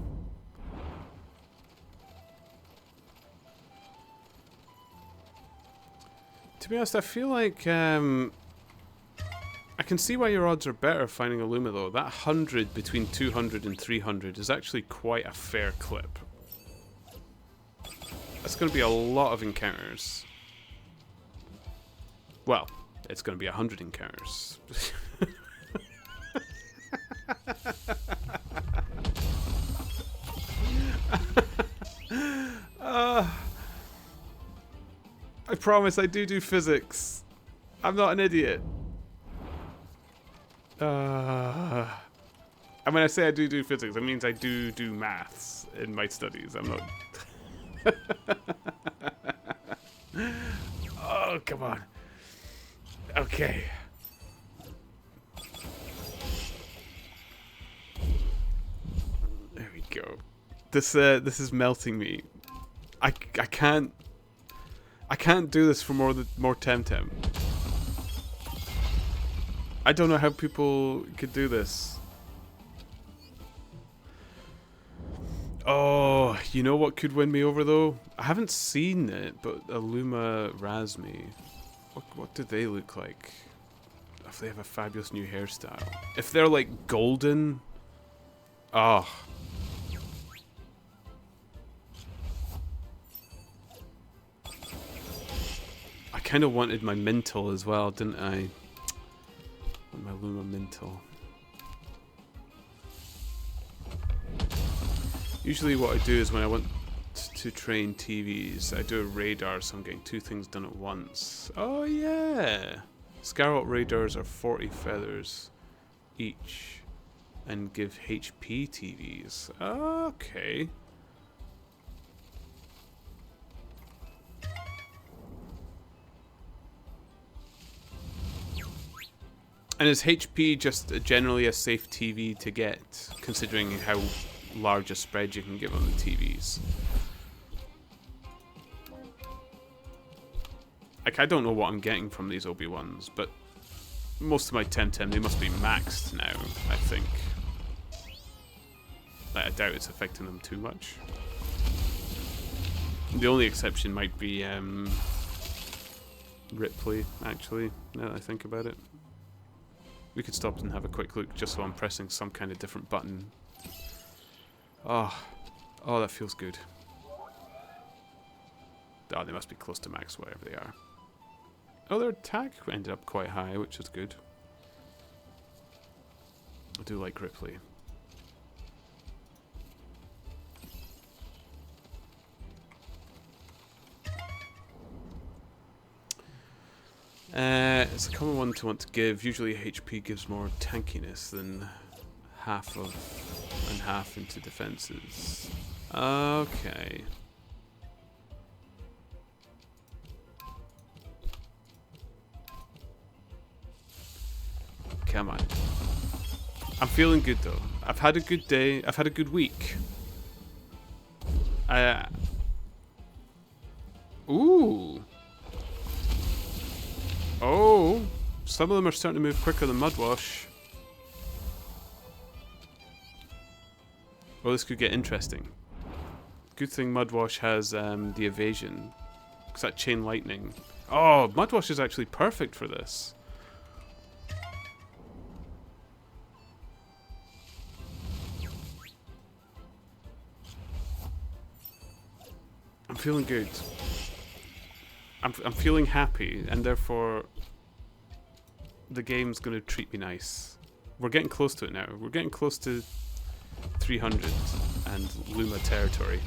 To be honest, I feel like I can see why your odds are better finding a Luma though. That 100 between 200 and 300 is actually quite a fair clip. That's going to be a lot of encounters. Well, it's going to be 100 encounters. I promise I do physics. I'm not an idiot. And when I say I do physics, it means I do maths in my studies. I'm not... Oh, come on. Okay. There we go. This is melting me. I can't do this for more Temtem. I don't know how people could do this. Oh, you know what could win me over though? I haven't seen it, but a Luma Razmi. What do they look like? If they have a fabulous new hairstyle. If they're like golden. Oh. I kind of wanted my Mintle as well, didn't I? My Luma Mintle. Usually what I do is when I want to train TVs, I do a radar, so I'm getting two things done at once. Oh yeah! Scarlet radars are 40 feathers each and give HP TVs. Okay. And is HP just generally a safe TV to get, considering how large a spread you can give on the TVs? Like, I don't know what I'm getting from these OB1s, but most of my Temtem, they must be maxed now, I think. Like, I doubt it's affecting them too much. The only exception might be Ripley, actually, now that I think about it. We could stop and have a quick look just so I'm pressing some kind of different button. Oh, that feels good. Oh, they must be close to max, whatever they are. Oh, their attack ended up quite high, which is good. I do like Ripley. It's a common one to want to give. Usually HP gives more tankiness than half of and half into defenses. Okay. Come on. I'm feeling good though. I've had a good day. I've had a good week. Ooh. Oh. Some of them are starting to move quicker than Mudwash. Oh, this could get interesting. Good thing Mudwash has the evasion. Because that chain lightning. Oh, Mudwash is actually perfect for this. I'm feeling good. I'm feeling happy, and therefore the game's going to treat me nice. We're getting close to it now. We're getting close to 300 and Luma territory.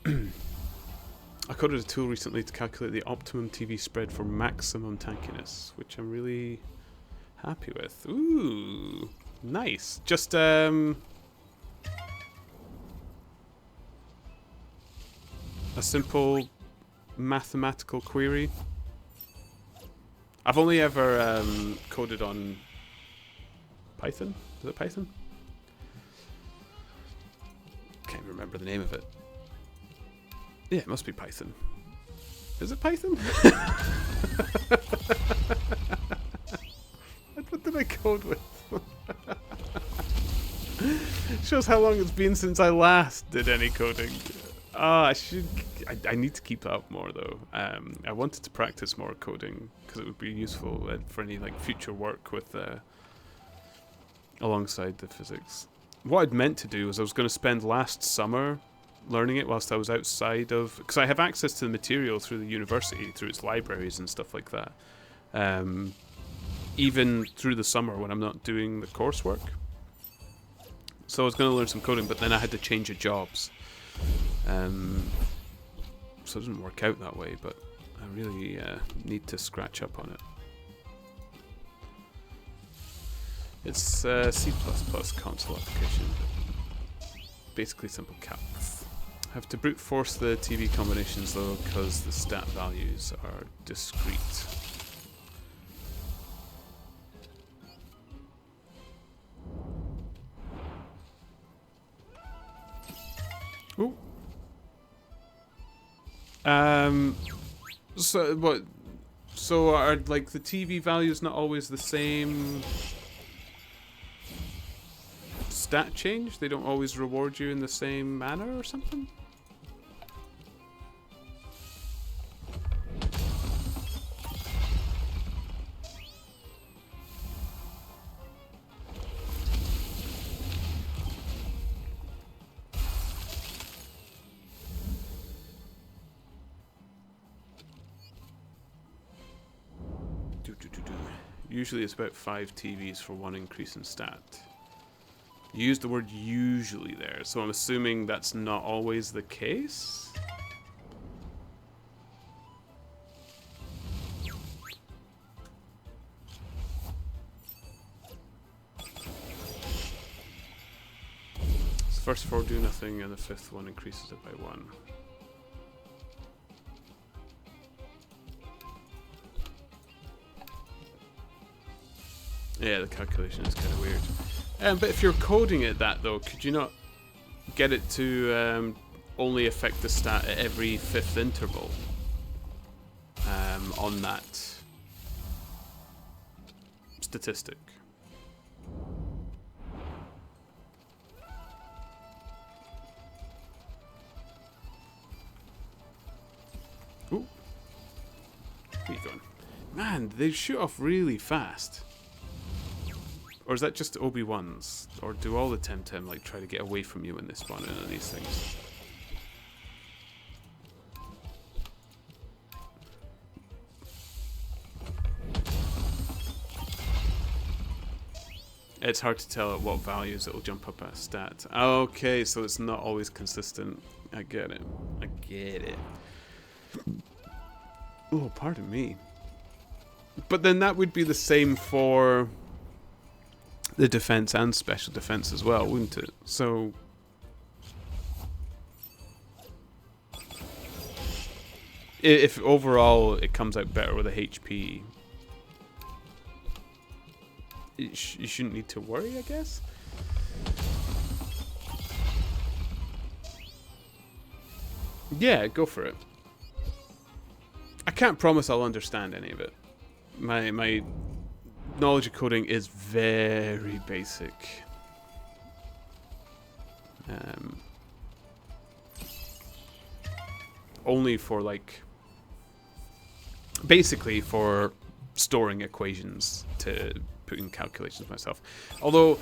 I coded a tool recently to calculate the optimum TV spread for maximum tankiness, which I'm really happy with. Ooh, nice. Just a simple mathematical query. I've only ever coded on Python. Is it Python? Can't remember the name of it. Yeah, it must be Python. Is it Python? What did I code with? Shows how long it's been since I last did any coding. I need to keep that up more though. I wanted to practice more coding because it would be useful for any like future work with alongside the physics. What I'd meant to do was I was going to spend last summer learning it whilst I was outside of, because I have access to the material through the university, through its libraries and stuff like that. Even through the summer when I'm not doing the coursework. So I was going to learn some coding, but then I had to change of jobs. So it didn't work out that way, but I really need to scratch up on it. It's C++ console application, basically simple calcs. I have to brute force the TV combinations though, because the stat values are discrete. Ooh. So what? So are like the TV values not always the same stat change? They don't always reward you in the same manner or something? Usually it's about 5 TVs for one increase in stat. You used the word usually there, so I'm assuming that's not always the case? So first 4 do nothing and the 5th one increases it by 1. Yeah, the calculation is kind of weird. But if you're coding it that though, could you not get it to only affect the stat at every 5th interval on that statistic? Ooh. Where are you going? Man, they shoot off really fast. Or is that just Obi-Wans? Or do all the Temtem like try to get away from you when they spawn in on these things? It's hard to tell at what values it'll jump up a stat. Okay, so it's not always consistent. I get it. I get it. Oh, pardon me. But then that would be the same for the defense and special defense as well, wouldn't it? So if overall it comes out better with a HP, you shouldn't need to worry, I guess. Yeah, go for it. I can't promise I'll understand any of it. My knowledge of coding is very basic. Only for like, basically for storing equations to put in calculations myself. Although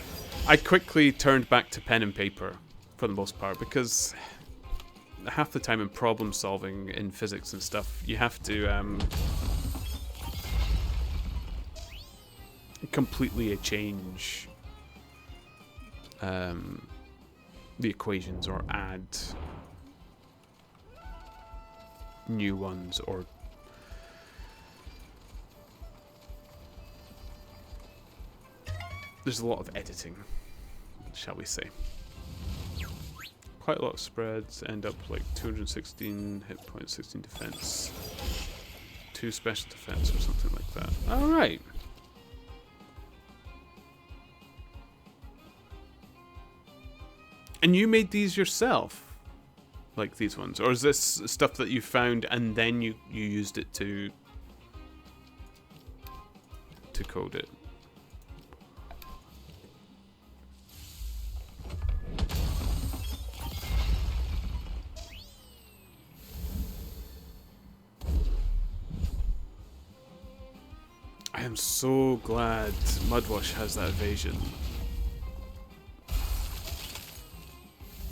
I quickly turned back to pen and paper for the most part, because half the time in problem solving in physics and stuff, you have to completely change the equations or add new ones, or there's a lot of editing, shall we say. Quite a lot of spreads, end up like 216 hit points, 16 defense, 2 special defense or something like that. Alright. And you made these yourself? Like these ones? Or is this stuff that you found and then you used it to code it? I am so glad Mudwash has that evasion.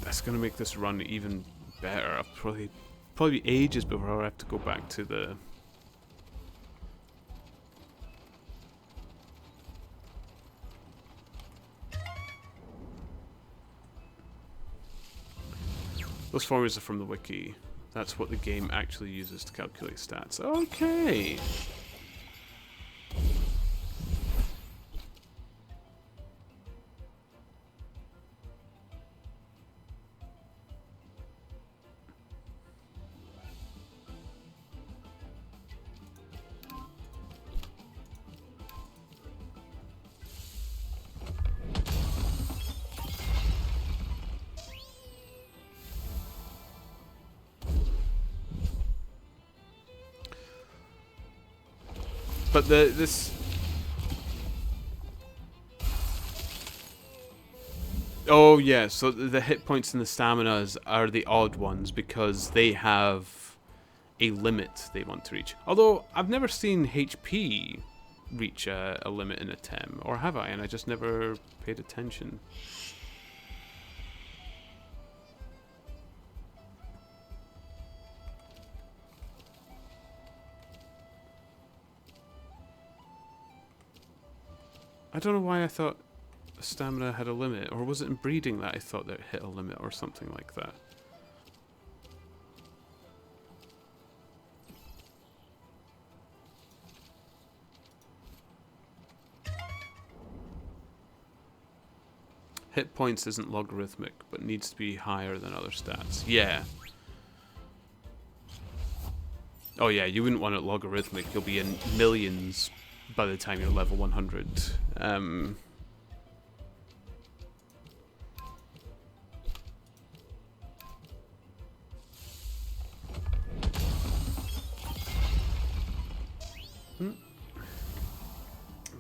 That's going to make this run even better. I'll probably be ages before I have to go back to the... Those formulas are from the wiki. That's what the game actually uses to calculate stats. Okay. But this... Oh yeah, so the hit points and the staminas are the odd ones because they have a limit they want to reach. Although, I've never seen HP reach a limit in a Tem, or have I? And I just never paid attention. I don't know why I thought stamina had a limit, or was it in breeding that I thought that it hit a limit or something like that? Hit points isn't logarithmic, but needs to be higher than other stats. Yeah. Oh yeah, you wouldn't want it logarithmic. You'll be in millions by the time you're level 100. I'm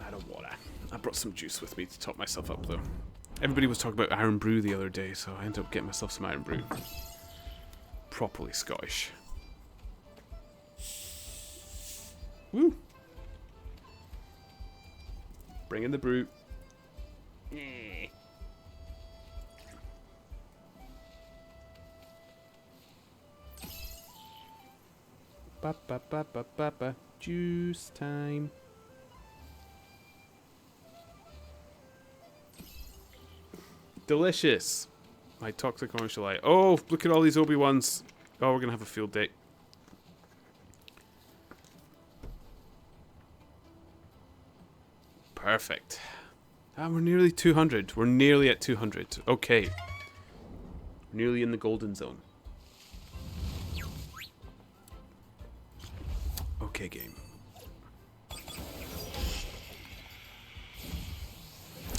out of water. I brought some juice with me to top myself up though. Everybody was talking about Iron Brew the other day, so I ended up getting myself some Iron Brew. Properly Scottish. Woo! Bring in the brew. Ba ba ba ba ba ba. Juice time. Delicious. My toxic orange delight. Oh, look at all these Obi-Wans. Oh, we're gonna have a field day. Perfect. We're nearly 200. We're nearly at 200. Okay. Nearly in the golden zone. Okay, game.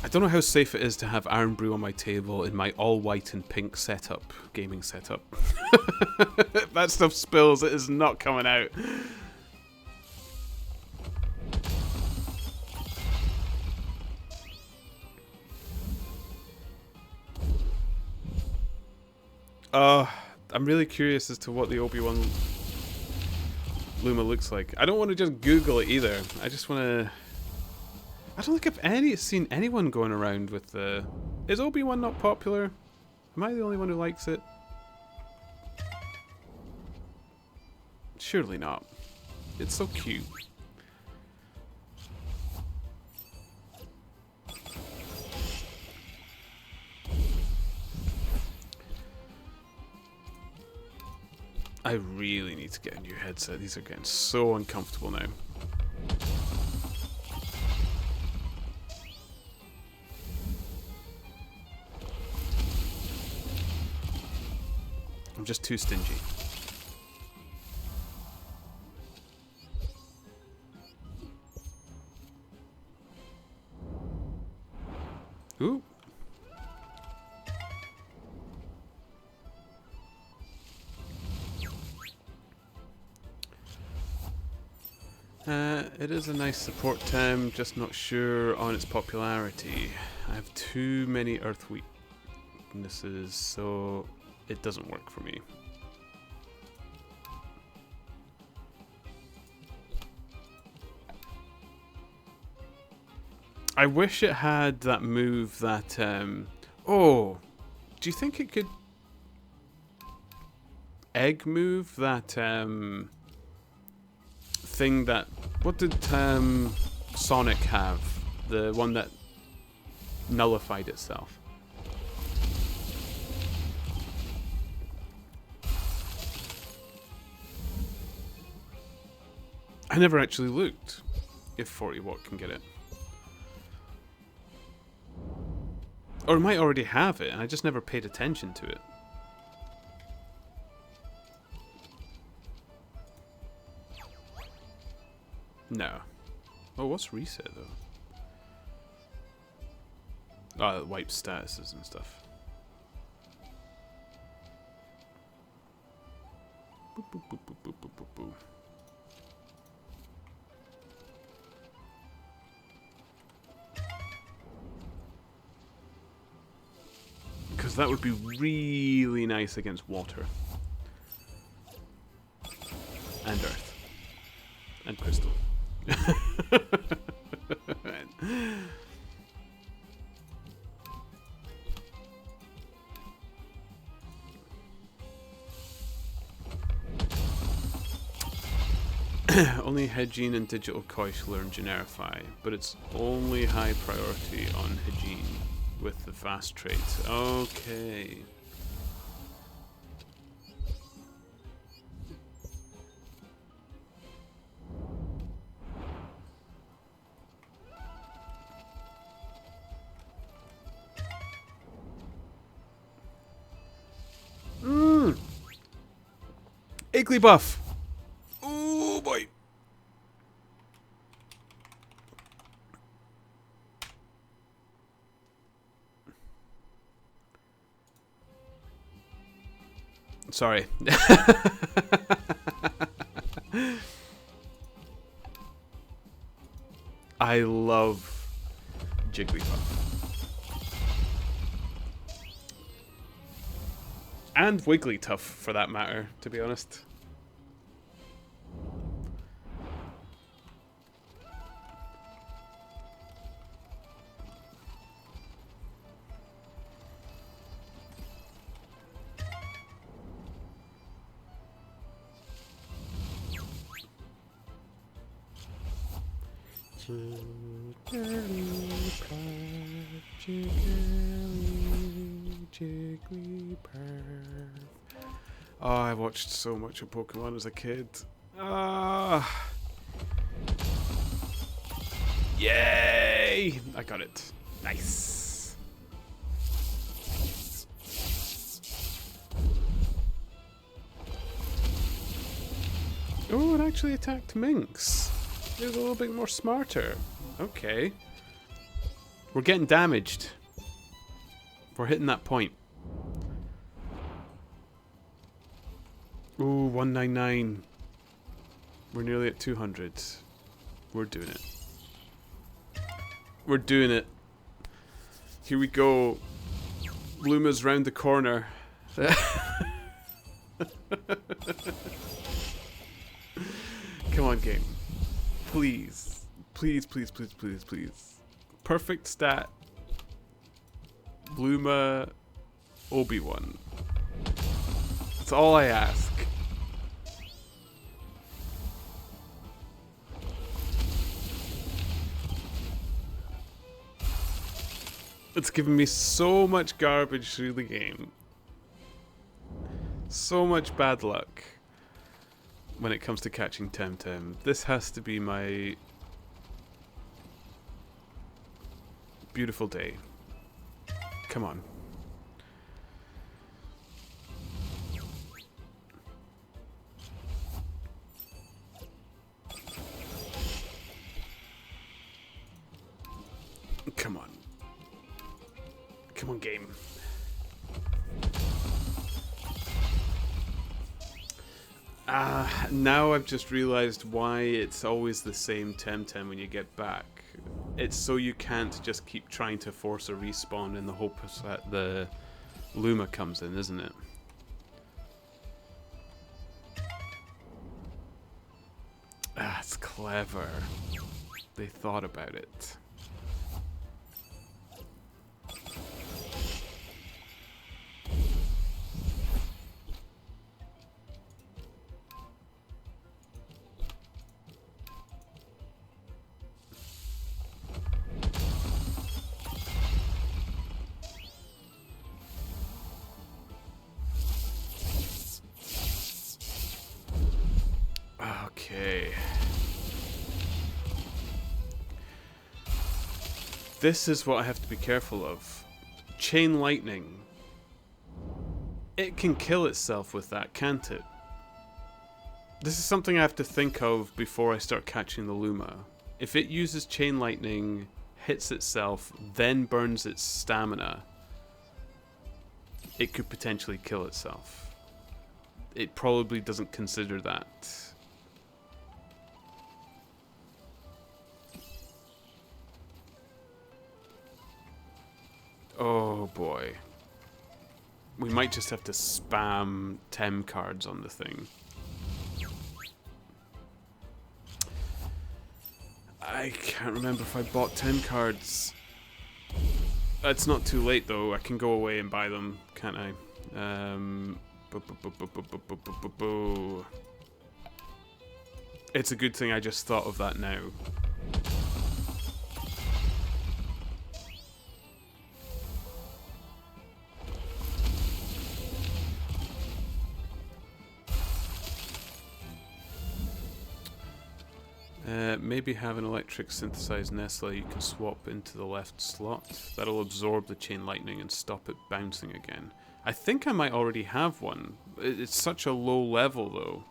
I don't know how safe it is to have Iron Brew on my table in my all white and pink setup, gaming setup. If that stuff spills, it is not coming out. I'm really curious as to what the Obi-Wan Luma looks like. I don't want to just Google it either. I just want to... I don't think I've seen anyone going around with the... Is Obi-Wan not popular? Am I the only one who likes it? Surely not. It's so cute. I really need to get a new headset. These are getting so uncomfortable now. I'm just too stingy. Ooh. It is a nice support tem, just not sure on its popularity. I have too many earth weaknesses, so it doesn't work for me. I wish it had that move that, oh, do you think it could egg move that, thing that, what did Sonic have? The one that nullified itself. I never actually looked if 40 watt can get it. Or it might already have it and I just never paid attention to it. No. Oh, what's reset though? Oh, it wipes statuses and stuff. Boop, boop, boop, boop, boop, boop, boop, boop. Because that would be really nice against water. And earth. And crystal. Only Hejin and Digital Koish learn Generify, but it's only high priority on Hejin with the fast traits. Okay. Igglybuff! Oh boy! Sorry. I love Jigglypuff. And Wigglytuff, for that matter, to be honest. Oh, I watched so much of Pokemon as a kid. Ah, yay! I got it. Nice. Oh, it actually attacked minks. It was a little bit more smarter. Okay. We're getting damaged. We're hitting that point. Ooh, 199. We're nearly at 200. We're doing it. We're doing it. Here we go. Luma's round the corner. Come on, game. Please. Please, please, please, please, please. Perfect stat. Luma, Obi-Wan. That's all I ask. It's given me so much garbage through the game. So much bad luck when it comes to catching Temtem. This has to be my beautiful day. Come on. Come on. Come on, game. Now I've just realized why it's always the same Temtem when you get back. It's so you can't just keep trying to force a respawn in the hopes that the Luma comes in, isn't it? It's clever. They thought about it. Okay. This is what I have to be careful of. Chain lightning. It can kill itself with that, can't it? This is something I have to think of before I start catching the Luma. If it uses chain lightning, hits itself, then burns its stamina, it could potentially kill itself. It probably doesn't consider that. Oh boy. We might just have to spam Tem cards on the thing. I can't remember if I bought 10 cards. It's not too late though. I can go away and buy them, can't I? It's a good thing I just thought of that now. Maybe have an electric synthesized Nestle you can swap into the left slot. That'll absorb the chain lightning and stop it bouncing again. I think I might already have one. It's such a low level though.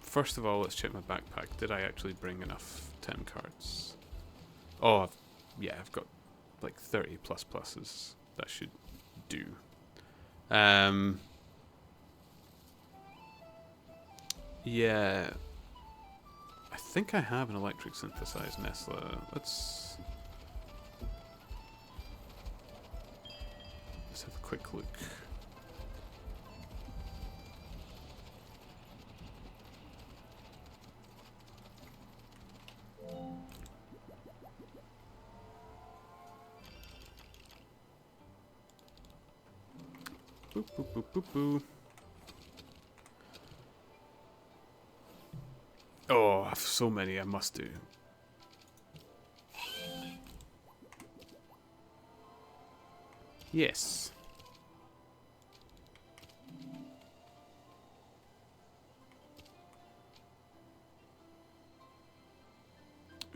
First of all, let's check my backpack. Did I actually bring enough Tem cards? Oh, yeah, I've got like 30 plus pluses. That should do. Yeah, I think I have an electric synthesized Nestle. Let's have a quick look. Boop, boop, boop, boop, boop. Oh, I have so many I must do. Yes.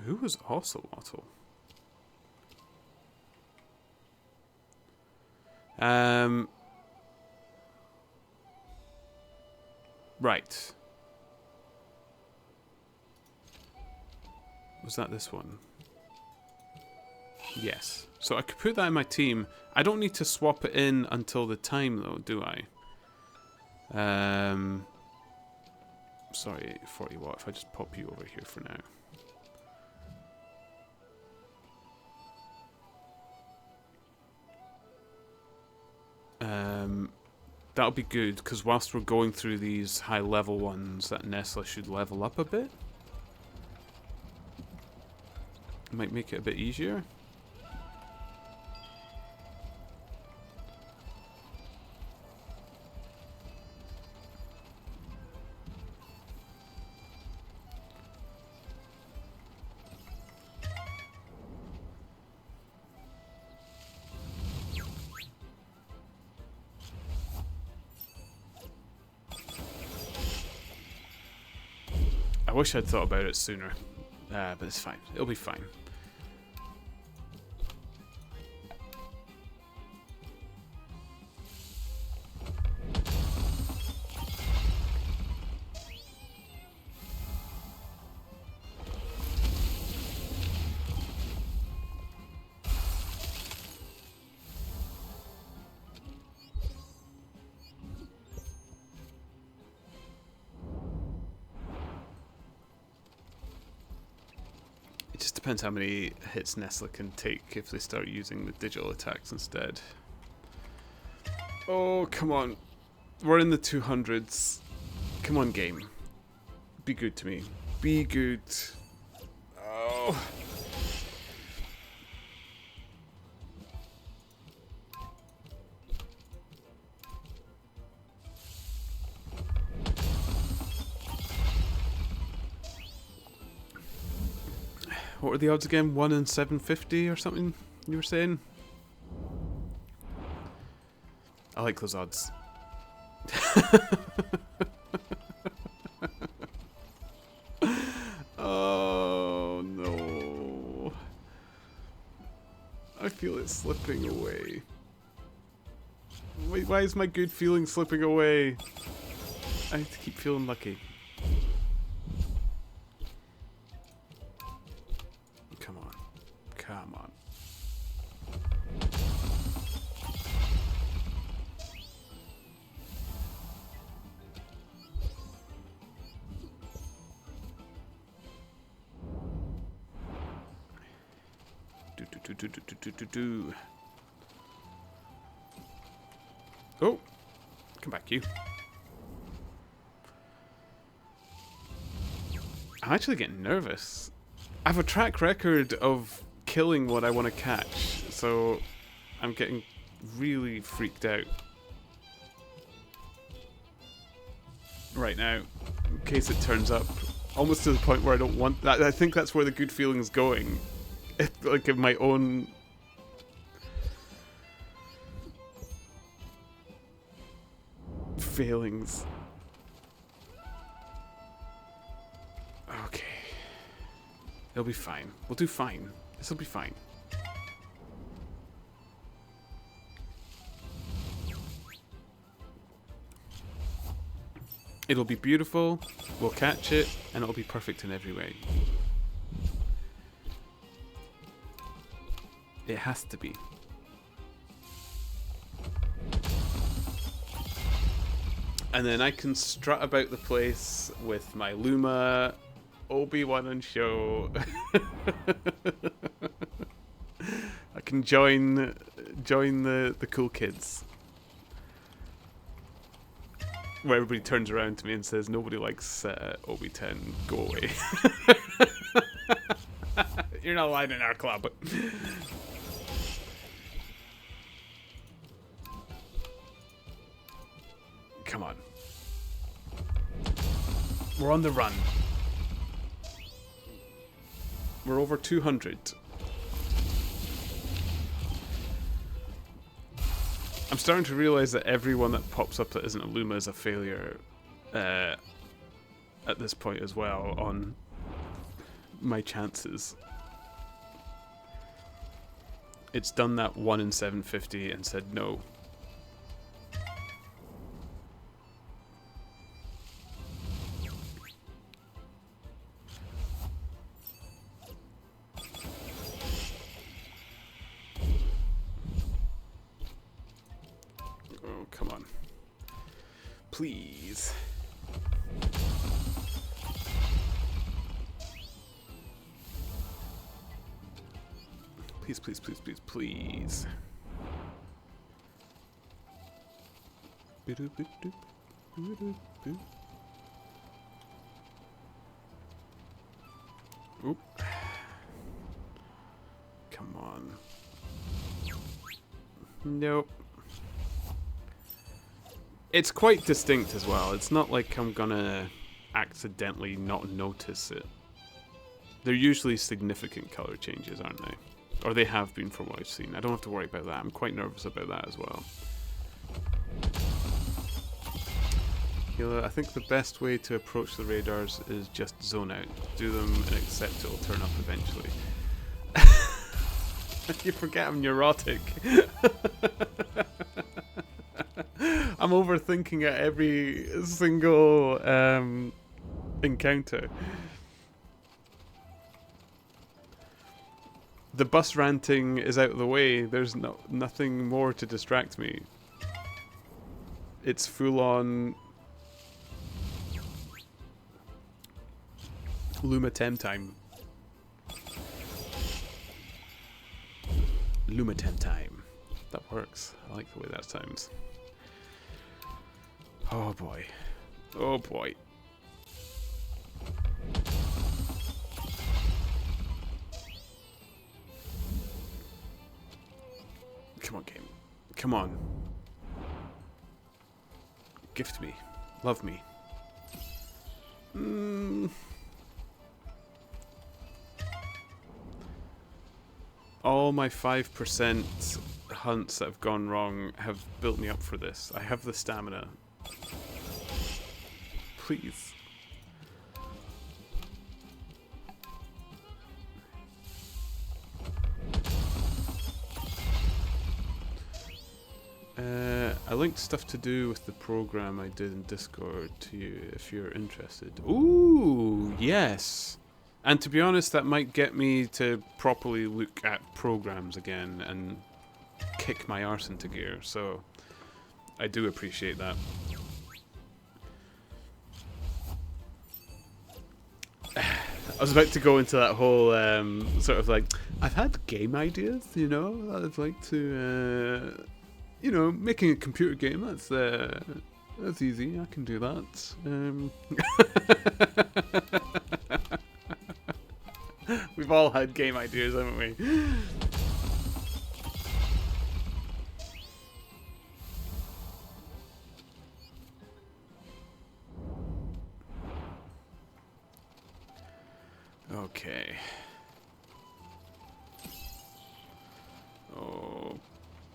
Who was Ocelotl? Right. Was that this one? Yes. So I could put that in my team. I don't need to swap it in until the time, though, do I? Sorry, 40 watt. If I just pop you over here for now. That'll be good, because whilst we're going through these high-level ones, that Nestle should level up a bit. Might make it a bit easier. I wish I'd thought about it sooner, but it's fine. It'll be fine. Just depends how many hits Nestle can take if they start using the digital attacks instead. Oh, come on. We're in the 200s. Come on, game. Be good to me. Be good. Oh. What were the odds again? 1 in 750 or something you were saying? I like those odds. Oh no. I feel it slipping away. Wait, why is my good feeling slipping away? I have to keep feeling lucky. Come on. Come on. Do. Oh, come back, you. I'm actually getting nervous. I have a track record of killing what I want to catch, so I'm getting really freaked out right now, in case it turns up. Almost to the point where I don't want that. I think that's where the good feeling is going. Like in my own failings. Okay. It'll be fine. We'll do fine. This'll be fine. It'll be beautiful, we'll catch it, and it'll be perfect in every way. It has to be. And then I can strut about the place with my Luma, Obi-Wan on show. I can join the cool kids. Where everybody turns around to me and says, nobody likes Obi-10, go away. You're not allowed in our club. Come on. We're on the run. We're over 200. I'm starting to realize that everyone that pops up that isn't a Luma is a failure at this point as well on my chances. It's done that 1 in 750 and said no. Oh, come on. Please. Please, please, please, please, please. Oop. Come on. Nope. It's quite distinct as well. It's not like I'm gonna accidentally not notice it. They're usually significant color changes, aren't they? Or they have been from what I've seen. I don't have to worry about that. I'm quite nervous about that as well. I think the best way to approach the radars is just zone out. Do them and accept it'll turn up eventually. You forget I'm neurotic. I'm overthinking at every single encounter. The bus ranting is out of the way. There's nothing more to distract me. It's full on Luma time. Luma time. That works. I like the way that sounds. Oh boy. Oh boy. Come on, game. Come on. Gift me. Love me. All my 5% hunts that have gone wrong have built me up for this. I have the stamina. Please. I linked stuff to do with the program I did in Discord to you if you're interested. Ooh, yes. And to be honest, that might get me to properly look at programs again and kick my arse into gear, so I do appreciate that. I was about to go into that whole sort of like, I've had game ideas, you know, I'd like to, you know, making a computer game, that's easy, I can do that. We've all had game ideas, haven't we? Okay. Oh,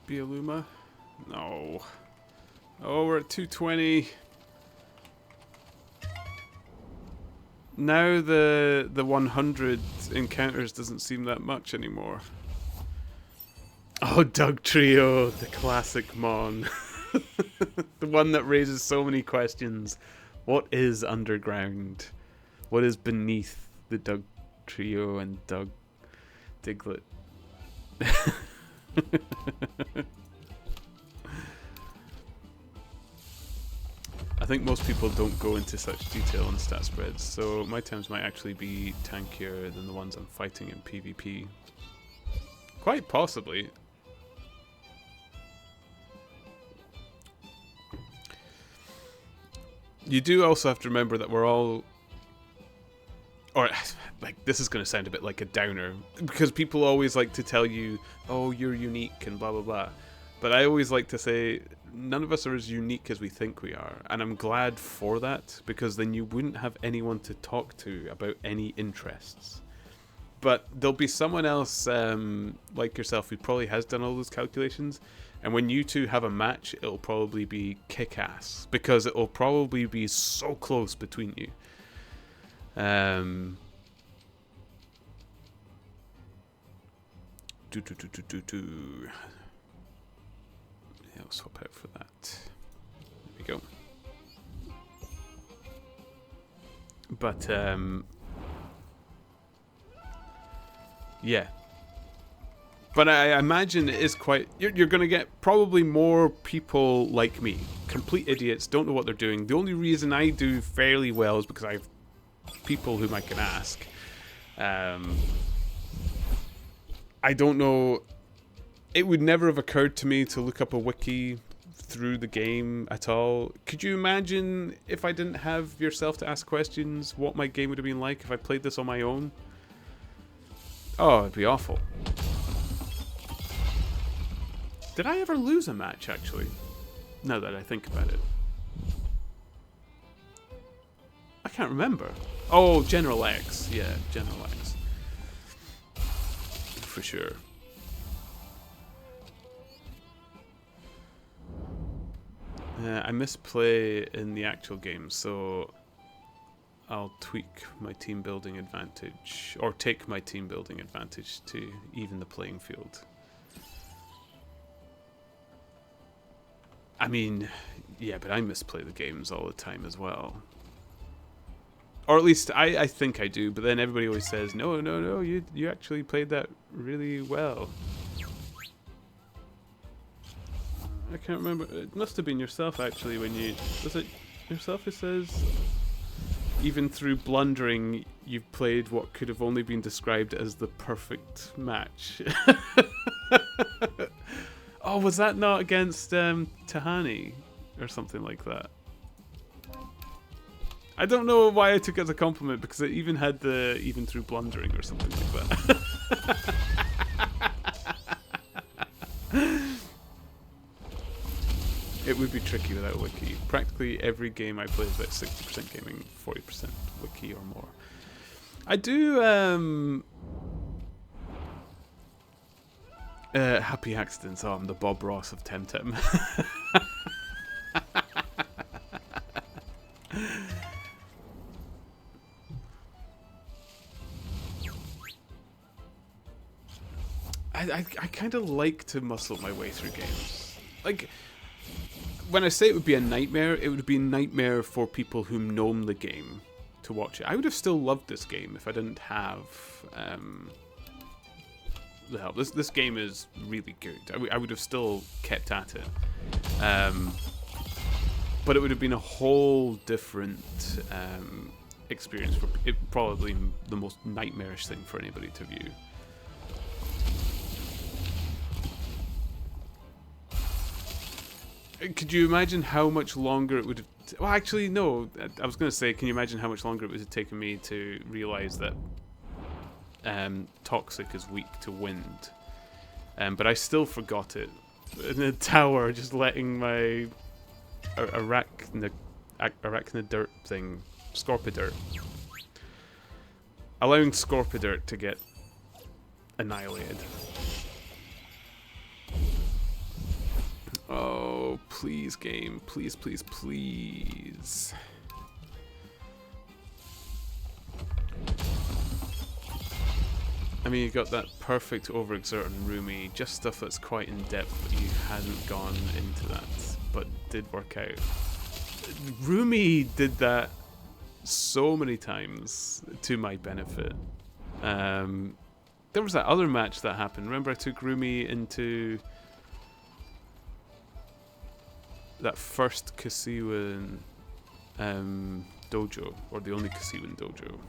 be a Luma? No. Oh, we're at 220. Now the 100 encounters doesn't seem that much anymore. Oh, Doug Trio, the classic Mon. The one that raises so many questions. What is underground? What is beneath the Doug Trio and Doug Diglett? I think most people don't go into such detail on stat spreads, so my times might actually be tankier than the ones I'm fighting in PvP. Quite possibly. You do also have to remember that we're all... Or, like, this is going to sound a bit like a downer, because people always like to tell you, oh, you're unique and blah, blah, blah. But I always like to say, none of us are as unique as we think we are. And I'm glad for that, because then you wouldn't have anyone to talk to about any interests. But there'll be someone else like yourself who probably has done all those calculations. And when you two have a match, it'll probably be kick-ass, because it'll probably be so close between you. Yeah, I'll swap out for that. There we go. But yeah. But I imagine it is quite... You're going to get probably more people like me. Complete idiots, don't know what they're doing. The only reason I do fairly well is because I have people whom I can ask. I don't know... It would never have occurred to me to look up a wiki through the game at all. Could you imagine if I didn't have yourself to ask questions, what my game would have been like if I played this on my own? Oh, it'd be awful. Did I ever lose a match, actually? Now that I think about it. I can't remember. Oh, General X. Yeah, General X. For sure. I misplay in the actual game, so I'll tweak my team building advantage, or take my team building advantage to even the playing field. I mean, yeah, but I misplay the games all the time as well. Or at least I think I do, but then everybody always says, no, you actually played that really well. I can't remember. It must have been yourself, actually, when you... Was it yourself who says, even through blundering, you've played what could have only been described as the perfect match? Oh, was that not against Tahani or something like that? I don't know why I took it as a compliment, because it even had the even through blundering or something like that. It would be tricky without a wiki. Practically every game I play is about 60% gaming, 40% wiki or more. I do happy accidents. Oh, I'm the Bob Ross of Temtem. I kind of like to muscle my way through games. Like, when I say it would be a nightmare, it would be a nightmare for people who know the game to watch it. I would have still loved this game if I didn't have the help. This game is really good. I would have still kept at it. But it would have been a whole different experience. For it, probably the most nightmarish thing for anybody to view. Could you imagine how much longer it would have... Well, actually, no. I was going to say, can you imagine how much longer it would have taken me to realise that Toxic is weak to wind? But I still forgot it. In the tower, just letting my arachnid thing, Scorpidirt. Allowing Scorpidirt to get annihilated. Oh, please, game. Please, please, please. I mean, you got that perfect overexert on Rumi, just stuff that's quite in depth, but you hadn't gone into that, but did work out. Rumi did that so many times to my benefit. There was that other match that happened. Remember I took Rumi into that first Kasiwan dojo, or the only Kasiwan dojo.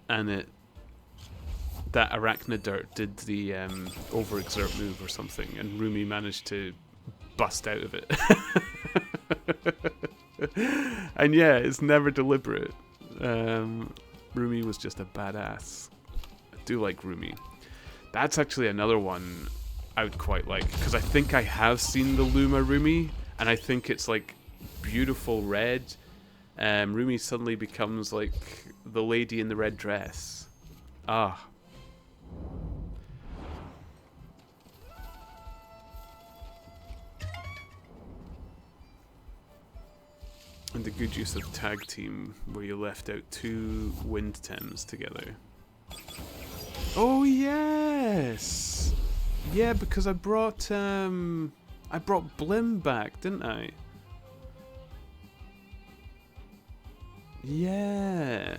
And that Arachnidirt did the overexert move or something, and Rumi managed to bust out of it. And yeah, it's never deliberate. Rumi was just a badass. I do like Rumi. That's actually another one I would quite like, because I think I have seen the Luma Rumi, and I think it's like beautiful red. Rumi suddenly becomes like the lady in the red dress. Ah. And the good use of tag team, where you left out two wind Tems together. Oh yes. Yeah, because I brought Blim back, didn't I? Yeah.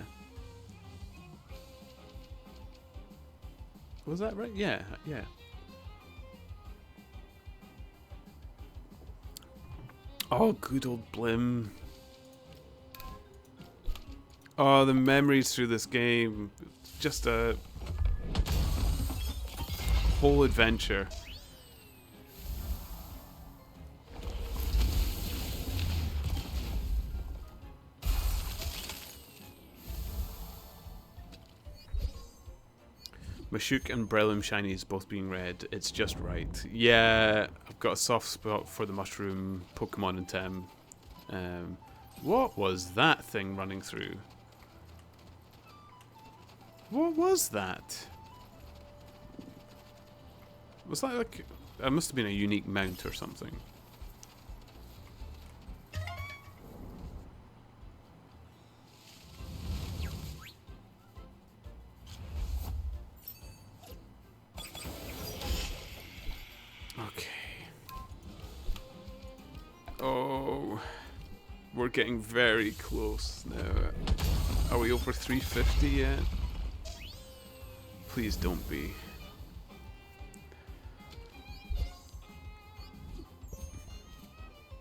Was that right? Yeah, yeah. Oh, good old Blim. Oh, the memories through this game. Just a whole adventure. Mashuk and Breloom Shinies both being red. It's just right. Yeah, I've got a soft spot for the mushroom Pokemon and Tem. What was that thing running through? What was that? Was that like... It must have been a unique mount or something. Okay. Oh... We're getting very close now. Are we over 350 yet? Please don't be.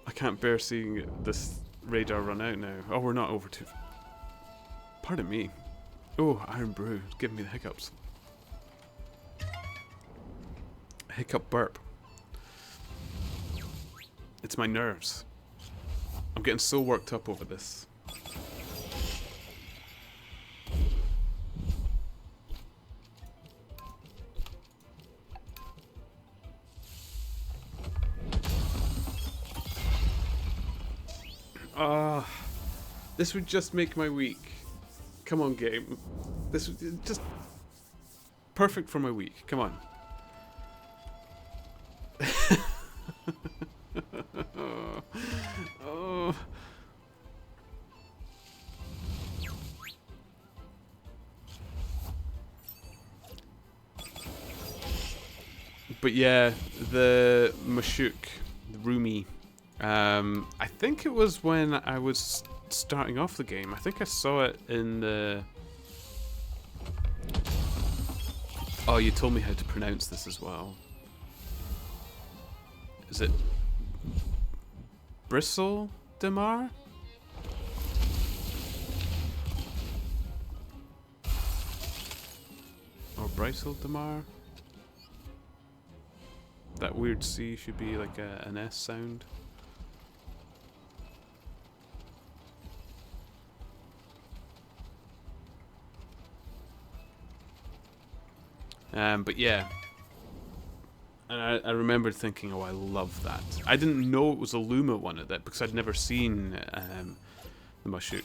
I can't bear seeing this radar run out now. Oh, we're not over 2. Pardon me. Oh, Iron Brew. It's giving me the hiccups. Hiccup burp. It's my nerves. I'm getting so worked up over this. Ah, this would just make my week. Come on, game. This would just perfect for my week. Come on. Oh. But yeah, the Mashuk, the Rumi. I think it was when I was starting off the game. I think I saw it in the... Oh, you told me how to pronounce this as well. Is it Bristle Demar? Or Bristle Demar? That weird C should be like an S sound. But yeah. And I remember thinking, oh, I love that. I didn't know it was a Luma one of that because I'd never seen the Mashuk.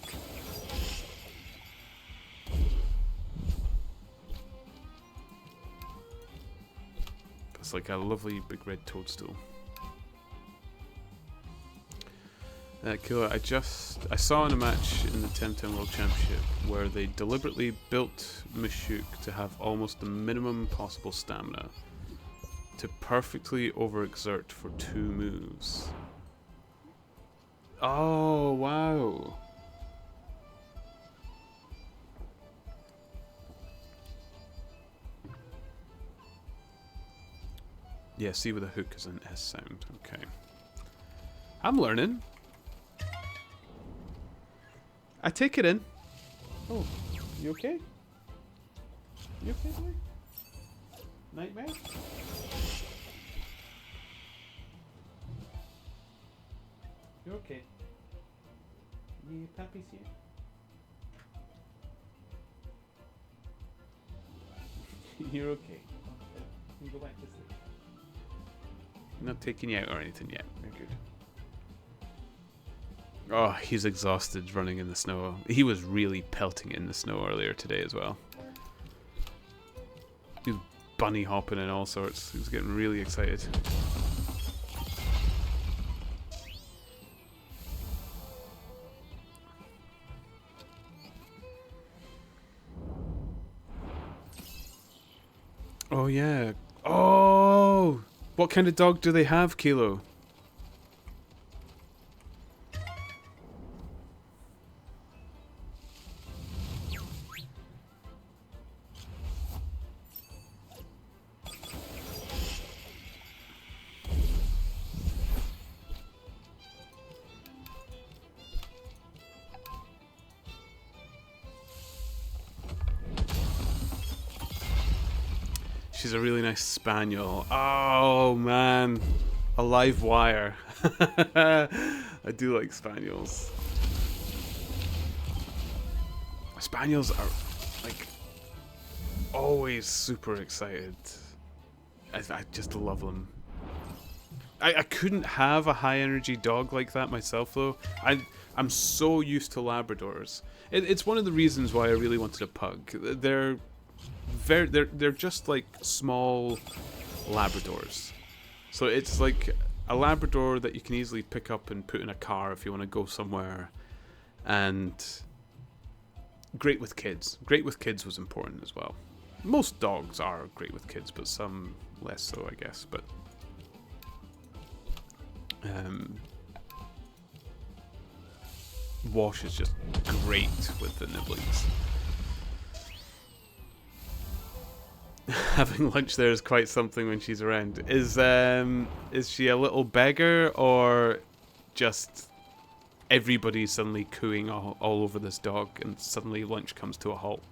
It's like a lovely big red toadstool. Cool. I saw in a match in the Temtem World Championship where they deliberately built Mashuk to have almost the minimum possible stamina to perfectly overexert for 2 moves. Oh, wow. Yeah, C with a hook is an S sound. Okay. I'm learning. I take it in. Oh, you okay? You okay, boy? Nightmare? You okay? You puppy's here? You're okay. You can go back to sleep. I'm not taking you out or anything yet. You're good. Oh, he's exhausted running in the snow. He was really pelting in the snow earlier today as well. He was bunny hopping and all sorts. He was getting really excited. Oh, yeah. Oh! What kind of dog do they have, Kilo? She's a really nice spaniel. Oh, man. A live wire. I do like spaniels. Spaniels are, like, always super excited. I just love them. I couldn't have a high energy dog like that myself, though. I'm so used to Labradors. It's one of the reasons why I really wanted a pug. They're just like small Labradors. So it's like a Labrador that you can easily pick up and put in a car if you want to go somewhere, and great with kids. Great with kids was important as well. Most dogs are great with kids, but some less so, I guess. But Wash is just great with the nibblies. Having lunch there is quite something when she's around. Is she a little beggar, or just everybody suddenly cooing all over this dog and suddenly lunch comes to a halt?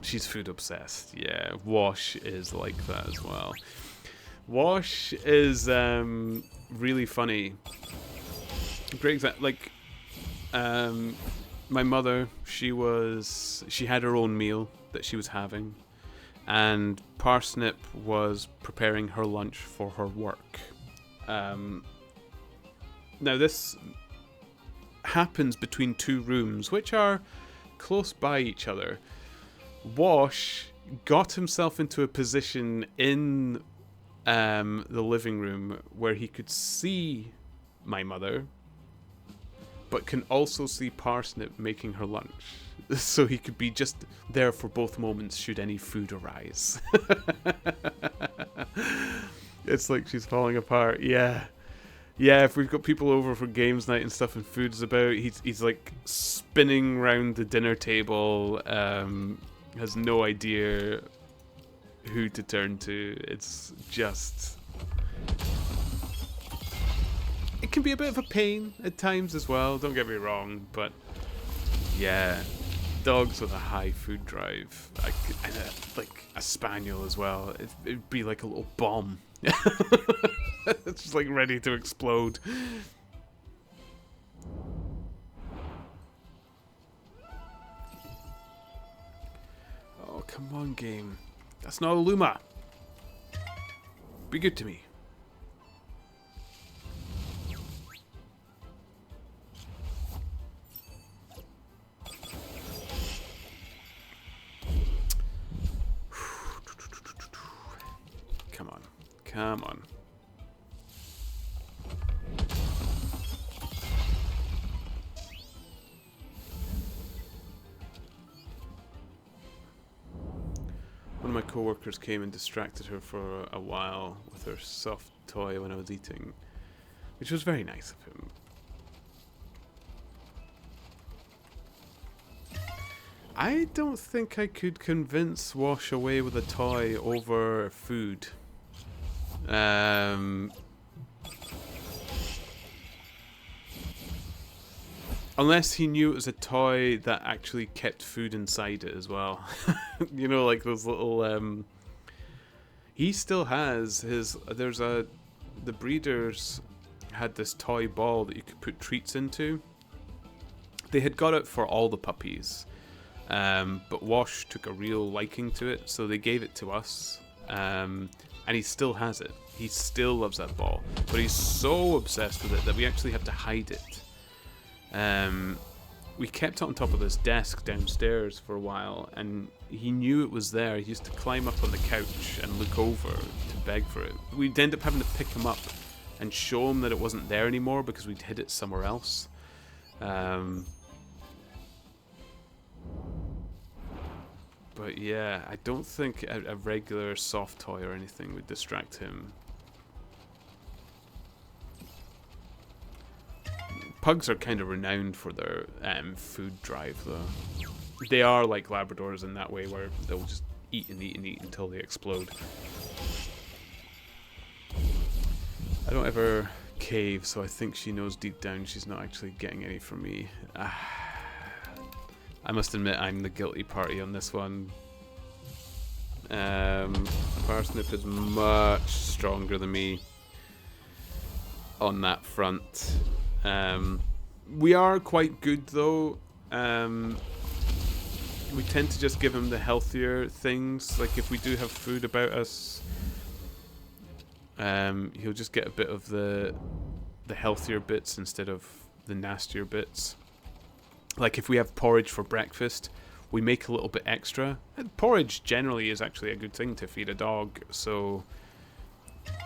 She's food obsessed. Yeah, Wash is like that as well. Wash is really funny. Great example. Like, my mother, she had her own meal that she was having, and Parsnip was preparing her lunch for her work. Now this happens between two rooms, which are close by each other. Wash got himself into a position in the living room where he could see my mother, but can also see Parsnip making her lunch. So he could be just there for both moments should any food arise. It's like she's falling apart. Yeah. Yeah, if we've got people over for games night and stuff and food's about, he's like spinning round the dinner table, has no idea who to turn to. It's just... It can be a bit of a pain at times as well, don't get me wrong, but yeah, dogs with a high food drive, and like a spaniel as well, it'd be like a little bomb. It's just like ready to explode. Oh, come on, game. That's not a Luma. Be good to me. Come on. Come on. One of my co-workers came and distracted her for a while with her soft toy when I was eating, which was very nice of him. I don't think I could convince Wash away with a toy over food. Unless he knew it was a toy that actually kept food inside it as well. You know, like those little... He still has his... The breeders had this toy ball that you could put treats into. They had got it for all the puppies. But Wash took a real liking to it, so they gave it to us. And he still has it. He still loves that ball. But he's so obsessed with it that we actually have to hide it. We kept it on top of this desk downstairs for a while, and he knew it was there. He used to climb up on the couch and look over to beg for it. We'd end up having to pick him up and show him that it wasn't there anymore because we'd hid it somewhere else. But But yeah, I don't think a regular soft toy or anything would distract him. Pugs are kind of renowned for their food drive, though. They are like Labradors in that way, where they'll just eat and eat and eat until they explode. I don't ever cave, so I think she knows deep down she's not actually getting any from me. I must admit I'm the guilty party on this one. Parsnip is much stronger than me on that front. We are quite good though. We tend to just give him the healthier things. Like if we do have food about us, he'll just get a bit of the healthier bits instead of the nastier bits. Like if we have porridge for breakfast, we make a little bit extra. And porridge generally is actually a good thing to feed a dog, so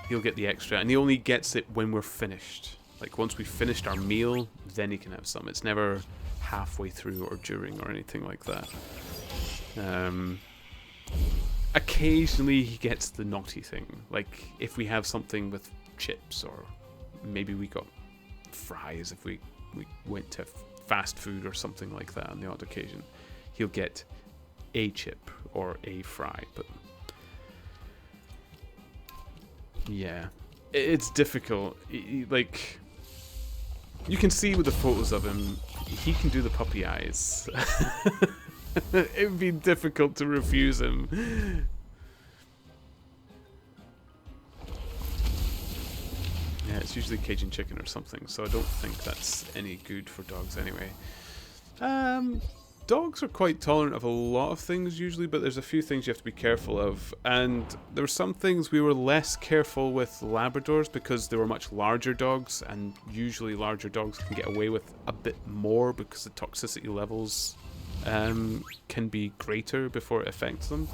he'll get the extra, and he only gets it when we're finished. Like once we've finished our meal, then he can have some. It's never halfway through or during or anything like that. Occasionally he gets the naughty thing, like if we have something with chips, or maybe we got fries if we went to fast food or something like that on the odd occasion. He'll get a chip or a fry, but yeah, it's difficult. Like, you can see with the photos of him, he can do the puppy eyes. It would be difficult to refuse him. Yeah, it's usually Cajun chicken or something, so I don't think that's any good for dogs anyway. Dogs are quite tolerant of a lot of things usually, but there's a few things you have to be careful of. And there were some things we were less careful with Labradors because they were much larger dogs, and usually larger dogs can get away with a bit more because the toxicity levels can be greater before it affects them.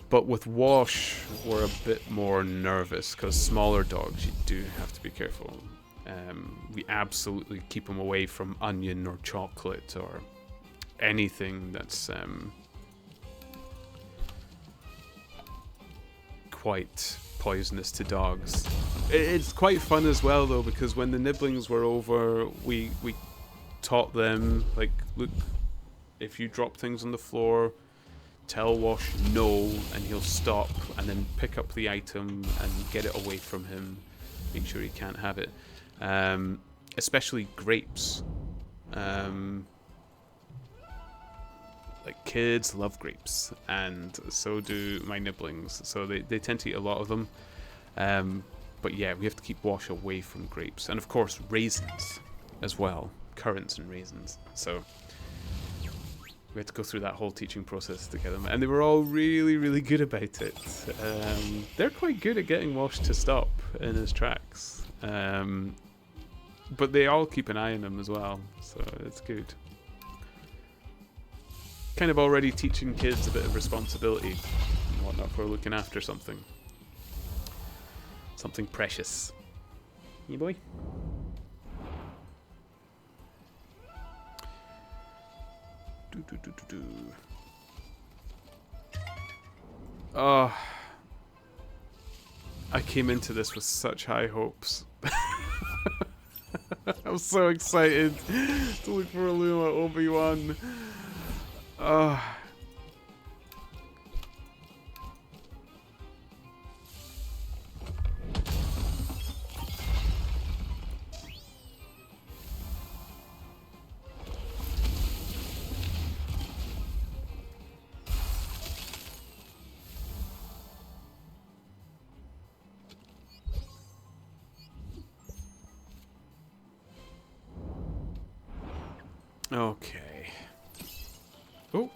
But with Wash, we're a bit more nervous because smaller dogs, you do have to be careful. We absolutely keep them away from onion or chocolate or anything that's quite poisonous to dogs. It's quite fun as well though, because when the nibblings were over, we taught them, like, look, if you drop things on the floor, tell Wash no, and he'll stop and then pick up the item and get it away from him, make sure he can't have it. Especially grapes. Like, kids love grapes, and so do my nibblings, so they tend to eat a lot of them. But yeah, we have to keep Wash away from grapes, and of course raisins as well, currants and raisins. So we had to go through that whole teaching process to get them, and they were all really, really good about it. They're quite good at getting Wash to stop in his tracks, but they all keep an eye on him as well, so it's good. Kind of already teaching kids a bit of responsibility and whatnot for looking after something precious. You boy? Oh, I came into this with such high hopes. I'm so excited to look for a Luma Obi-Wan. Oh. Okay. Oh.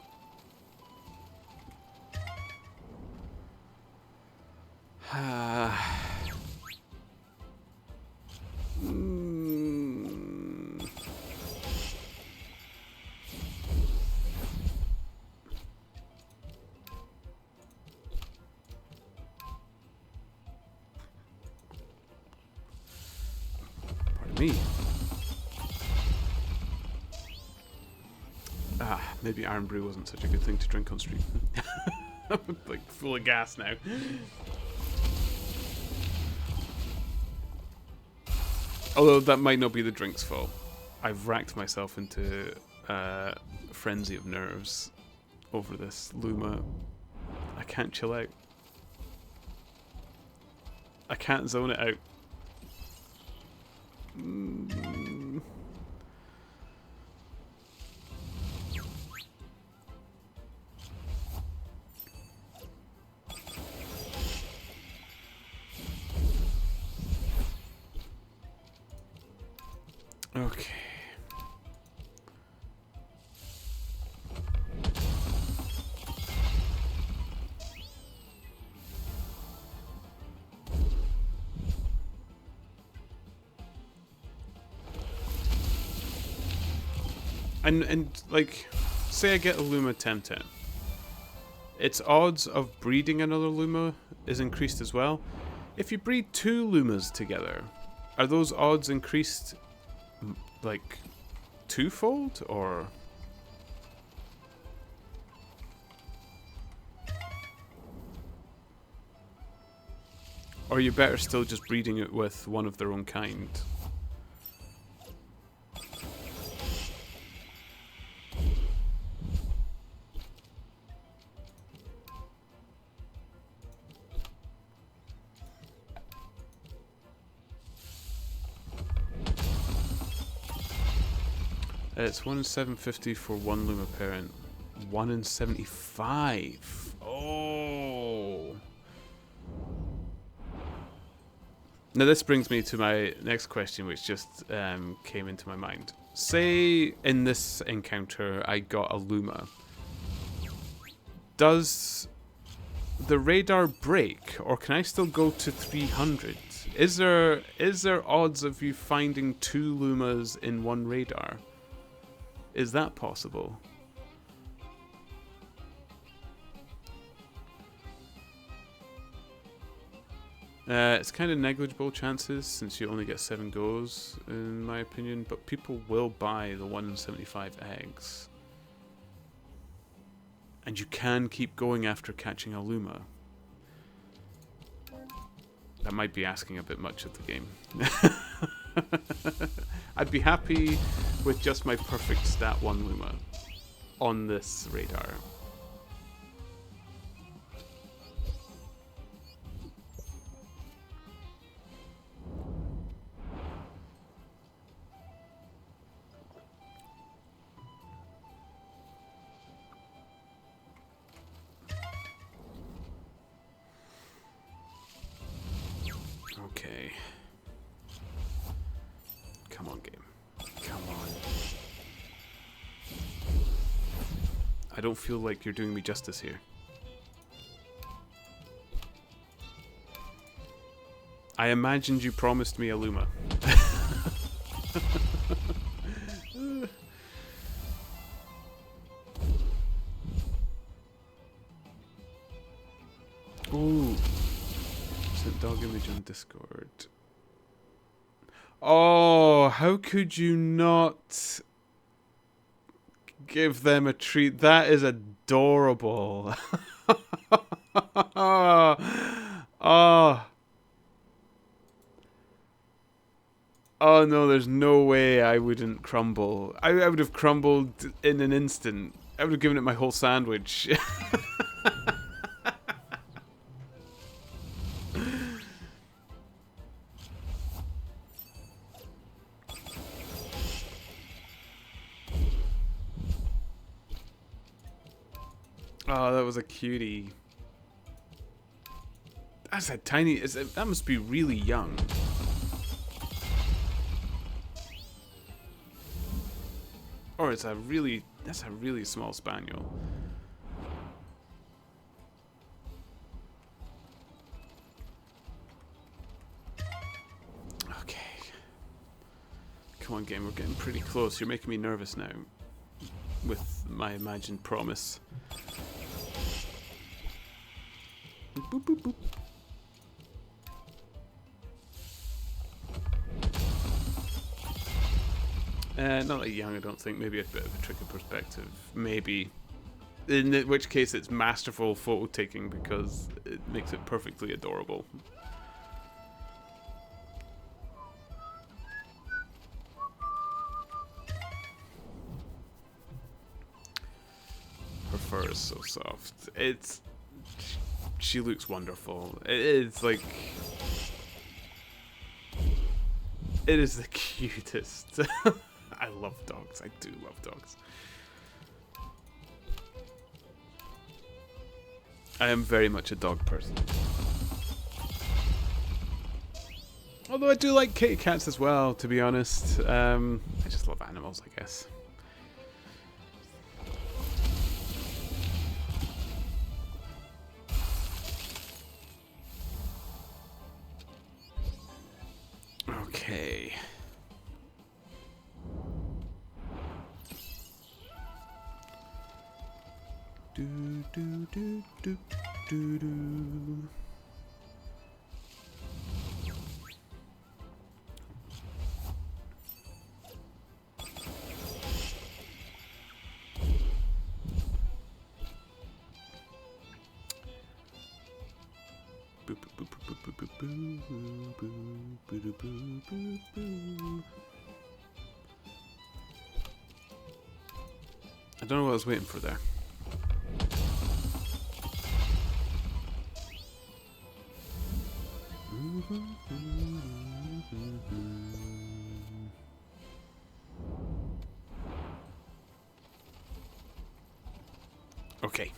Pardon me. Maybe Iron Brew wasn't such a good thing to drink on stream. I'm like full of gas now. Although that might not be the drink's fault. I've racked myself into a frenzy of nerves over this Luma. I can't chill out. I can't zone it out. Okay. And like, say I get a Luma Temtem. Its odds of breeding another Luma is increased as well. If you breed two Lumas together, are those odds increased like twofold, or? Or are you better still just breeding it with one of their own kind? It's 1 in 750 for one Luma parent. 1 in 75. Oh. Now this brings me to my next question, which just came into my mind. Say in this encounter I got a Luma. Does the radar break, or can I still go to 300? Is there odds of you finding two Lumas in one radar? Is that possible? It's kind of negligible chances, since you only get 7 goes, in my opinion, but people will buy the 1 in 75 eggs. And you can keep going after catching a Luma. That might be asking a bit much of the game. I'd be happy with just my perfect stat 1 Luma on this radar. Okay. Come on, game. Come on. I don't feel like you're doing me justice here. I imagined you promised me a Luma. Ooh. Sent dog image on Discord. Oh, how could you not give them a treat? That is adorable. Oh. Oh no, there's no way I wouldn't crumble. I would have crumbled in an instant. I would have given it my whole sandwich. Oh, that was a cutie. That's a tiny... that must be really young. Or it's a really... That's a really small spaniel. Okay. Come on, game. We're getting pretty close. You're making me nervous now. With my imagined promise. Boop, boop, boop. Not that young, I don't think. Maybe a bit of a tricky perspective. Maybe. In which case it's masterful photo taking because it makes it perfectly adorable. Her fur is so soft. She looks wonderful. It's like... It is the cutest. I love dogs. I do love dogs. I am very much a dog person. Although I do like kitty cats as well, to be honest. I just love animals, I guess. Okay. Do do do do do do. I don't know what I was waiting for there. Okay.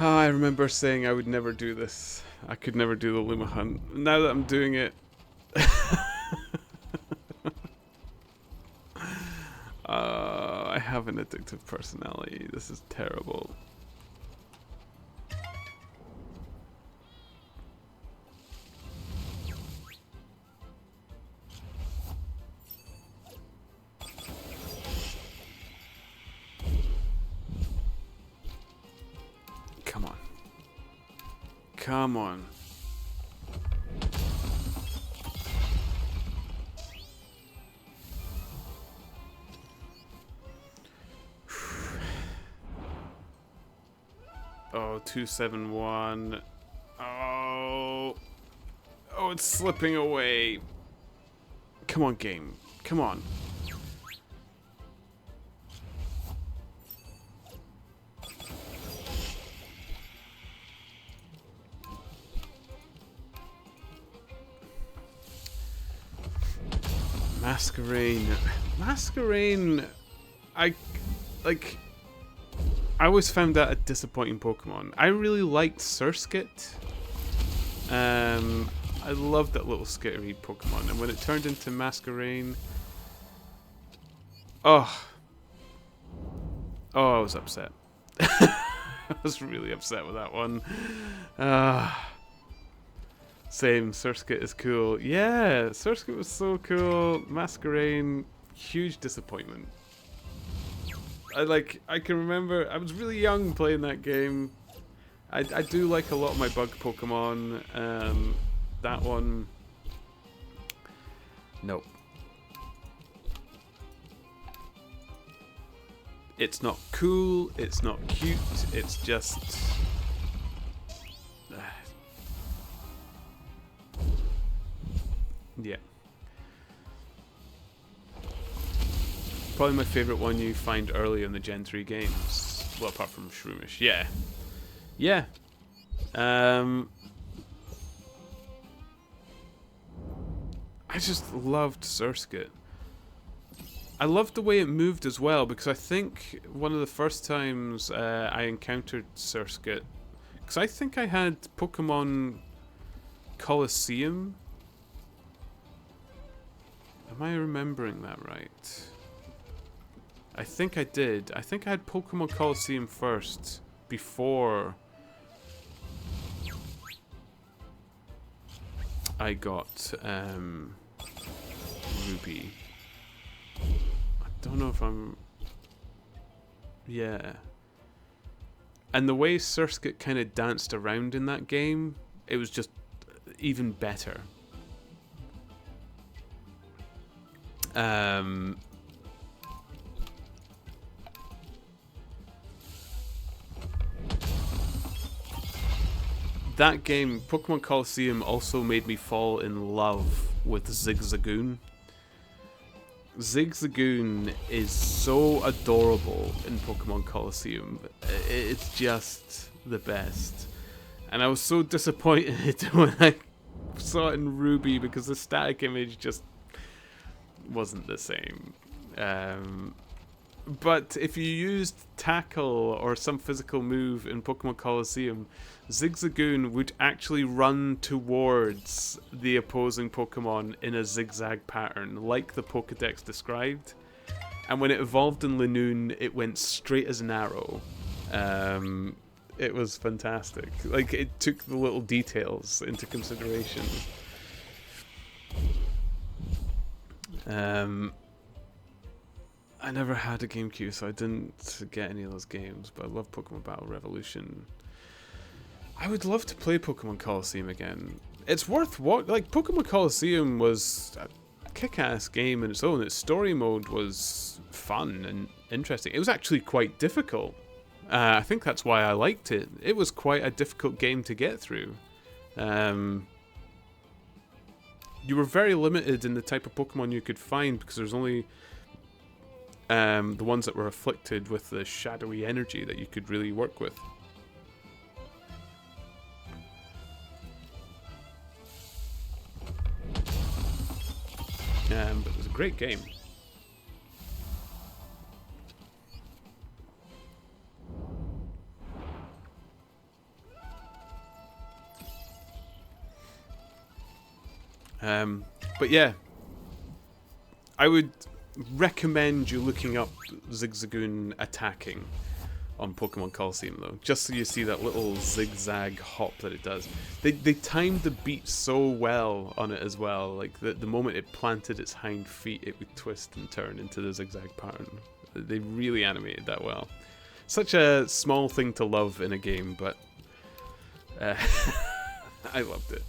Oh, I remember saying I would never do this. I could never do the Luma hunt. Now that I'm doing it... I have an addictive personality. This is terrible. Come on. Come on. Oh, 271. Oh. Oh, it's slipping away. Come on, game. Come on. Masquerain, I always found that a disappointing Pokemon. I really liked Surskit. I loved that little skittery Pokemon, and when it turned into Masquerain, oh, I was upset. I was really upset with that one. Same, Surskit is cool. Yeah, Surskit was so cool. Masquerain, huge disappointment. I can remember, I was really young playing that game. I do like a lot of my bug Pokemon. That one, nope. It's not cool, it's not cute, it's just... yeah. Probably my favourite one you find early in the Gen 3 games. Well, apart from Shroomish. Yeah. Yeah. I just loved Surskit. I loved the way it moved as well, because I think one of the first times I encountered Surskit, because I think I had Pokemon Coliseum? Am I remembering that right? I think I did. I think I had Pokemon Coliseum first, before I got Ruby. I don't know if I'm... Yeah. And the way Surskit kind of danced around in that game, it was just even better. That game, Pokemon Coliseum, also made me fall in love with Zigzagoon. Zigzagoon is so adorable in Pokemon Coliseum. It's just the best. And I was so disappointed when I saw it in Ruby because the static image just wasn't the same. But if you used Tackle or some physical move in Pokemon Coliseum, Zigzagoon would actually run towards the opposing Pokemon in a zigzag pattern, like the Pokedex described. And when it evolved in Linoon, it went straight as an arrow. It was fantastic. Like, it took the little details into consideration. I never had a GameCube, so I didn't get any of those games, but I love Pokemon Battle Revolution. I would love to play Pokemon Coliseum again. It's worth like, Pokemon Coliseum was a kick-ass game in its own. Its story mode was fun and interesting. It was actually quite difficult. I think that's why I liked it. It was quite a difficult game to get through. You were very limited in the type of Pokemon you could find because there's only the ones that were afflicted with the shadowy energy that you could really work with. But it was a great game. But yeah, I would recommend you looking up Zigzagoon attacking on Pokemon Coliseum though, just so you see that little zigzag hop that it does. They timed the beat so well on it as well, like the moment it planted its hind feet it would twist and turn into the zigzag pattern. They really animated that well. Such a small thing to love in a game, but I loved it.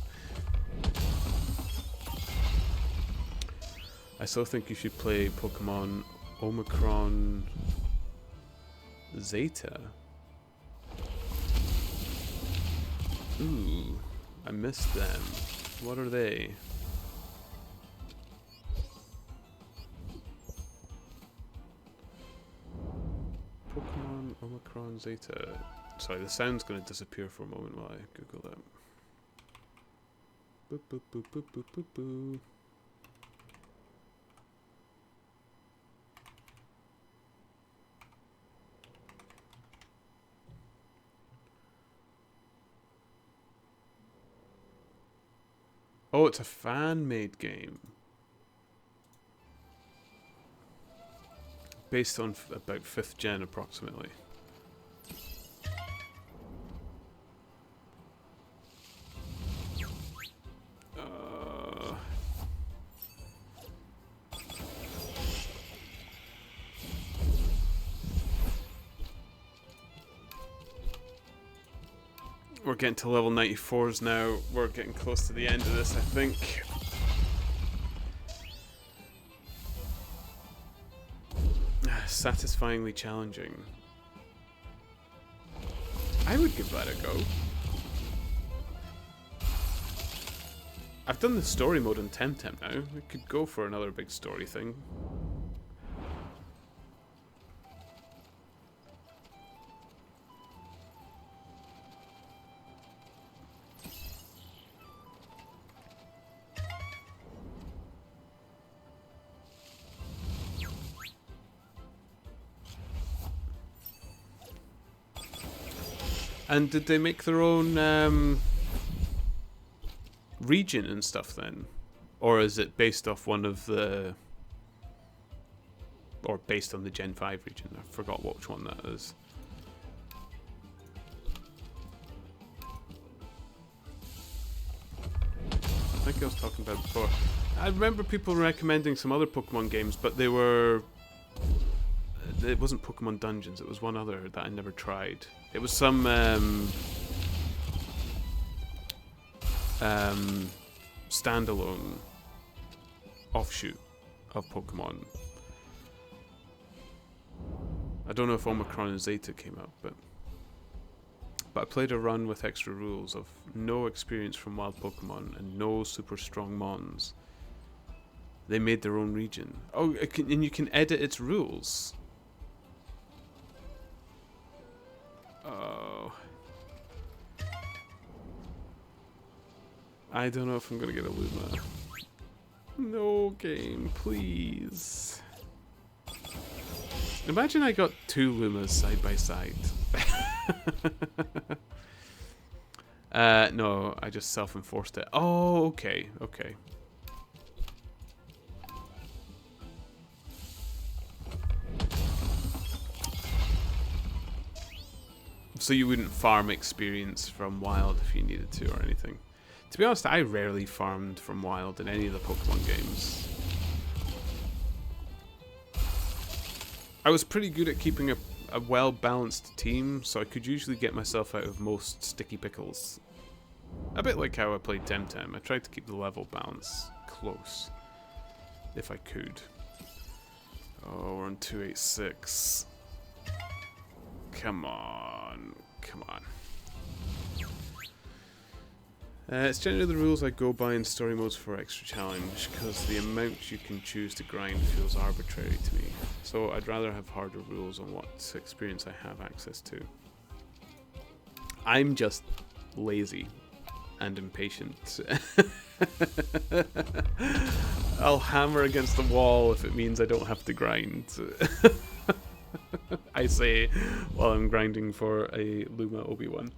I still think you should play Pokemon Omicron Zeta. Ooh, I missed them. What are they? Pokemon Omicron Zeta. Sorry, the sound's going to disappear for a moment while I Google that. Boop, boop, boop, boop, boop, boop, boop. Oh, it's a fan-made game. Based on about 5th gen, approximately. We're getting to level 94s now. We're getting close to the end of this, I think. Satisfyingly challenging. I would give that a go. I've done the story mode in Temtem now. We could go for another big story thing. And did they make their own region and stuff then? Or is it based off one of the... Or based on the Gen 5 region? I forgot which one that is. I think I was talking about it before. I remember people recommending some other Pokemon games, but they were... It wasn't Pokemon Dungeons, it was one other that I never tried. It was some standalone offshoot of Pokemon. I don't know if Omicron and Zeta came out, but I played a run with extra rules of no experience from wild Pokemon and no super strong Mons. They made their own region. Oh, and you can edit its rules. Oh. I don't know if I'm gonna get a Luma. No game, please. Imagine I got 2 Lumas side by side. No, I just self-enforced it. Oh, okay, okay. So you wouldn't farm experience from wild if you needed to or anything. To be honest, I rarely farmed from wild in any of the Pokemon games. I was pretty good at keeping a well-balanced team, so I could usually get myself out of most sticky pickles. A bit like how I played Temtem. I tried to keep the level balance close, if I could. Oh, we're on 286. Come on. Come on. It's generally the rules I go by in story modes for extra challenge, because the amount you can choose to grind feels arbitrary to me. So I'd rather have harder rules on what experience I have access to. I'm just lazy and impatient. I'll hammer against the wall if it means I don't have to grind. I say while I'm grinding for a Luma Obi-Wan.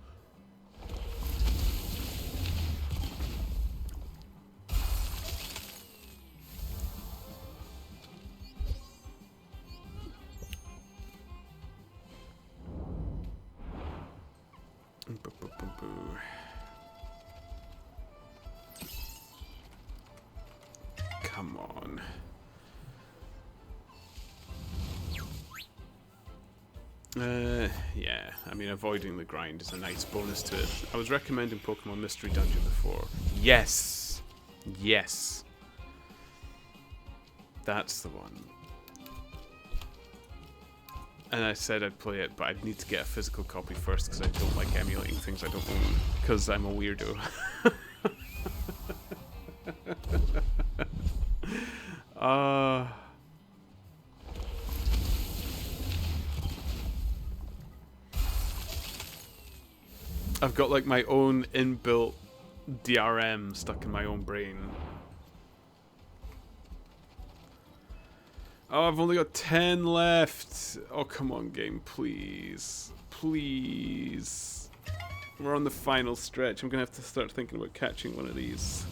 Come on. Yeah, I mean, avoiding the grind is a nice bonus to it. I was recommending Pokemon Mystery Dungeon before. Yes! Yes! That's the one. And I said I'd play it, but I'd need to get a physical copy first because I don't like emulating things I don't own. Because I'm a weirdo. I've got like my own inbuilt DRM stuck in my own brain. Oh, I've only got 10 left. Oh, come on, game, please. Please. We're on the final stretch. I'm going to have to start thinking about catching one of these.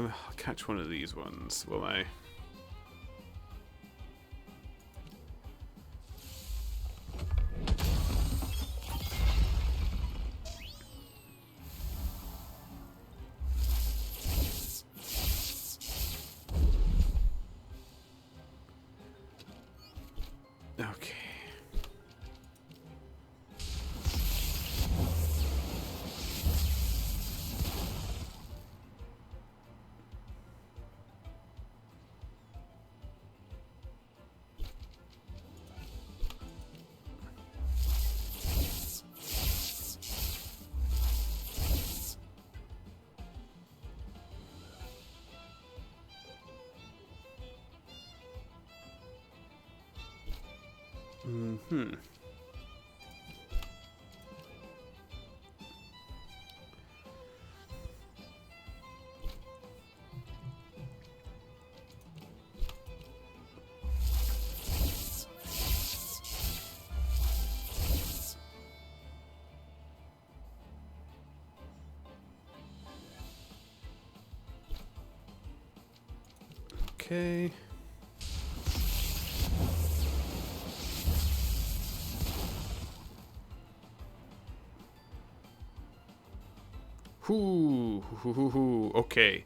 I'll catch one of these ones, will I? Okay. Okay. Okay.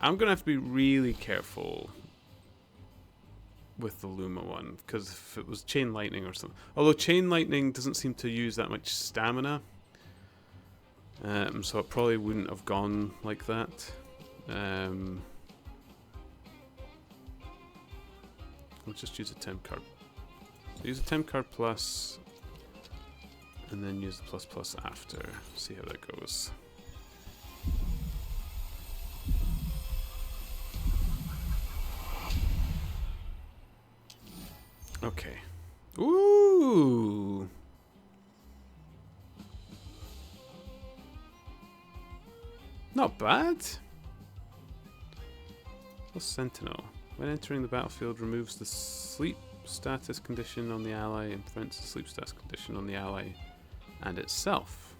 I'm gonna have to be really careful with the Luma one, because if it was Chain Lightning or something. Although Chain Lightning doesn't seem to use that much stamina. So it probably wouldn't have gone like that. Let's just use a temp card. Use a temp card plus, and then use the plus plus after. See how that goes. Okay. Ooh. Not bad. Plus Sentinel. When entering the battlefield, removes the sleep status condition on the ally and prevents the sleep status condition on the ally and itself.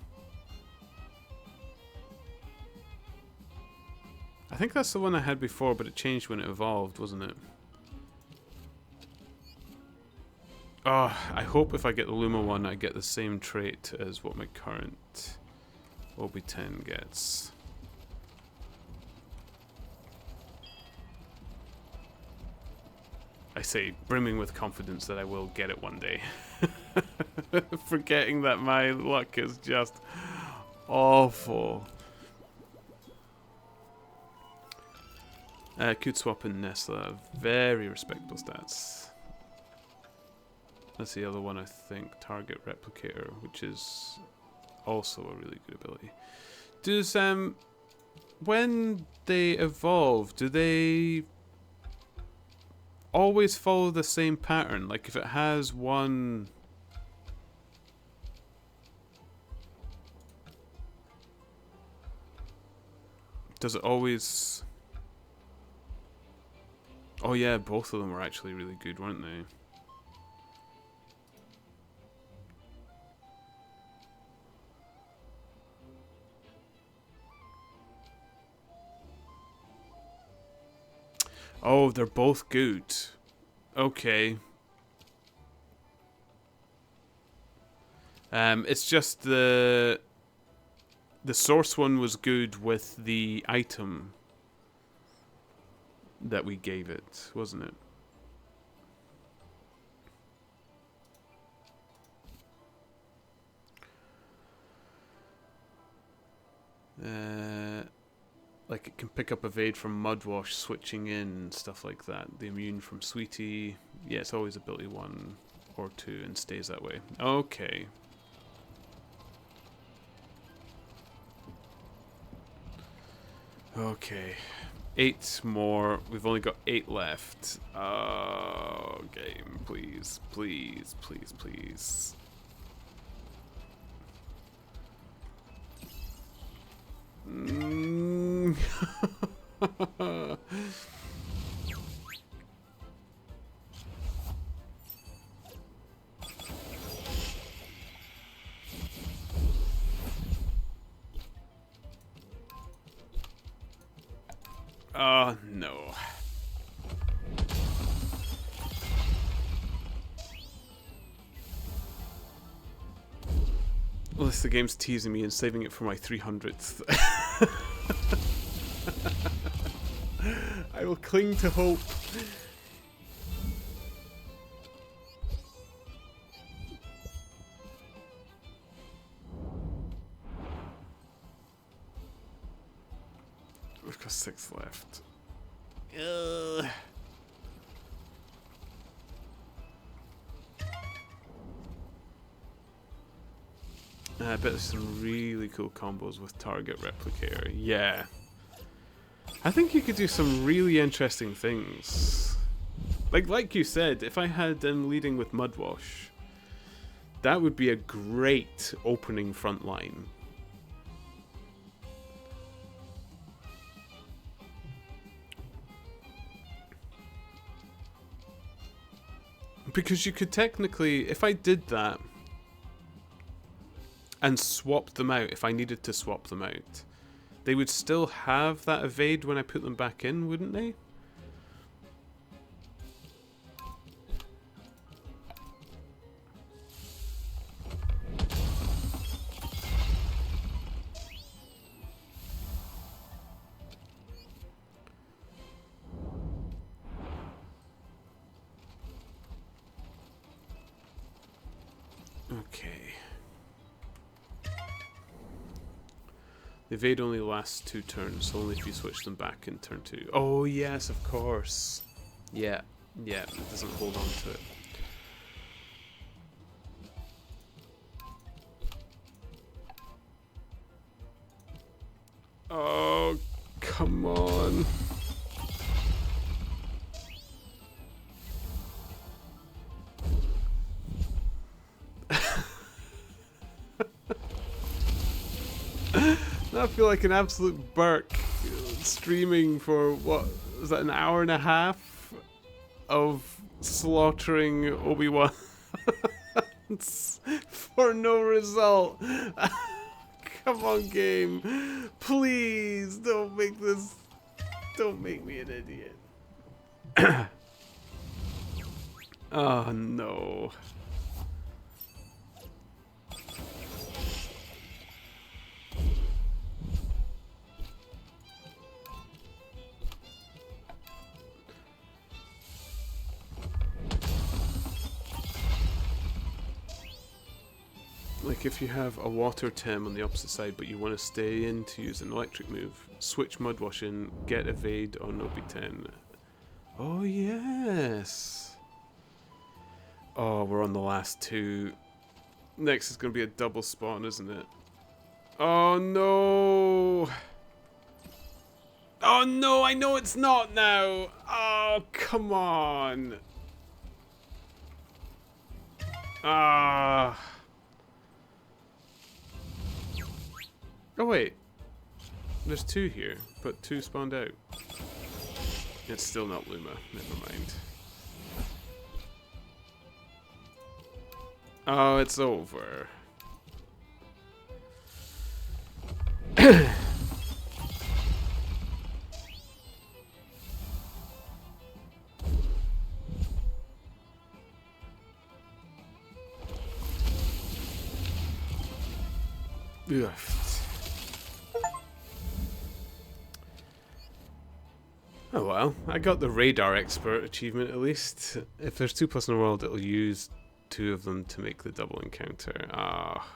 I think that's the one I had before, but it changed when it evolved, wasn't it? Oh, I hope if I get the Luma one, I get the same trait as what my current OB10 gets. I say, brimming with confidence that I will get it one day. Forgetting that my luck is just awful. Could swap in Nesla, very respectable stats. That's the other one, I think, Target Replicator, which is also a really good ability. Does, when they evolve, do they always follow the same pattern? Like, if it has one... Does it always... Oh yeah, both of them were actually really good, weren't they? Oh, they're both good. Okay. It's just the source one was good with the item that we gave it, wasn't it? Like it can pick up evade from Mudwash, switching in, stuff like that. The immune from Sweetie. Yeah, it's always ability 1 or 2 and stays that way. Okay. Okay. 8 more. We've only got 8 left. Oh, game. Please, please, please, please. Oh, no. Unless the game's teasing me and saving it for my 300th. I will cling to hope. We've got 6 left. Ugh. I bet there's some really cool combos with Target Replicator. Yeah. I think you could do some really interesting things. Like you said, if I had them leading with Mudwash, that would be a great opening front line. Because you could technically, if I did that and swapped them out, if I needed to swap them out, they would still have that evade when I put them back in, wouldn't they? The evade only lasts 2 turns, so only if you switch them back in turn 2. Oh yes, of course. Yeah, yeah, it doesn't hold on to it. Oh, come on. I feel like an absolute Burke streaming for, what, was that, an hour and a half of slaughtering Obi-Wan for no result. Come on, game. Please don't make this. Don't make me an idiot. Oh no. Like if you have a water Tem on the opposite side but you want to stay in to use an electric move, switch Mudwash in, get evade on Obi-10. Oh yes! Oh, we're on the last 2. Next is going to be a double spawn, isn't it? Oh no! Oh no, I know it's not now! Oh, come on! Ah! Oh wait, there's 2 here, but 2 spawned out. It's still not Luma, never mind. Oh, it's over. Ugh. Oh well, I got the radar expert achievement at least. If there's 2+ in the world, it'll use 2 of them to make the double encounter. Ah.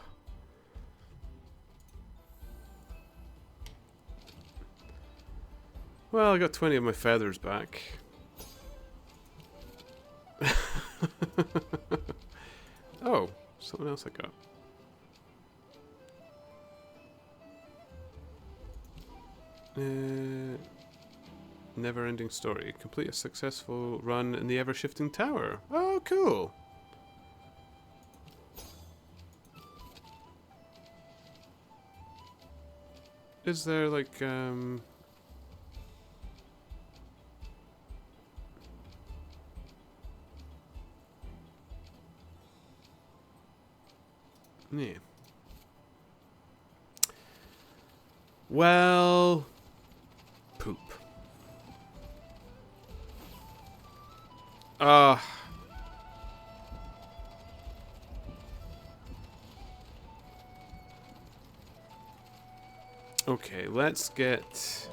Well, I got 20 of my feathers back. Oh, something else I got. Never-ending story. Complete a successful run in the ever-shifting tower. Oh, cool. Is there like yeah. Well, poop. Okay, let's get...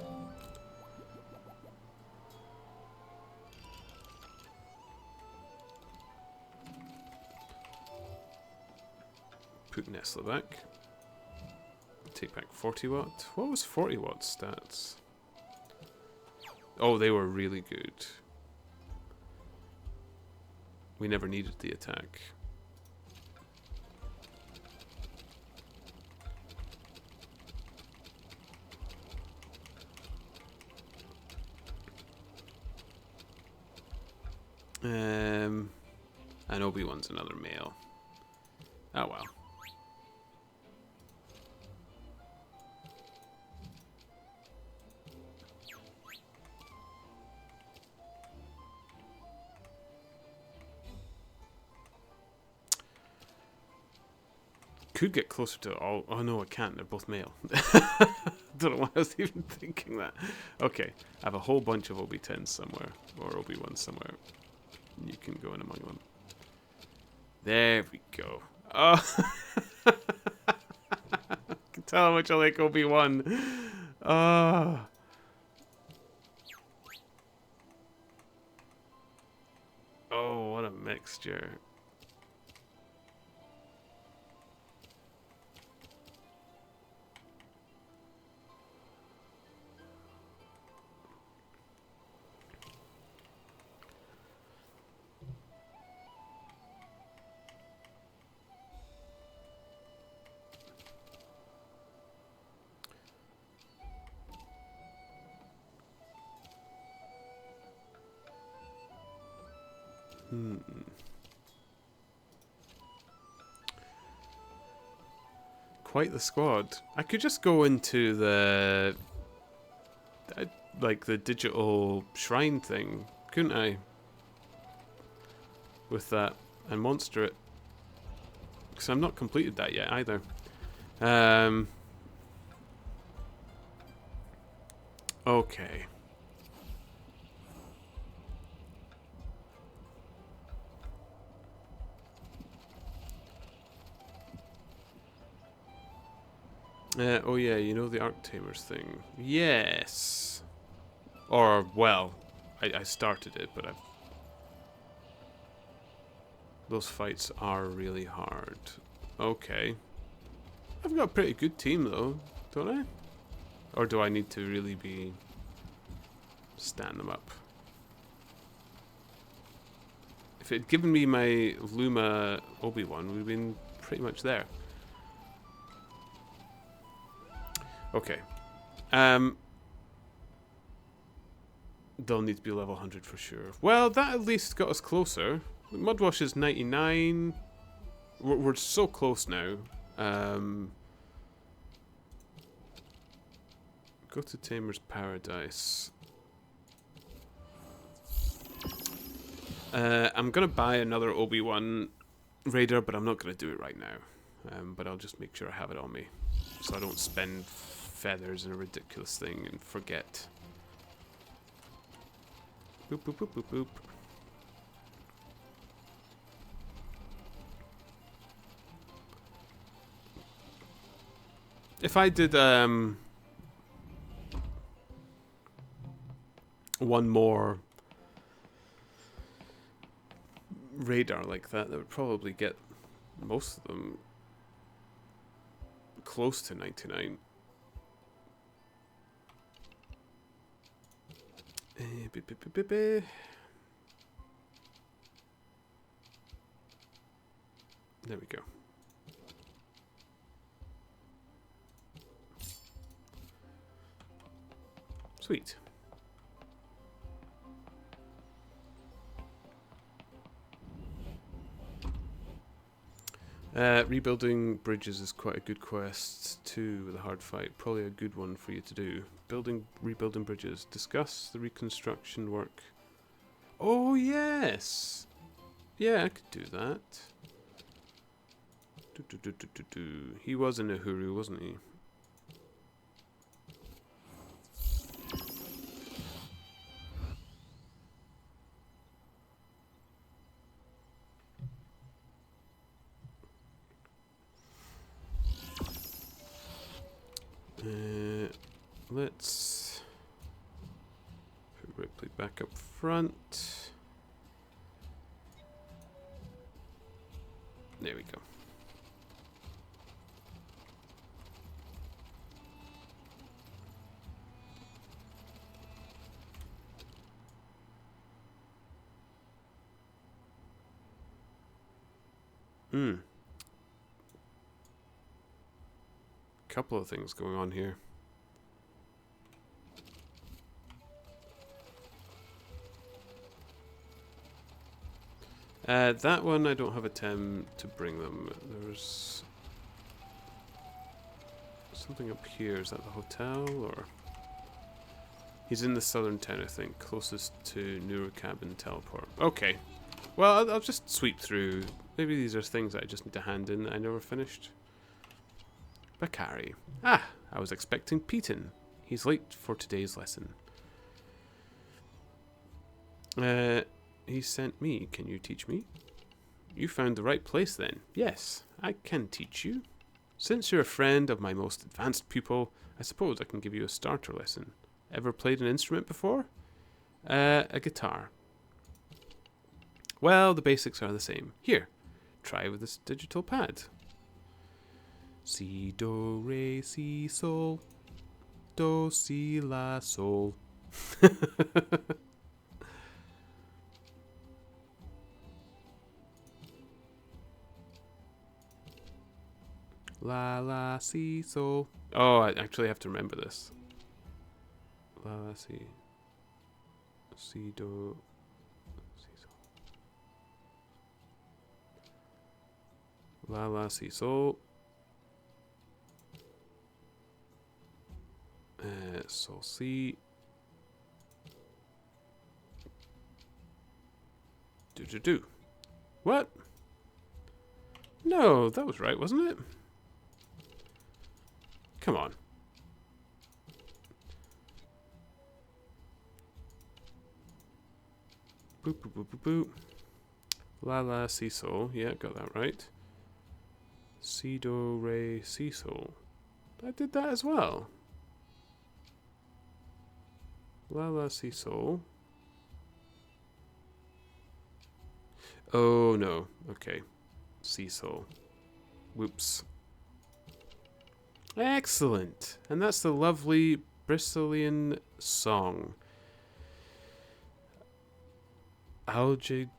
Put Nestle back. Take back 40 watt. What was 40 watt stats? Oh, they were really good. We never needed the attack. And Obi-Wan's another male. Oh well. Could get closer to all... Oh no, I can't. They're both male. Don't know why I was even thinking that. Okay, I have a whole bunch of Obi-10s somewhere. Or Obi-Wans somewhere. You can go in among them. There we go. Oh! I can tell how much I like Obi-Wan. Oh! Oh, what a mixture. Hmm. Quite the squad. I could just go into the like the digital shrine thing, couldn't I? With that and monster it, because I'm not completed that yet either. Okay. Oh yeah, you know the Arc Tamers thing. Yes. Or well, I started it, but those fights are really hard. Okay. I've got a pretty good team though, don't I? Or do I need to really be stand them up? If it had given me my Luma Obi-Wan, we'd been pretty much there. Okay. They'll need to be level 100 for sure. Well, that at least got us closer. Mudwash is 99. We're so close now. Go to Tamer's Paradise. I'm going to buy another Obi-Wan Raider, but I'm not going to do it right now. But I'll just make sure I have it on me, so I don't spend feathers in a ridiculous thing and forget. Boop, boop, boop, boop, boop. If I did one more radar like that, that would probably get most of them close to 99. There we go. Sweet. Rebuilding bridges is quite a good quest too, with a hard fight. Probably a good one for you to do. Rebuilding bridges. Discuss the reconstruction work. Oh yes! Yeah, I could do that. He was in Uhuru, wasn't he? Let's put Ripley back up front. There we go. Couple of things going on here. That one I don't have a Tem to bring them. There's something up here. Is that the hotel or? He's in the southern town, I think, closest to Neuro Cabin teleport. Okay. Well, I'll just sweep through. Maybe these are things that I just need to hand in that I never finished. Bakari. Ah, I was expecting Peyton. He's late for today's lesson. He sent me. Can you teach me? You found the right place then. Yes, I can teach you. Since you're a friend of my most advanced pupil, I suppose I can give you a starter lesson. Ever played an instrument before? A guitar. Well, the basics are the same. Here, try with this digital pad. Si, do, re, si, sol. Do, si, la, sol. La, la, si, sol. Oh, I actually have to remember this. La, la, si. Si, do, si, sol. La la sea soul. Soul sea. Do. What? No, that was right, wasn't it? Come on. Boop, boop, boop, boop, boop. La la sea soul. Yeah, got that right. Si do re si sol. I did that as well. La la si sol. Oh no. Okay. Si sol. Whoops. Excellent. And that's the lovely Bristolian song. Algigant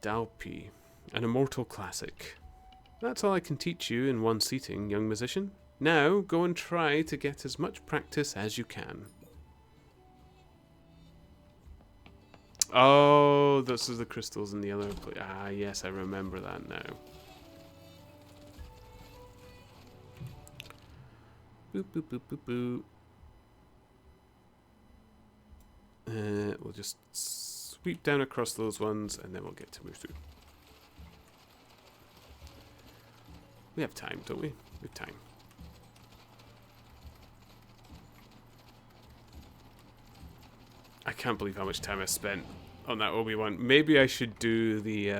Dalpi. An immortal classic. That's all I can teach you in one seating, young musician. Now, go and try to get as much practice as you can. Oh, this is the crystals in the other place. Ah, yes, I remember that now. Boop, boop, boop, boop, boop. We'll just sweep down across those ones, and then we'll get to move through. We have time, don't we? We have time. I can't believe how much time I spent on that Obi-Wan. Maybe I should do the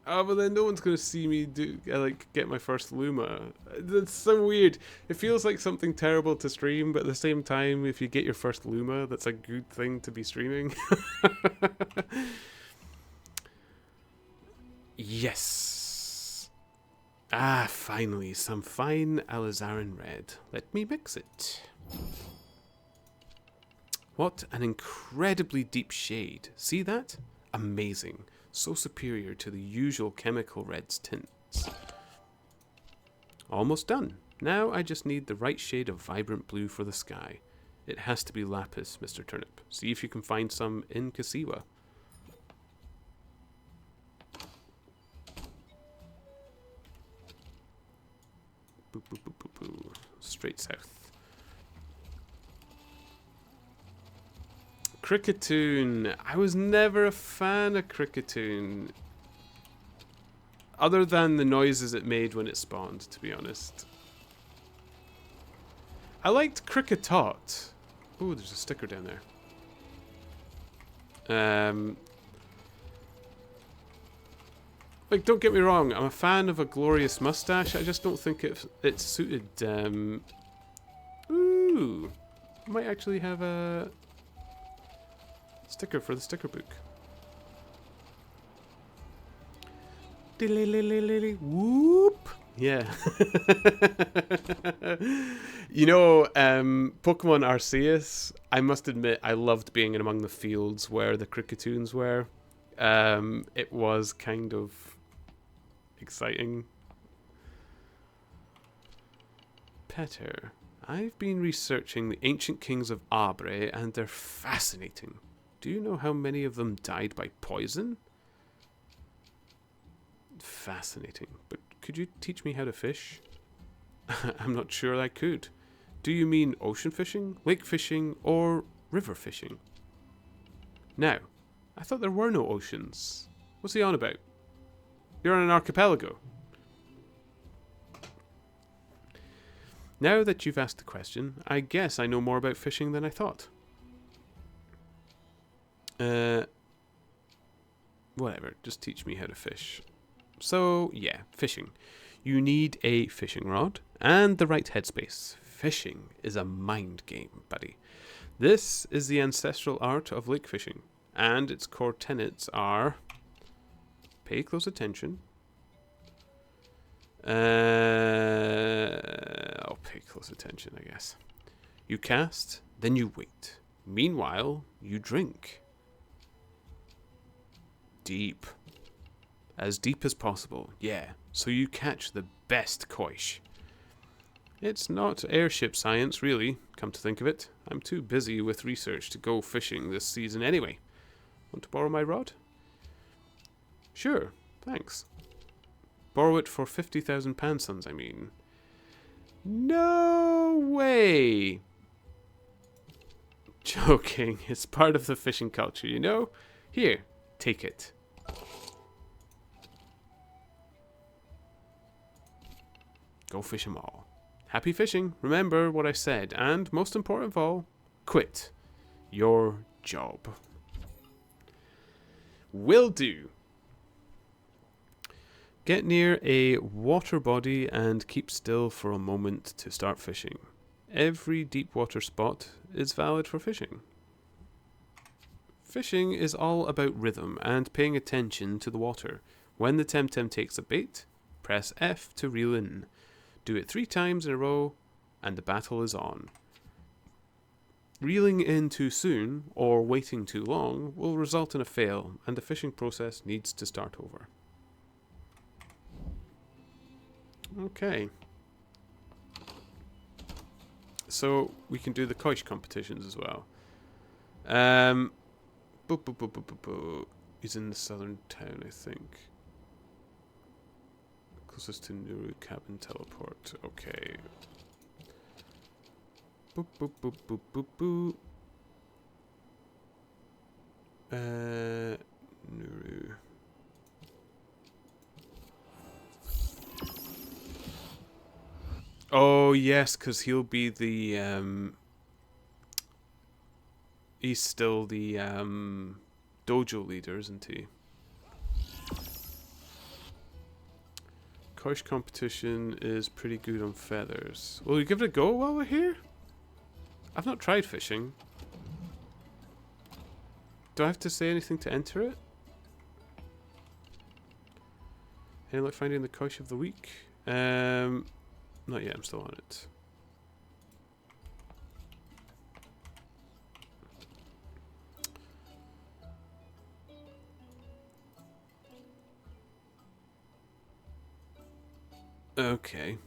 oh, but then no one's gonna see me do like get my first Luma. That's so weird. It feels like something terrible to stream, but at the same time, if you get your first Luma, that's a good thing to be streaming. Yes. Ah, finally, some fine alizarin red. Let me mix it. What an incredibly deep shade. See that? Amazing. So superior to the usual chemical red's tints. Almost done. Now I just need the right shade of vibrant blue for the sky. It has to be lapis, Mr. Turnip. See if you can find some in Kasiwa. Boop, boop, boop, boop, boop. Straight south. Cricketoon. I was never a fan of Cricketoon. Other than the noises it made when it spawned, to be honest. I liked Cricketot. Ooh, there's a sticker down there. Like, don't get me wrong, I'm a fan of a glorious mustache. I just don't think it's suited. Ooh, I might actually have a sticker for the sticker book. Whoop! Yeah. You know, Pokemon Arceus, I must admit, I loved being in among the fields where the Cricketoons were. It was kind of exciting. Petter. I've been researching the ancient kings of Abre, and they're fascinating. Do you know how many of them died by poison? Fascinating. But could you teach me how to fish? I'm not sure I could. Do you mean ocean fishing, lake fishing, or river fishing? Now, I thought there were no oceans. What's he on about? You're on an archipelago. Now that you've asked the question, I guess I know more about fishing than I thought. Whatever, just teach me how to fish. So, yeah, fishing. You need a fishing rod and the right headspace. Fishing is a mind game, buddy. This is the ancestral art of lake fishing, and its core tenets are: pay close attention. I'll pay close attention, I guess. You cast, then you wait. Meanwhile, you drink. Deep. As deep as possible, yeah. So you catch the best koish. It's not airship science, really, come to think of it. I'm too busy with research to go fishing this season anyway. Want to borrow my rod? Sure. Thanks. Borrow it for 50,000 pansons, I mean. No way! Joking. It's part of the fishing culture, you know? Here, take it. Go fish 'em all. Happy fishing. Remember what I said. And most important of all, quit your job. Will do. Get near a water body and keep still for a moment to start fishing. Every deep water spot is valid for fishing. Fishing is all about rhythm and paying attention to the water. When the Temtem takes a bait, press F to reel in. Do it 3 times in a row and the battle is on. Reeling in too soon or waiting too long will result in a fail and the fishing process needs to start over. Okay. So we can do the Koish competitions as well. He's in the southern town, I think. Closest to Nuru cabin teleport. Okay. Boop boop boop boop boop boop. Nuru. Oh yes, because he'll be the he's still the dojo leader, isn't he? Koish competition is pretty good on feathers. Will you give it a go while we're here? I've not tried fishing. Do I have to say anything to enter it? Any luck finding the Koish of the week? Not yet, I'm still on it. Okay.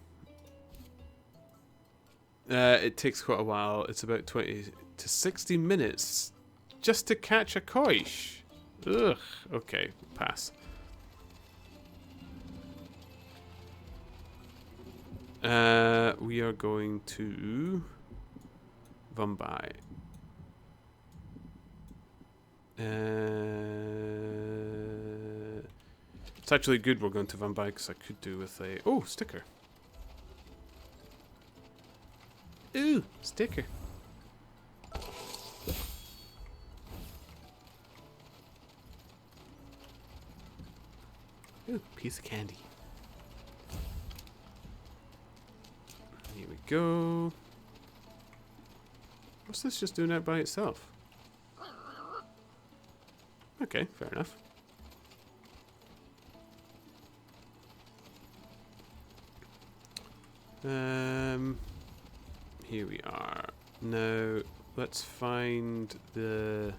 It takes quite a while. It's about 20 to 60 minutes just to catch a Koish. Ugh. Okay, pass. We are going to Vambai. It's actually good we're going to Vambai because I could do with a... Oh, sticker. Ooh, sticker. Ooh, piece of candy. Here we go. What's this just doing out by itself? Okay, fair enough. Here we are. Now, let's find the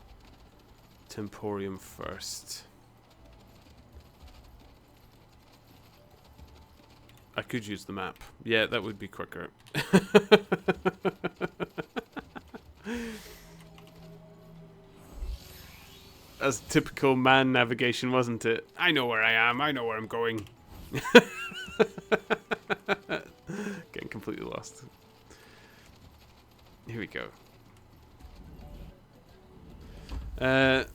Temporium first. I could use the map. Yeah, that would be quicker. That's typical man navigation, wasn't it? I know where I am. I know where I'm going. Getting completely lost. Here we go. The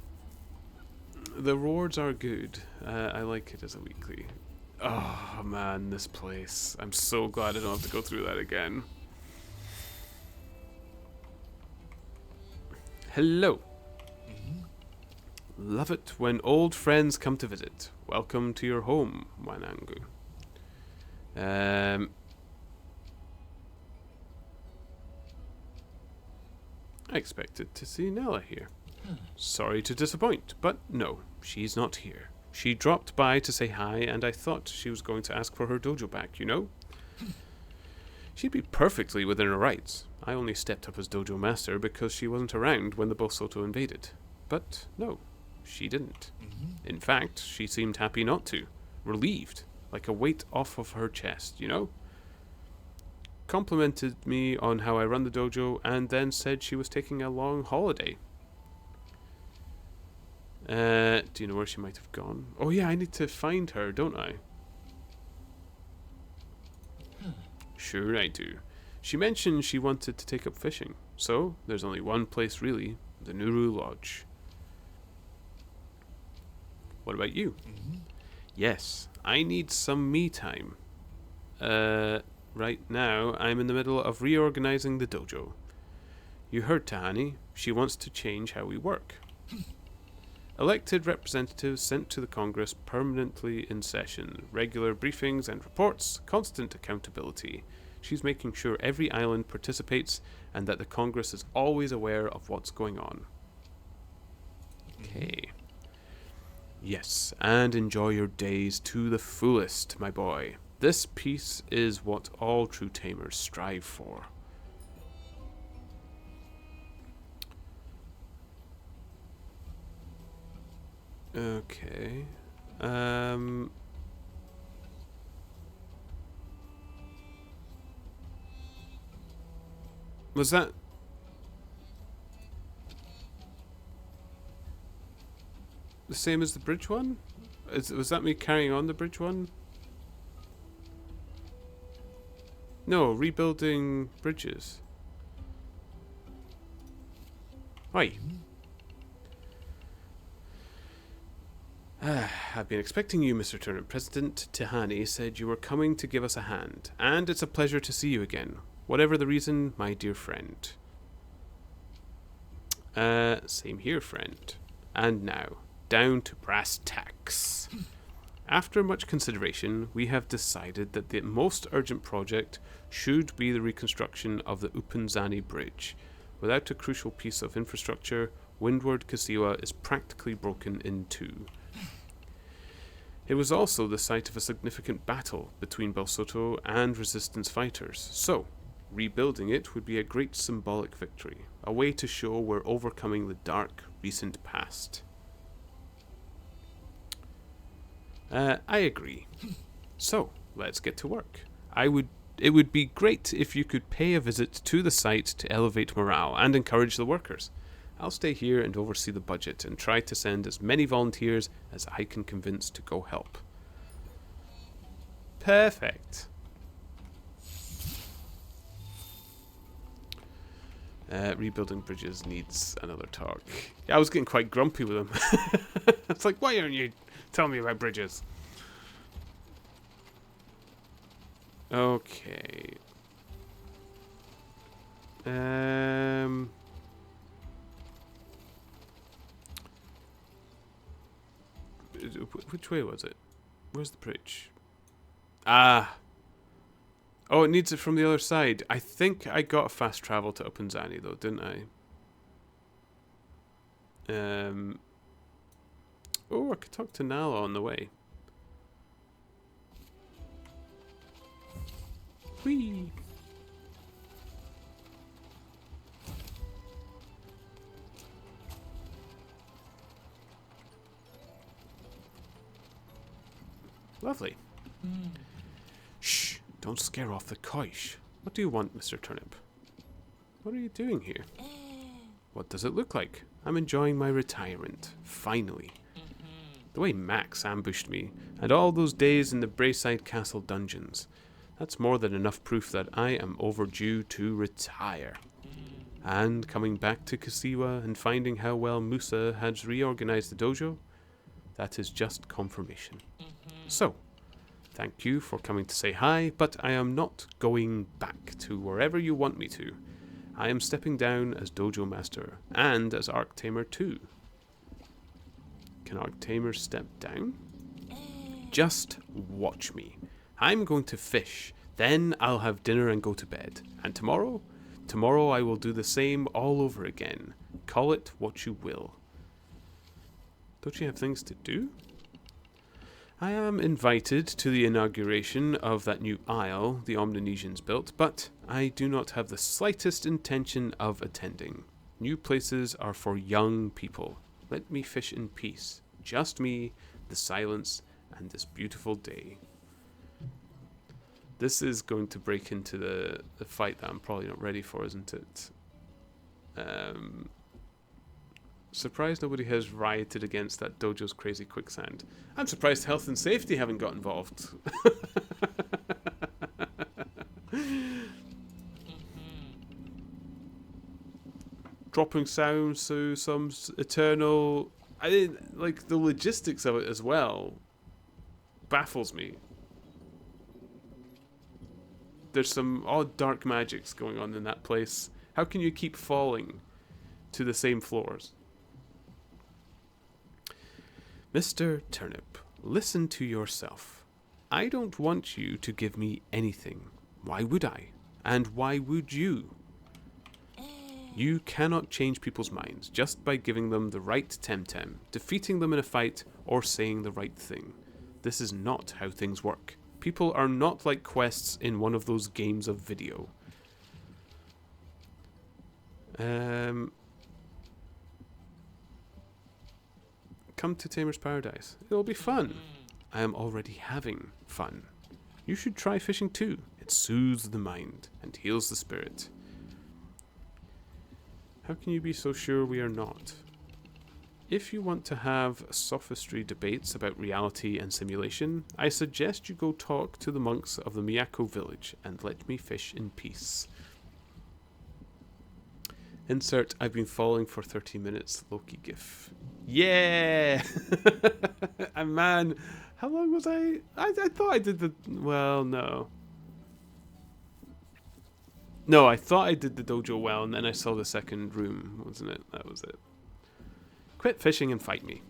rewards are good. I like it as a weekly. Oh man, this place. I'm so glad I don't have to go through that again. Hello. Love it when old friends come to visit. Welcome to your home, Wanangu. I expected to see Nella here. Sorry to disappoint, but no, she's not here. She dropped by to say hi, and I thought she was going to ask for her dojo back, you know? She'd be perfectly within her rights. I only stepped up as dojo master because she wasn't around when the Bosoto invaded. But no, she didn't. In fact, she seemed happy not to. Relieved, like a weight off of her chest, you know? Complimented me on how I run the dojo, and then said she was taking a long holiday. Do you know where she might have gone? Oh yeah, I need to find her, don't I? Sure I do. She mentioned she wanted to take up fishing, so there's only one place really, the Nuru Lodge. What about you? Yes, I need some me time. Right now I'm in the middle of reorganizing the dojo. You heard Tahani, she wants to change how we work. Elected representatives sent to the Congress permanently in session, regular briefings and reports, constant accountability. She's making sure every island participates and that the Congress is always aware of what's going on. Okay. Yes, and enjoy your days to the fullest, my boy. This peace is what all true tamers strive for. Okay. Was that... the same as the bridge one? Was that me carrying on the bridge one? No, rebuilding bridges. Oi. I've been expecting you, Mr. Turnip. President Tahani said you were coming to give us a hand, and it's a pleasure to see you again. Whatever the reason, my dear friend. Same here, friend. And now, down to brass tacks. After much consideration, we have decided that the most urgent project should be the reconstruction of the Upunzani Bridge. Without a crucial piece of infrastructure, Windward Kasiwa is practically broken in two. It was also the site of a significant battle between Belsoto and resistance fighters, so rebuilding it would be a great symbolic victory, a way to show we're overcoming the dark, recent past. I agree. So, let's get to work. It would be great if you could pay a visit to the site to elevate morale and encourage the workers. I'll stay here and oversee the budget and try to send as many volunteers as I can convince to go help. Perfect. Rebuilding bridges needs another talk. Yeah, I was getting quite grumpy with him. It's like, why aren't you telling me about bridges? Okay. Which way was it? Where's the bridge? Ah. Oh, it needs it from the other side. I think I got fast travel to Upunzani though, didn't I? Oh, I could talk to Nala on the way. Whee! Lovely. Shh! Don't scare off the Koish. What do you want, Mr. Turnip? What are you doing here? What does it look like? I'm enjoying my retirement. Finally. The way Max ambushed me, and all those days in the Brayside Castle dungeons. That's more than enough proof that I am overdue to retire. And coming back to Kasiwa and finding how well Musa has reorganized the dojo, that is just confirmation. So, thank you for coming to say hi, but I am not going back to wherever you want me to. I am stepping down as Dojo Master, and as Arc Tamer too. Can Arc Tamer step down? Just watch me. I'm going to fish, then I'll have dinner and go to bed. And tomorrow? Tomorrow I will do the same all over again. Call it what you will. Don't you have things to do? I am invited to the inauguration of that new isle the Omnonesians built, but I do not have the slightest intention of attending. New places are for young people. Let me fish in peace. Just me, the silence, and this beautiful day. This is going to break into the fight that I'm probably not ready for, isn't it? Surprised nobody has rioted against that dojo's crazy quicksand. I'm surprised health and safety haven't got involved. Dropping sounds to some eternal... I didn't like the logistics of it as well. Baffles me. There's some odd dark magics going on in that place. How can you keep falling to the same floors? Mr. Turnip, listen to yourself. I don't want you to give me anything. Why would I? And why would you? You cannot change people's minds just by giving them the right Temtem, defeating them in a fight, or saying the right thing. This is not how things work. People are not like quests in one of those games of video. Come to Tamer's Paradise. It'll be fun. I am already having fun. You should try fishing too. It soothes the mind and heals the spirit. How can you be so sure we are not? If you want to have sophistry debates about reality and simulation, I suggest you go talk to the monks of the Miyako village and let me fish in peace. Insert I've been falling for 30 minutes Loki gif. Yeah! And man, how long was I thought I did the... Well, no. No, I thought I did the dojo well, and then I saw the second room, wasn't it? That was it. Quit fishing and fight me.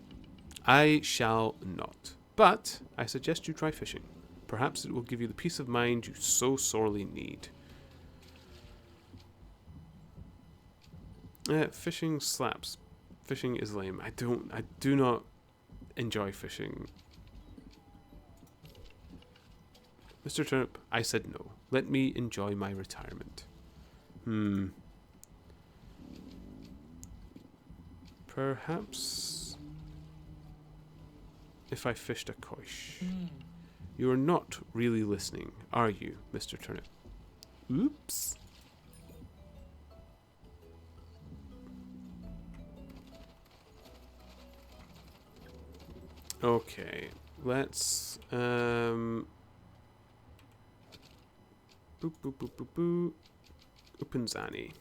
I shall not. But I suggest you try fishing. Perhaps it will give you the peace of mind you so sorely need. Fishing slaps. Fishing is lame. I do not enjoy fishing. Mr. Turnip, I said no. Let me enjoy my retirement. Perhaps if I fished a koish. You are not really listening, are you, Mr. Turnip? Oops. Okay, let's boop boop boop boop boop. Upanzani.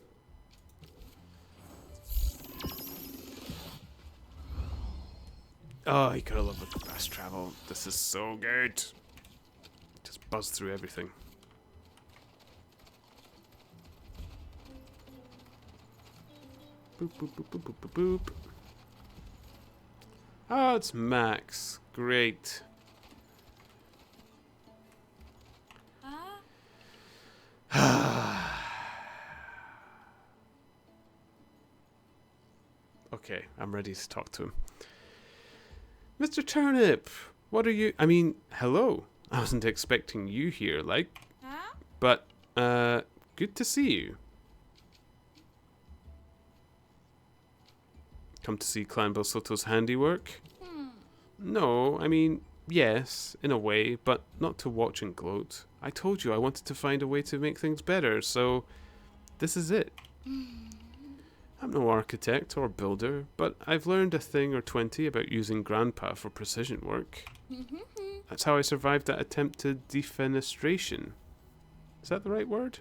Oh, you gotta love the fast travel. This is so good. Just buzz through everything. Boop boop boop boop boop boop boop. Oh, it's Max. Great. Okay, I'm ready to talk to him. Mr. Turnip, what are you... I mean, hello. I wasn't expecting you here, like. But, good to see you. Come to see Clan Belsoto's handiwork? No, I mean, yes, in a way, but not to watch and gloat. I told you I wanted to find a way to make things better, so this is it. I'm no architect or builder, but I've learned a thing or 20 about using Grandpa for precision work. That's how I survived that attempted defenestration. Is that the right word?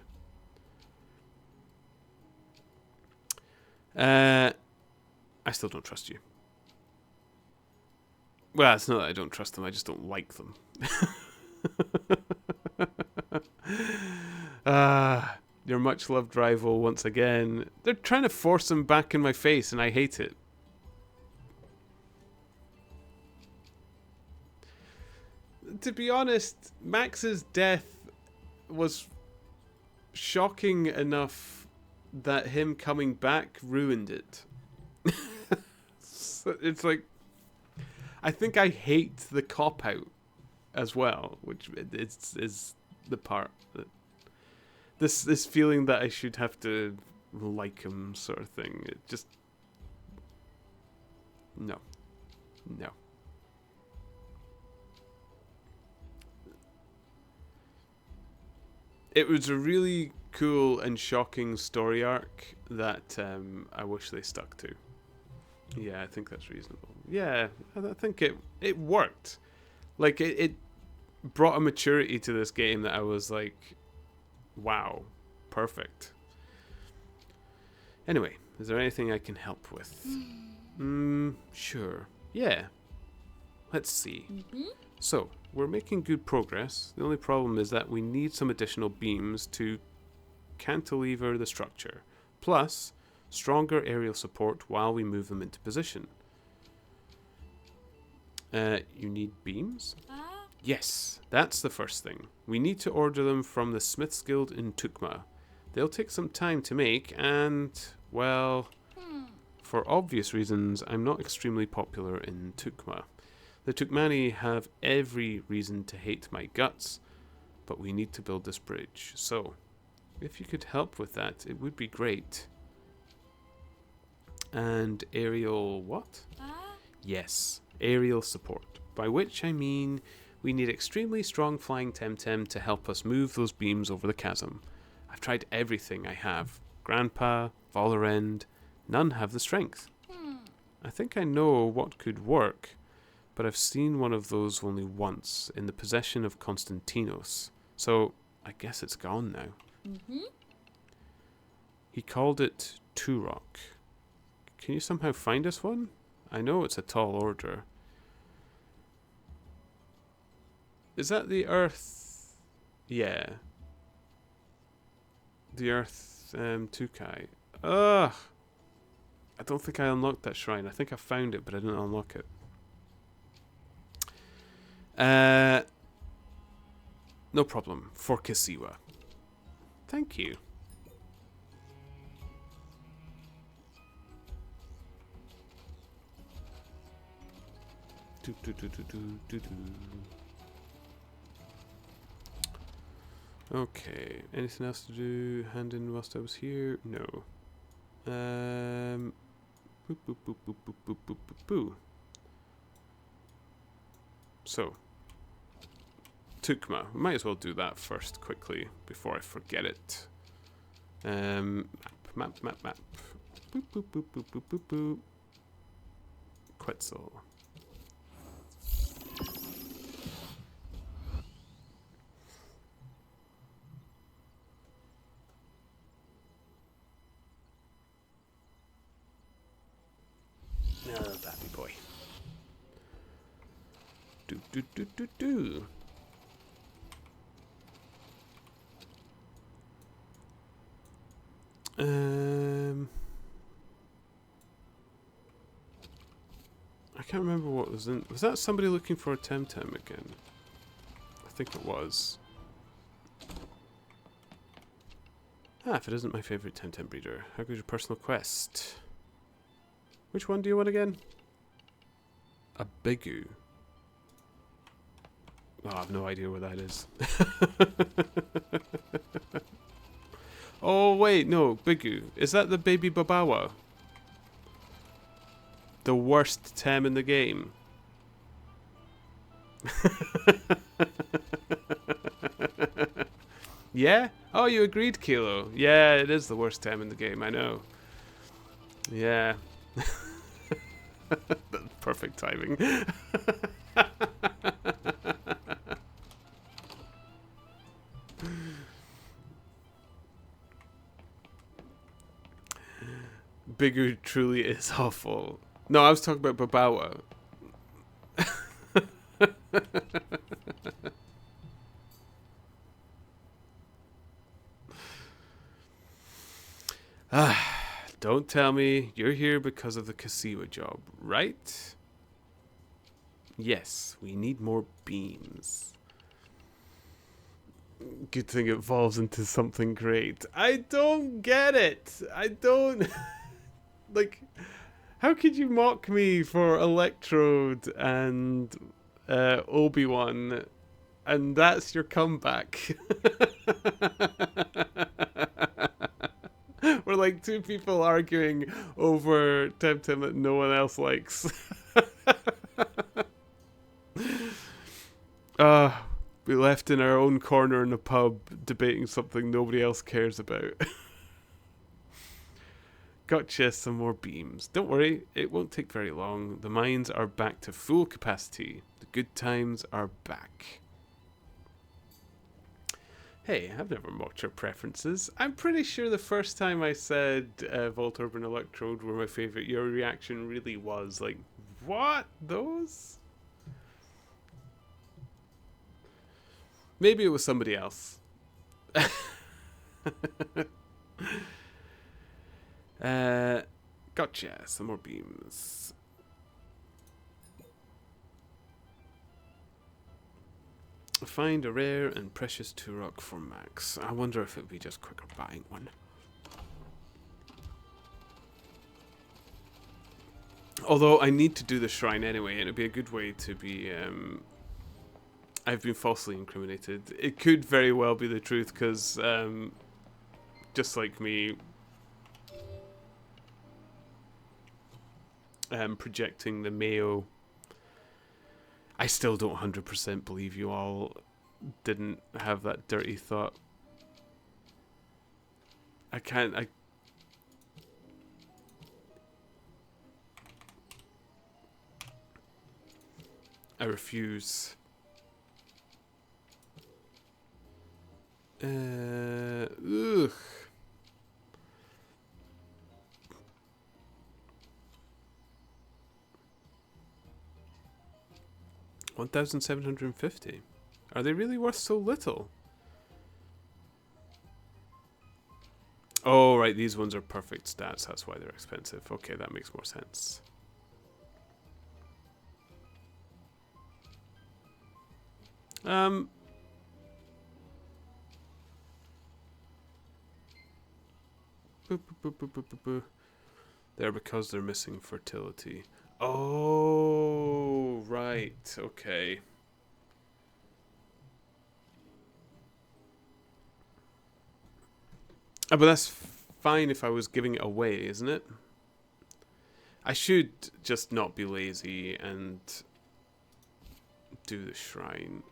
I still don't trust you. Well, it's not that I don't trust them, I just don't like them. Your much-loved rival once again. They're trying to force him back in my face, and I hate it. To be honest, Max's death was shocking enough that him coming back ruined it. So it's like... I think I hate the cop-out as well, which is the part that... This feeling that I should have to like him sort of thing. It just... No. No. It was a really cool and shocking story arc that I wish they stuck to. Yeah, I think that's reasonable. Yeah, I think it worked. Like it brought a maturity to this game that I was like, wow, perfect. Anyway, is there anything I can help with? Sure. Yeah. Let's see. So, we're making good progress. The only problem is that we need some additional beams to cantilever the structure, plus stronger aerial support while we move them into position. You need beams? Yes, that's the first thing. We need to order them from the Smith's Guild in Tukma. They'll take some time to make, and, well, for obvious reasons, I'm not extremely popular in Tukma. The Tukmani have every reason to hate my guts, but we need to build this bridge. So, if you could help with that, it would be great. And aerial what? Yes, aerial support. By which I mean we need extremely strong flying Temtem to help us move those beams over the chasm. I've tried everything I have. Grandpa, Volerend, none have the strength. I think I know what could work, but I've seen one of those only once in the possession of Konstantinos, so I guess it's gone now. He called it Turok. Can you somehow find us one? I know it's a tall order. Is that the Earth? Yeah. The Earth Tukai. Ugh! I don't think I unlocked that shrine. I think I found it, but I didn't unlock it. No problem. For Kasiwa. Thank you. Okay. Anything else to do? Hand in whilst I was here? No. Boop, boop, boop, boop, boop, boop, boop, boop, boop. So, Tukma. We might as well do that first quickly before I forget it. Map. Boop, boop, boop, boop, boop, boop, boop. Quetzal. Baby boy. Do. I can't remember what was in. Was that somebody looking for a Temtem again? I think it was. If it isn't my favourite Temtem breeder, how goes your personal quest? Which one do you want again? A Bigu. Oh, I have no idea where that is. Oh, wait, no, Bigu. Is that the baby Babawa? The worst Tem in the game. Yeah? Oh, you agreed, Kilo. Yeah, it is the worst Tem in the game, I know. Yeah. Perfect timing. Bigu truly is awful. No, I was talking about Babawa. Don't tell me you're here because of the Kasiwa job, right? Yes, we need more beams. Good thing it evolves into something great. I don't get it. I don't... like, how could you mock me for Electrode and Obi-Wan, and that's your comeback? We're like two people arguing over Temtem that no one else likes. We left in our own corner in a pub debating something nobody else cares about. Gotcha, some more beams. Don't worry, it won't take very long. The mines are back to full capacity. The good times are back. Hey, I've never mocked your preferences. I'm pretty sure the first time I said Volt Urban Electrode were my favourite, your reaction really was like, what? Those? Maybe it was somebody else. Gotcha. Some more beams. Find a rare and precious Turok for Max. I wonder if it would be just quicker buying one. Although I need to do the shrine anyway, and it'd be a good way to be... I've been falsely incriminated. It could very well be the truth, because just like me projecting the Mayo, I still don't 100% believe you all didn't have that dirty thought. I refuse. Ugh. $1,750. Are they really worth so little? Oh, right, these ones are perfect stats. That's why they're expensive. Okay, that makes more sense. They're because they're missing fertility. Oh, right. Okay. But that's fine if I was giving it away, isn't it? I should just not be lazy and do the shrine.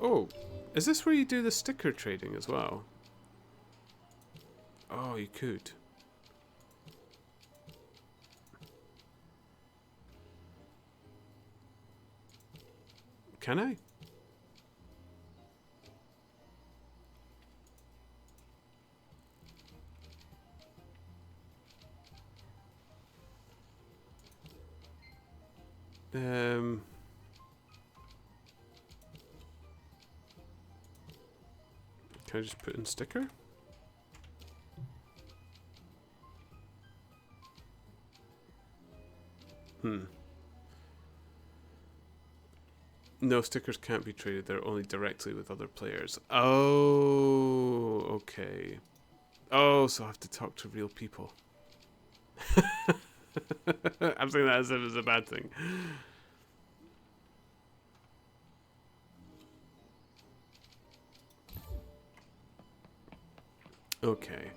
Oh, is this where you do the sticker trading as well? Oh, you could. Can I? Can I just put in sticker? No, stickers can't be traded. They're only directly with other players. Oh, okay. Oh, so I have to talk to real people. I'm saying that as if it's a bad thing. Okay.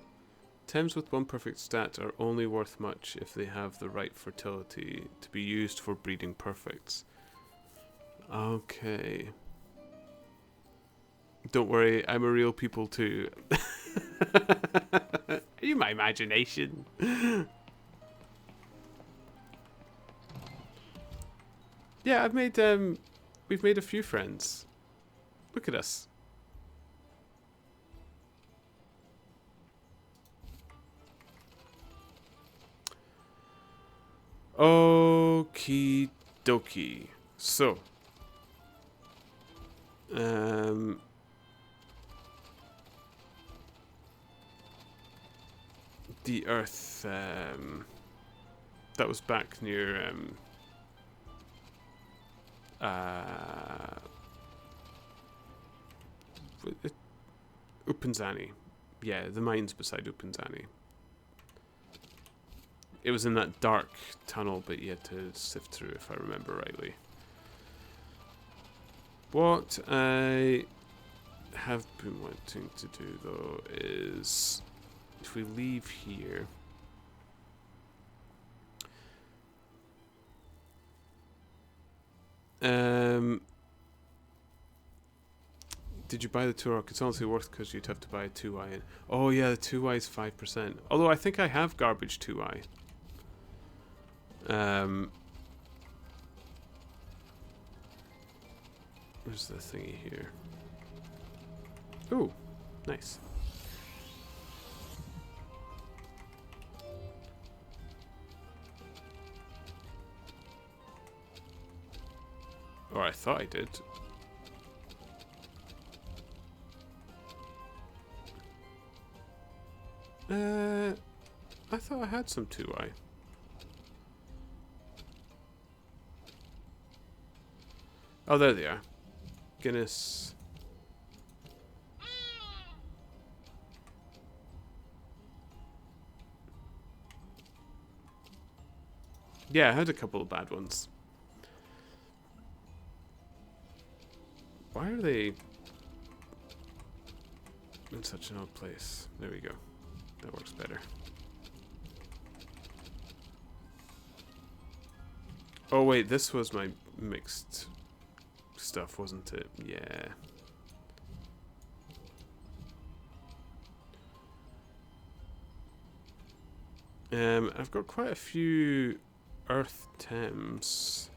Tems with one perfect stat are only worth much if they have the right fertility to be used for breeding perfects. Okay. Don't worry, I'm a real people too. Are you my imagination? Yeah, we've made a few friends. Look at us. Okie dokie. So, the Earth, that was back near, Upinzani. Yeah, the mines beside Upinzani. It was in that dark tunnel, but you had to sift through, if I remember rightly. What I have been wanting to do, though, is if we leave here... Did you buy the 2-hour? It's honestly worth because you'd have to buy a 2i. Oh yeah, the 2i is 5%. Although I think I have garbage 2i. Where's the thingy here? Ooh, nice. Or I thought I did. I thought I had some 2i. Oh, there they are. Guinness. Yeah, I had a couple of bad ones. Why are they in such an odd place? There we go. That works better. Oh wait, this was my mixed stuff, wasn't it? Yeah. I've got quite a few earth Thames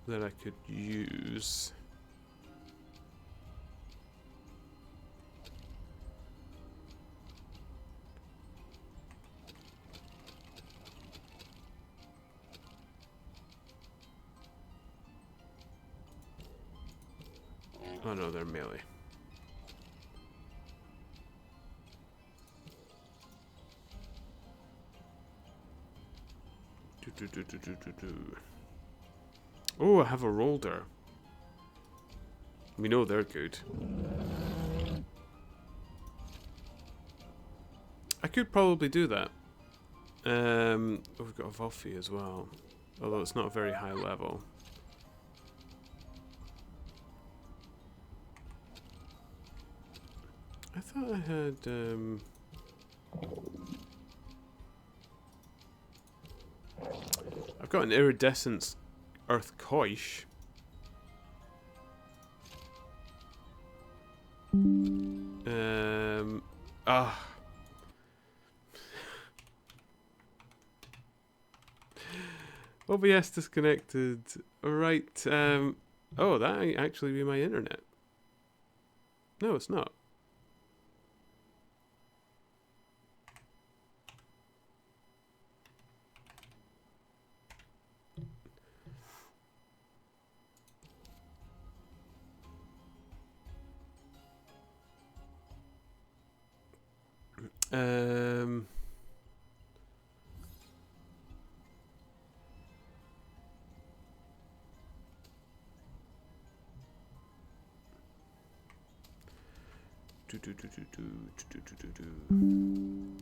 that I could use. Oh no, they're melee. Oh, I have a roller. We know they're good. I could probably do that. We've got a Volphy as well, although it's not a very high level. I thought I had I've got an iridescent earth Koish. OBS disconnected. Right. Oh, that might actually be my internet. No, it's not.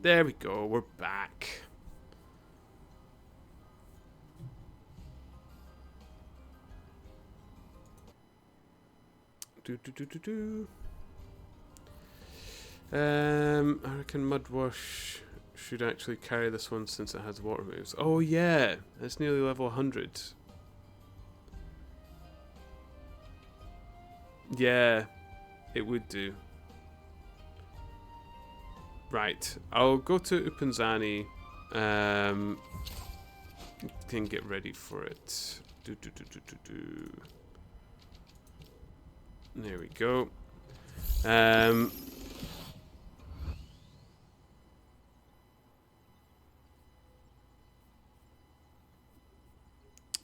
There we go, we're back. I reckon Mudwash should actually carry this one since it has water moves. Oh yeah, it's nearly level 100. Yeah, it would do. Right, I'll go to Upanzani. Can get ready for it. There we go.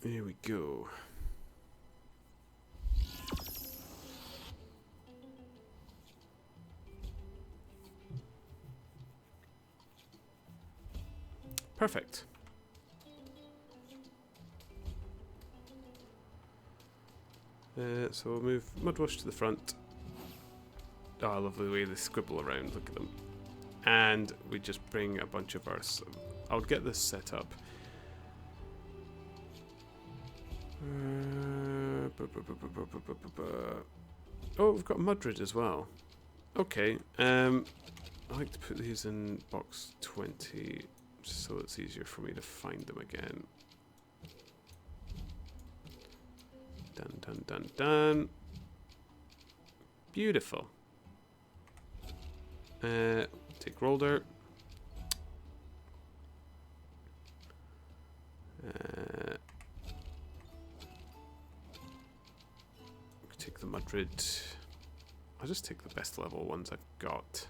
Here we go. Perfect. So we'll move Mudwash to the front. Oh, I love the way they scribble around. Look at them. And we just bring a bunch of earths. I'll get this set up. Oh, we've got Mudrid as well. Okay. I like to put these in box 20 just so it's easier for me to find them again. Done, done, done, done. Beautiful. Take roll dirt. Take the Madrid. I'll just take the best level ones I've got.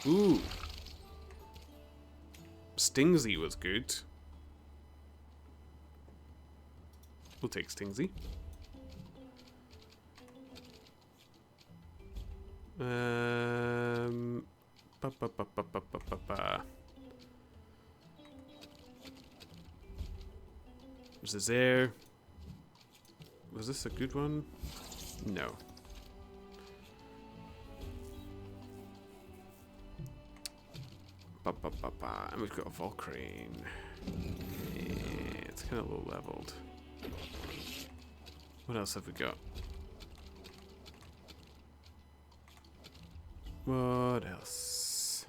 Ooh. Stingsy was good. We'll take Stingsy. Ba, ba, ba, ba, ba, ba, ba, ba. Was this there? Was this a good one? No. Ba, ba, ba, ba. And we've got a Volcrane. Yeah, it's kind of low leveled. What else have we got? What else?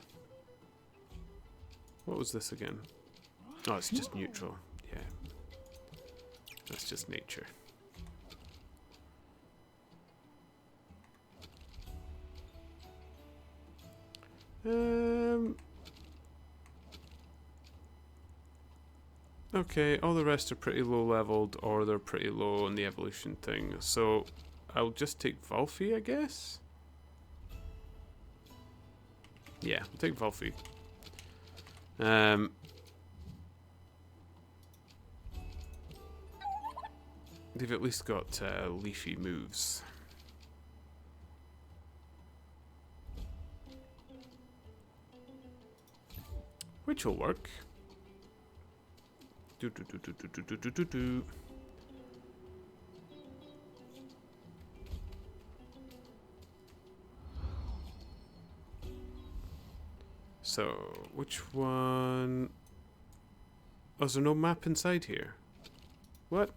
What was this again? Oh, it's just neutral. Yeah. That's just nature. Okay, all the rest are pretty low leveled, or they're pretty low on the evolution thing. So I'll just take Volphy, I guess. Yeah, I'll take Volphy. They've at least got leafy moves. Which will work. Do do do do do do do do do. So, which one? Oh, is there no map inside here? What?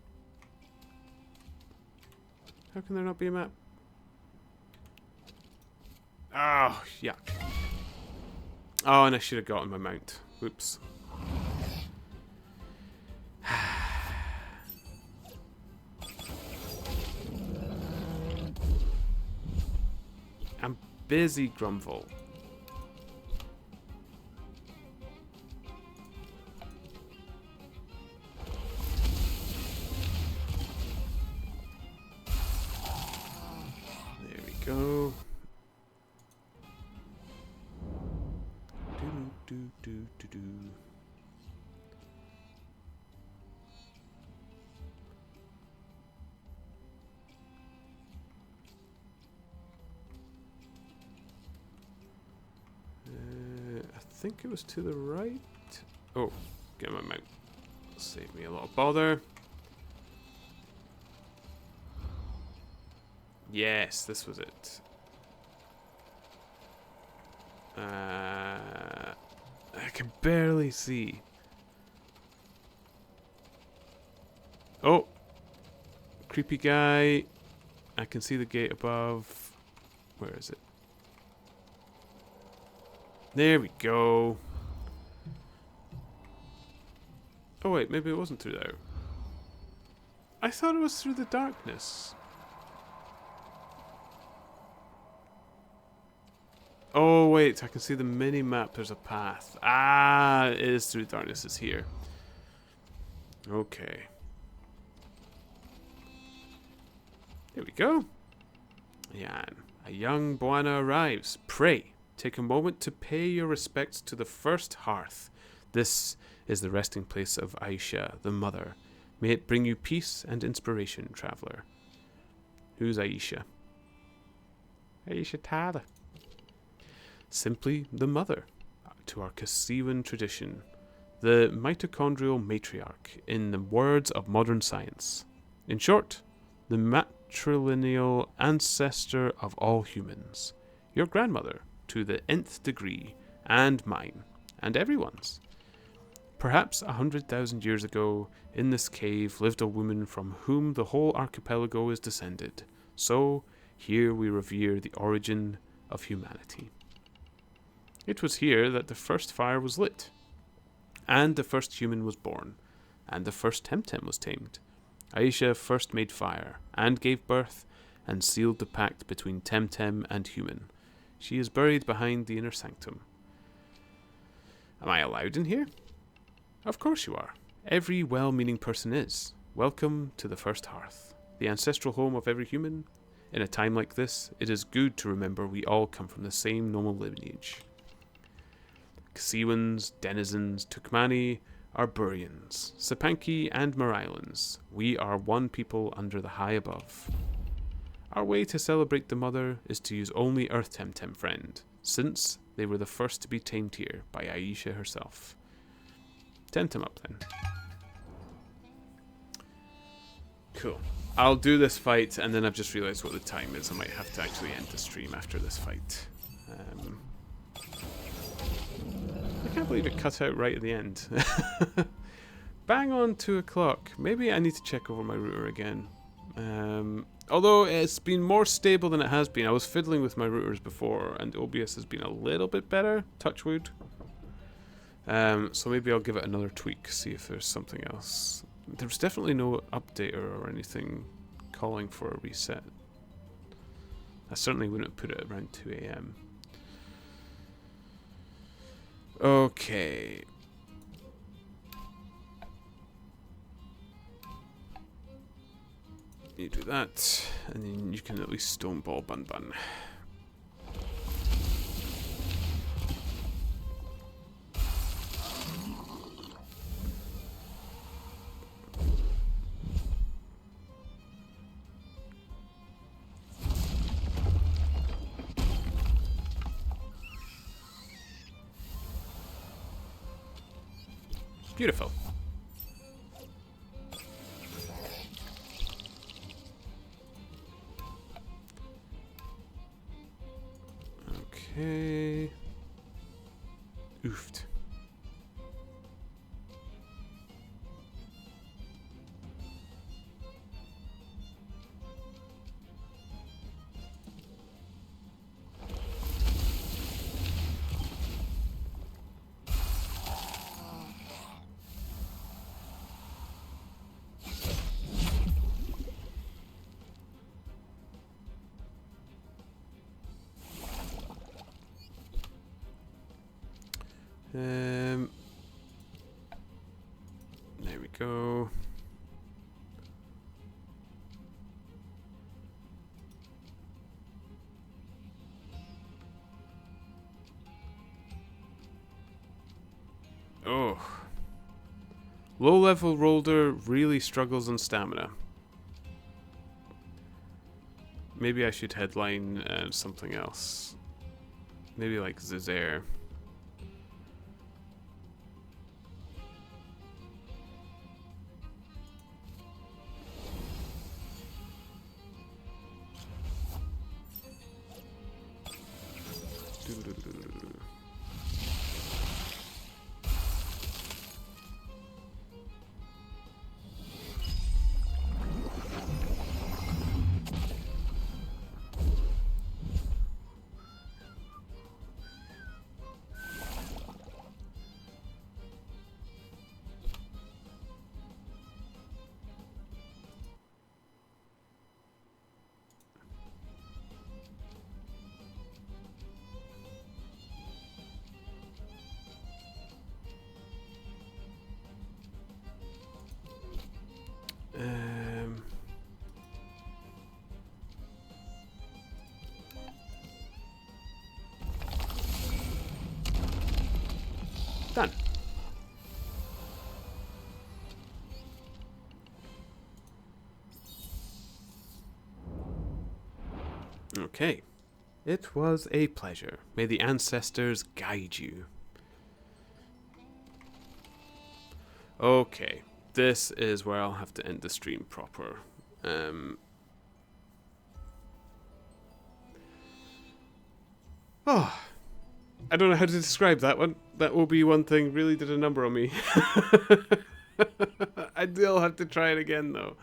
How can there not be a map? Oh, yuck. Oh, and I should have gotten my mount. Oops. I'm busy, Grumble. There we go. Do. I think it was to the right. Oh, get my mount. Save me a lot of bother. Yes, this was it. I can barely see. Oh, creepy guy. I can see the gate above. Where is it? There we go. Oh wait, maybe it wasn't through there. I thought it was through the darkness. Oh wait, I can see the mini-map. There's a path. Ah, it is through darkness. It's here. Okay. Here we go. Yan. A young Buana arrives. Pray. Take a moment to pay your respects to the first hearth. This is the resting place of Aisha, the mother. May it bring you peace and inspiration, traveler. Who's Aisha? Aisha Tada. Simply the mother, to our Kasiwan tradition. The mitochondrial matriarch, in the words of modern science. In short, the matrilineal ancestor of all humans. Your grandmother, to the nth degree, and mine, and everyone's. Perhaps 100,000 years ago, in this cave lived a woman from whom the whole archipelago is descended. So, here we revere the origin of humanity. It was here that the first fire was lit, and the first human was born, and the first Temtem was tamed. Aisha first made fire, and gave birth, and sealed the pact between Temtem and human. She is buried behind the inner sanctum. Am I allowed in here? Of course you are. Every well-meaning person is. Welcome to the first hearth, the ancestral home of every human. In a time like this, it is good to remember we all come from the same noble lineage. Kasiwans, denizens, Tukmani, Arburians, Sapanki, and Marilans. We are one people under the high above. Our way to celebrate the mother is to use only Earth Temtem friend, since they were the first to be tamed here by Aisha herself. Temtem up then. Cool. I'll do this fight, and then I've just realised what the time is. I might have to actually end the stream after this fight. I can't believe it cut out right at the end. Bang on 2 o'clock. Maybe I need to check over my router again. Although it's been more stable than it has been. I was fiddling with my routers before, and OBS has been a little bit better. Touch wood. So maybe I'll give it another tweak, see if there's something else. There's definitely no updater or anything calling for a reset. I certainly wouldn't put it around 2 AM. Okay. You do that, and then you can at least stoneball Bun Bun. Beautiful. Okay. Oofed. There we go. Oh. Low-level Rolder really struggles on stamina. Maybe I should headline something else. Maybe like Zazair. Done. Okay. It was a pleasure. May the ancestors guide you. Okay. This is where I'll have to end the stream proper. Oh, I don't know how to describe that one. That will be one thing really did a number on me. I will have to try it again though.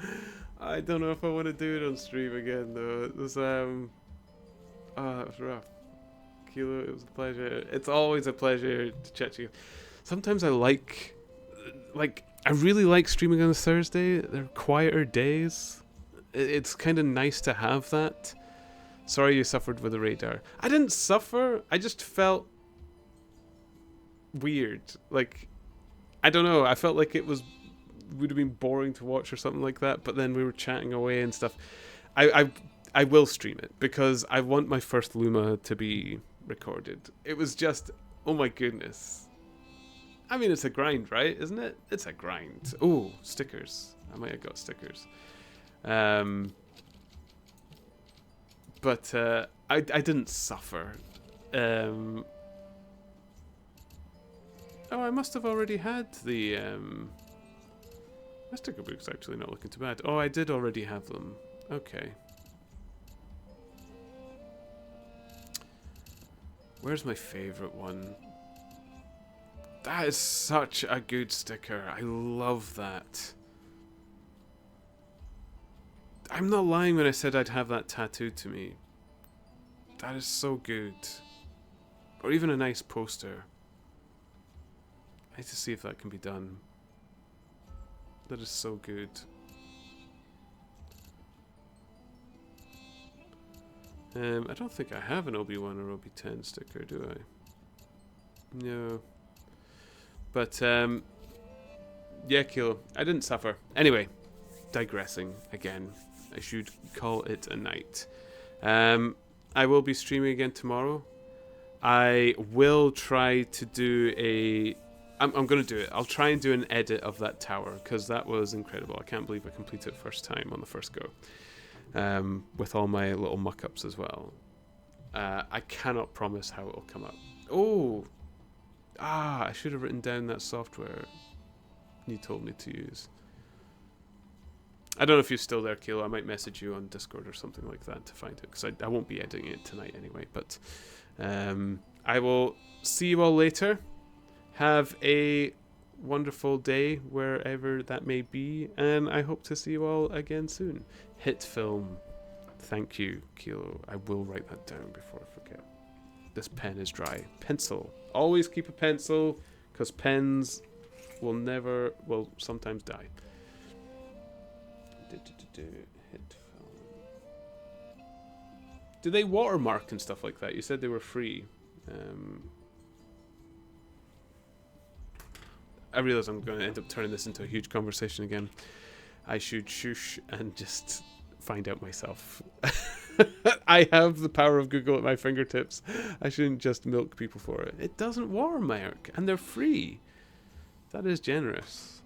I don't know if I want to do it on stream again though. It was that was rough. Kilo. It was a pleasure. It's always a pleasure to chat to you. Sometimes I like, I really like streaming on a Thursday. They're quieter days. It's kind of nice to have that. Sorry you suffered with the radar. I didn't suffer. I just felt weird. Like, I don't know. I felt like it would have been boring to watch or something like that. But then we were chatting away and stuff. I will stream it because I want my first Luma to be recorded. It was just, oh my goodness. I mean, it's a grind, right? Isn't it? It's a grind. Oh, stickers. I might have got stickers. But I didn't suffer. Oh, I must have already had the... my sticker book's actually not looking too bad. Oh, I did already have them. Okay. Where's my favourite one? That is such a good sticker. I love that. I'm not lying when I said I'd have that tattooed to me. That is so good. Or even a nice poster. I need to see if that can be done. That is so good. I don't think I have an Obi-Wan or Obi-10 sticker, do I? No. But, yeah, Kilo. I didn't suffer. Anyway, digressing again. I should call it a night. I will be streaming again tomorrow. I will try to do a... I'm going to do it. I'll try and do an edit of that tower, because that was incredible. I can't believe I completed it first time on the first go. With all my little muck-ups as well. I cannot promise how it will come up. Oh! I should have written down that software you told me to use. I don't know if you're still there, Kilo. I might message you on Discord or something like that to find it, because I won't be editing it tonight anyway. But I will see you all later. Have a wonderful day wherever that may be, and I hope to see you all again soon. Hit film. Thank you, Kilo. I will write that down before I forget. This pen is dry. Pencil. Always keep a pencil, because pens will sometimes die. Hit film. Do they watermark and stuff like that? You said they were free. I realize I'm going to end up turning this into a huge conversation again. I should shush and just find out myself. I have the power of Google at my fingertips. I shouldn't just milk people for it. It doesn't watermark, and they're free. That is generous.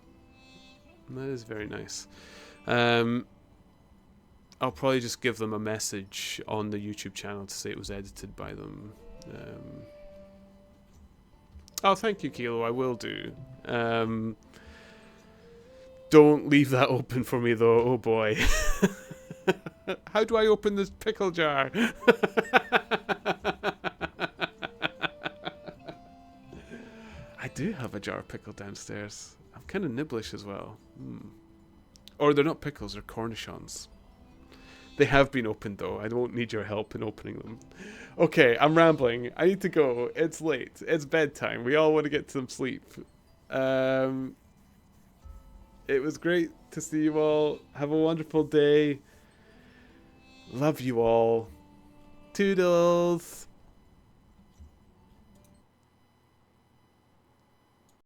That is very nice. I'll probably just give them a message on the YouTube channel to say it was edited by them. Oh, thank you, Kilo. I will do. Don't leave that open for me, though. Oh, boy. How do I open this pickle jar? I do have a jar of pickle downstairs. I'm kind of nibblish as well. Or they're not pickles, they're cornichons. They have been opened, though. I won't need your help in opening them. Okay, I'm rambling. I need to go. It's late. It's bedtime. We all want to get some sleep. It was great to see you all. Have a wonderful day. Love you all. Toodles.